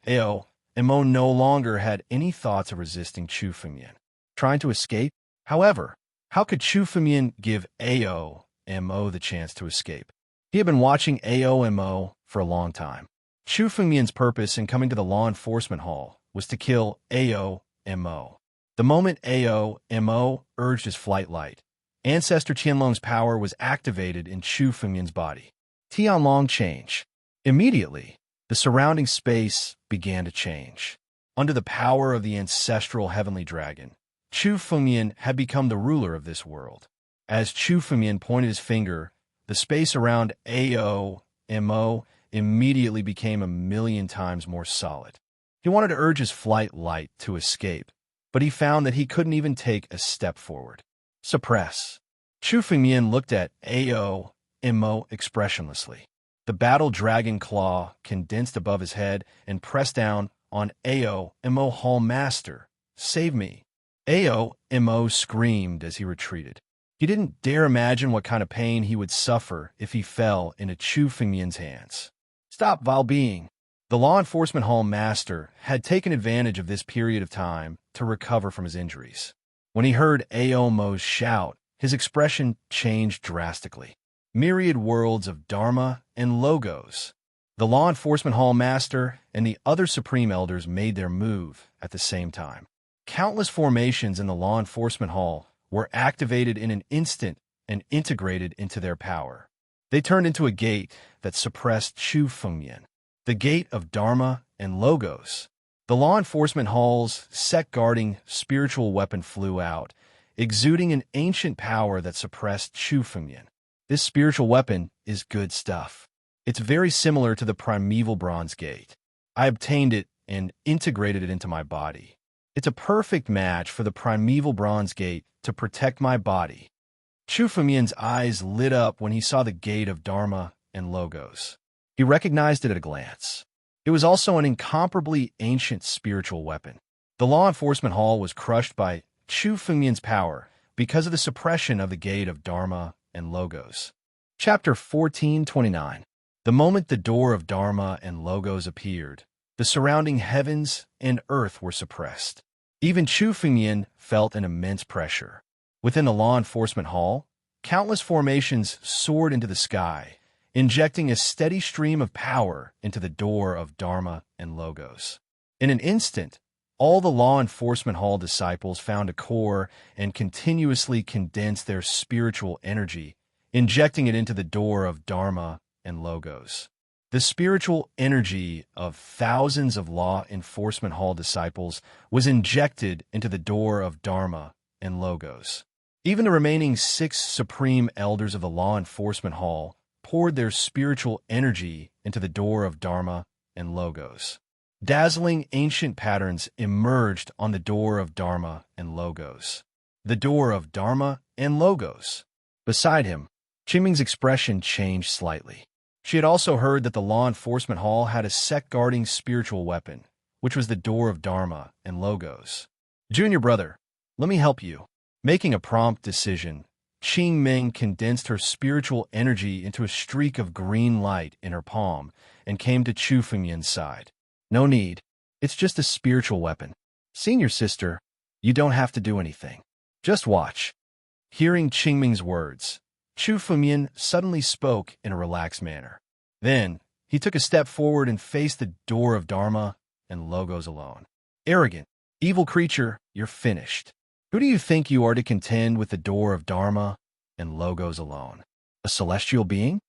Mo no longer had any thoughts of resisting Chu Fengmian. Trying to escape? However, how could Chu Fengmian give Mo the chance to escape? He had been watching Mo for a long time. Chu Fengmian's purpose in coming to the law enforcement hall was to kill Mo. The moment Mo urged his flight light, Ancestor Tianlong's power was activated in Chu Fengmian's body. Tianlong change. Immediately, the surrounding space began to change. Under the power of the ancestral heavenly dragon, Chu Fengmian had become the ruler of this world. As Chu Fengmian pointed his finger, the space around Mo immediately became 1,000,000 times more solid. He wanted to urge his flight light to escape, but he found that he couldn't even take a step forward. Suppress. Chu Fengmian looked at Mo expressionlessly. The battle dragon claw condensed above his head and pressed down on Mo Hall Master. Save me. Mo screamed as he retreated. He didn't dare imagine what kind of pain he would suffer if he fell into Chu Fengmian's hands. Stop, vile being. The law enforcement hall master had taken advantage of this period of time to recover from his injuries. When he heard Mo's shout, his expression changed drastically. Myriad worlds of Dharma and logos. The law enforcement hall master and the other supreme elders made their move at the same time. Countless formations in the law enforcement hall were activated in an instant and integrated into their power. They turned into a gate that suppressed Chu Fengmian, the gate of Dharma and logos. The law enforcement hall's sect-guarding spiritual weapon flew out, exuding an ancient power that suppressed Chu Fengmian. This spiritual weapon is good stuff. It's very similar to the primeval bronze gate. I obtained it and integrated it into my body. It's a perfect match for the primeval bronze gate to protect my body. Chu Fengmian's eyes lit up when he saw the gate of Dharma and logos. He recognized it at a glance. It was also an incomparably ancient spiritual weapon. The law enforcement hall was crushed by Chu Fengmian's power because of the suppression of the gate of Dharma and logos. Chapter 1429. The moment the door of Dharma and logos appeared, the surrounding heavens and earth were suppressed. Even Chu Fengmian felt an immense pressure. Within the law enforcement hall, countless formations soared into the sky, injecting a steady stream of power into the door of Dharma and logos. In an instant, all the law enforcement hall disciples found a core and continuously condensed their spiritual energy, injecting it into the door of Dharma and logos. The spiritual energy of thousands of law enforcement hall disciples was injected into the door of Dharma and logos. Even the remaining 6 supreme elders of the law enforcement hall poured their spiritual energy into the door of Dharma and logos. Dazzling ancient patterns emerged on the door of Dharma and logos. The door of Dharma and logos. Beside him, Qingming's expression changed slightly. She had also heard that the law enforcement hall had a sect-guarding spiritual weapon, which was the door of Dharma and logos. Junior brother, let me help you. Making a prompt decision, Qingming condensed her spiritual energy into a streak of green light in her palm and came to Chu Fengmian's side. No need. It's just a spiritual weapon. Senior sister, you don't have to do anything. Just watch. Hearing Qingming's words, Chu Fengmian suddenly spoke in a relaxed manner. Then, he took a step forward and faced the door of Dharma and logos alone. Arrogant, evil creature, you're finished. Who do you think you are to contend with the door of Dharma and logos alone? A celestial being?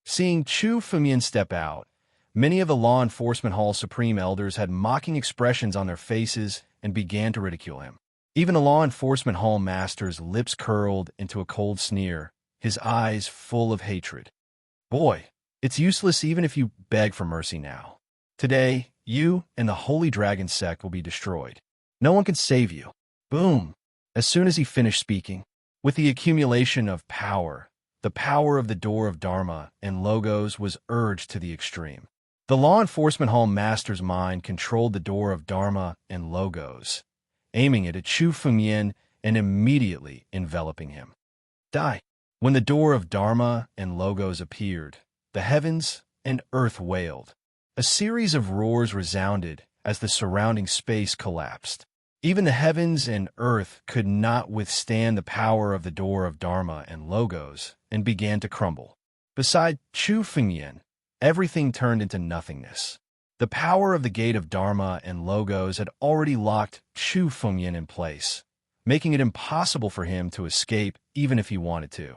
Seeing Chu Fengmian step out, many of the law enforcement hall supreme elders had mocking expressions on their faces and began to ridicule him. Even the law enforcement hall master's lips curled into a cold sneer, his eyes full of hatred. Boy, it's useless even if you beg for mercy now. Today, you and the Holy Dragon sect will be destroyed. No one can save you. Boom! As soon as he finished speaking, with the accumulation of power, the power of the door of Dharma and logos was urged to the extreme. The law enforcement hall master's mind controlled the door of Dharma and logos, aiming it at Chu Fengmian and immediately enveloping him. Die! When the door of Dharma and logos appeared, the heavens and earth wailed. A series of roars resounded as the surrounding space collapsed. Even the heavens and earth could not withstand the power of the door of Dharma and logos and began to crumble. Beside Chu Fengmian, everything turned into nothingness. The power of the gate of Dharma and logos had already locked Chu Fengmian in place, making it impossible for him to escape even if he wanted to.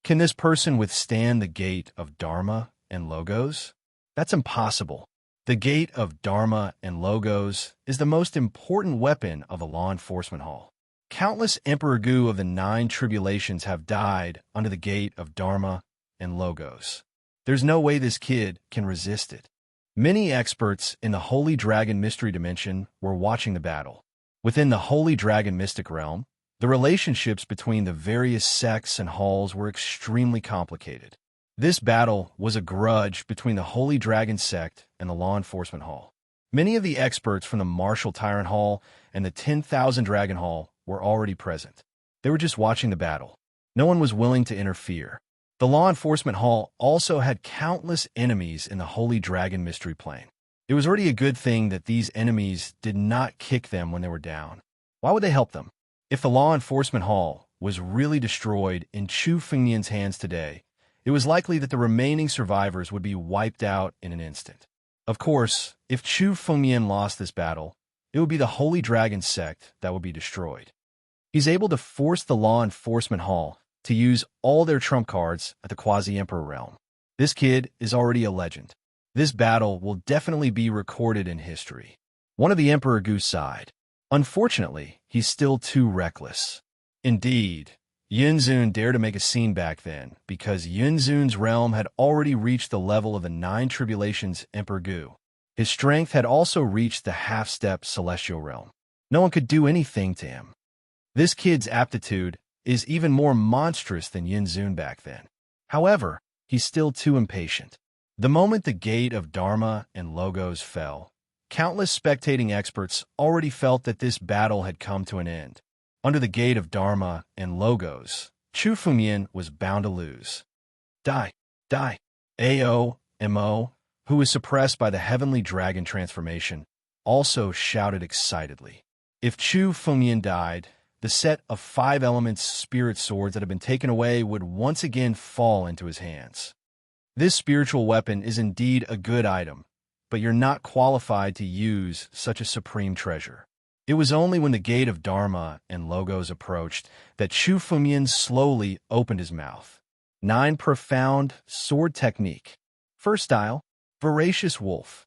Can this person withstand the gate of Dharma and logos? That's impossible. The gate of Dharma and logos is the most important weapon of the law enforcement hall. Countless Emperor Gu of the 9 tribulations have died under the gate of Dharma and logos. There's no way this kid can resist it. Many experts in the Holy Dragon Mystery Dimension were watching the battle. Within the Holy Dragon Mystic Realm, the relationships between the various sects and halls were extremely complicated. This battle was a grudge between the Holy Dragon Sect and the Law Enforcement Hall. Many of the experts from the Martial Tyrant Hall and the 10,000 Dragon Hall were already present. They were just watching the battle. No one was willing to interfere. The Law Enforcement Hall also had countless enemies in the Holy Dragon Mystery Plane. It was already a good thing that these enemies did not kick them when they were down. Why would they help them? If the Law Enforcement Hall was really destroyed in Chu Fengnian's hands today, it was likely that the remaining survivors would be wiped out in an instant. Of course, if Chu Fengnian lost this battle, it would be the Holy Dragon Sect that would be destroyed. He's able to force the Law Enforcement Hall to use all their trump cards at the Quasi-Emperor realm. This kid is already a legend. This battle will definitely be recorded in history. One of the Emperor Gu's side. Unfortunately, he's still too reckless. Indeed, Yunzun dared to make a scene back then because Yunzun's realm had already reached the level of the 9 Tribulations Emperor Gu. His strength had also reached the half-step celestial realm. No one could do anything to him. This kid's aptitude is even more monstrous than Yunzun back then. However, he's still too impatient. The moment the gate of Dharma and Logos fell, countless spectating experts already felt that this battle had come to an end. Under the gate of Dharma and Logos, Chu Fengnian was bound to lose. Die! Die! Mo, who was suppressed by the heavenly dragon transformation, also shouted excitedly. If Chu Fengnian died, the set of 5 elements spirit swords that had been taken away would once again fall into his hands. This spiritual weapon is indeed a good item, but you're not qualified to use such a supreme treasure. It was only when the gate of Dharma and Logos approached that Chu Fengnian slowly opened his mouth. 9 profound sword technique. First style, voracious wolf.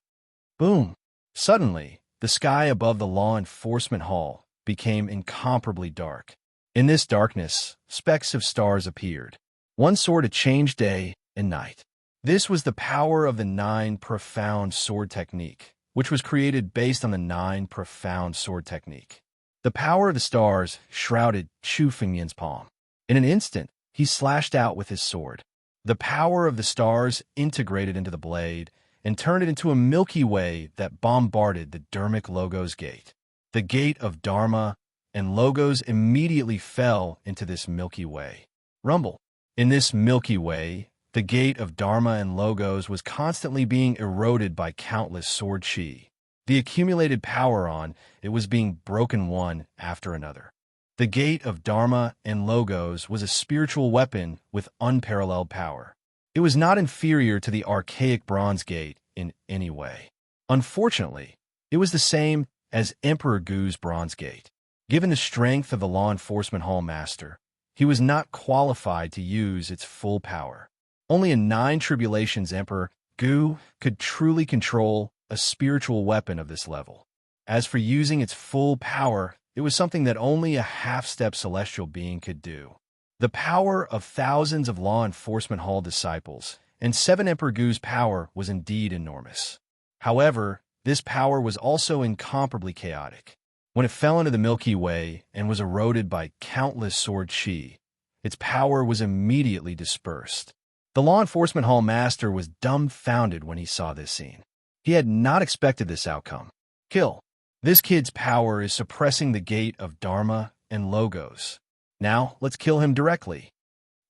Boom! Suddenly, the sky above the Law Enforcement Hall became incomparably dark. In this darkness, specks of stars appeared. One sword to change day and night. This was the power of the 9 profound sword technique, which was created based on the 9 profound sword technique. The power of the stars shrouded Chu Fengnian's palm. In an instant, he slashed out with his sword. The power of the stars integrated into the blade and turned it into a Milky Way that bombarded the Dermic Logos gate. The gate of Dharma and Logos immediately fell into this Milky Way. Rumble. In this Milky Way, the gate of Dharma and Logos was constantly being eroded by countless sword chi. The accumulated power on it was being broken one after another. The gate of Dharma and Logos was a spiritual weapon with unparalleled power. It was not inferior to the archaic Bronze Gate in any way. Unfortunately, it was the same as Emperor Gu's Bronze Gate. Given the strength of the Law Enforcement Hall Master, he was not qualified to use its full power. Only a 9 Tribulations Emperor Gu could truly control a spiritual weapon of this level. As for using its full power, it was something that only a half-step celestial being could do. The power of thousands of Law Enforcement Hall disciples and 7 Emperor Gu's power was indeed enormous. However, this power was also incomparably chaotic. When it fell into the Milky Way and was eroded by countless sword chi, its power was immediately dispersed. The Law Enforcement Hall Master was dumbfounded when he saw this scene. He had not expected this outcome. Kill. This kid's power is suppressing the gate of Dharma and Logos. Now, let's kill him directly.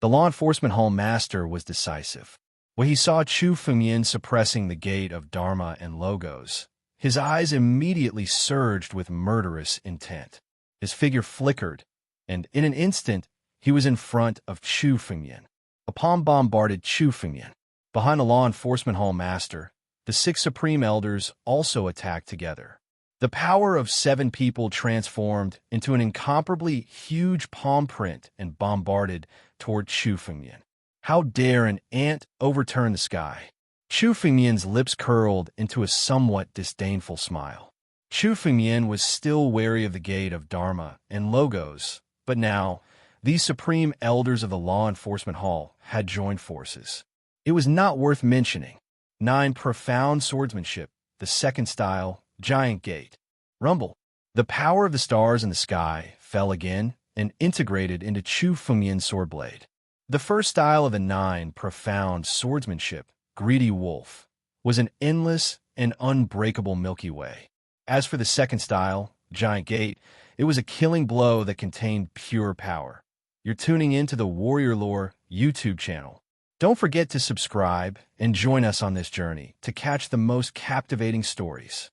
The Law Enforcement Hall Master was decisive. When he saw Chu Fengnian suppressing the gate of Dharma and Logos, his eyes immediately surged with murderous intent. His figure flickered, and in an instant, he was in front of Chu Fengnian. A palm bombarded Chu Fengnian. Behind the Law Enforcement Hall Master, the 6 Supreme Elders also attacked together. The power of 7 people transformed into an incomparably huge palm print and bombarded toward Chu Fengnian. How dare an ant overturn the sky? Chu Fengnian's lips curled into a somewhat disdainful smile. Chu Fengnian was still wary of the gate of Dharma and Logos, but now, these supreme elders of the Law Enforcement Hall had joined forces. It was not worth mentioning. 9 profound swordsmanship, the second style, Giant Gate. Rumble. The power of the stars in the sky fell again and integrated into Chu Fengnian's sword blade. The first style of the 9, profound swordsmanship, greedy wolf, was an endless and unbreakable Milky Way. As for the second style, giant gate, it was a killing blow that contained pure power. You're tuning into the Warrior Lore YouTube channel. Don't forget to subscribe and join us on this journey to catch the most captivating stories.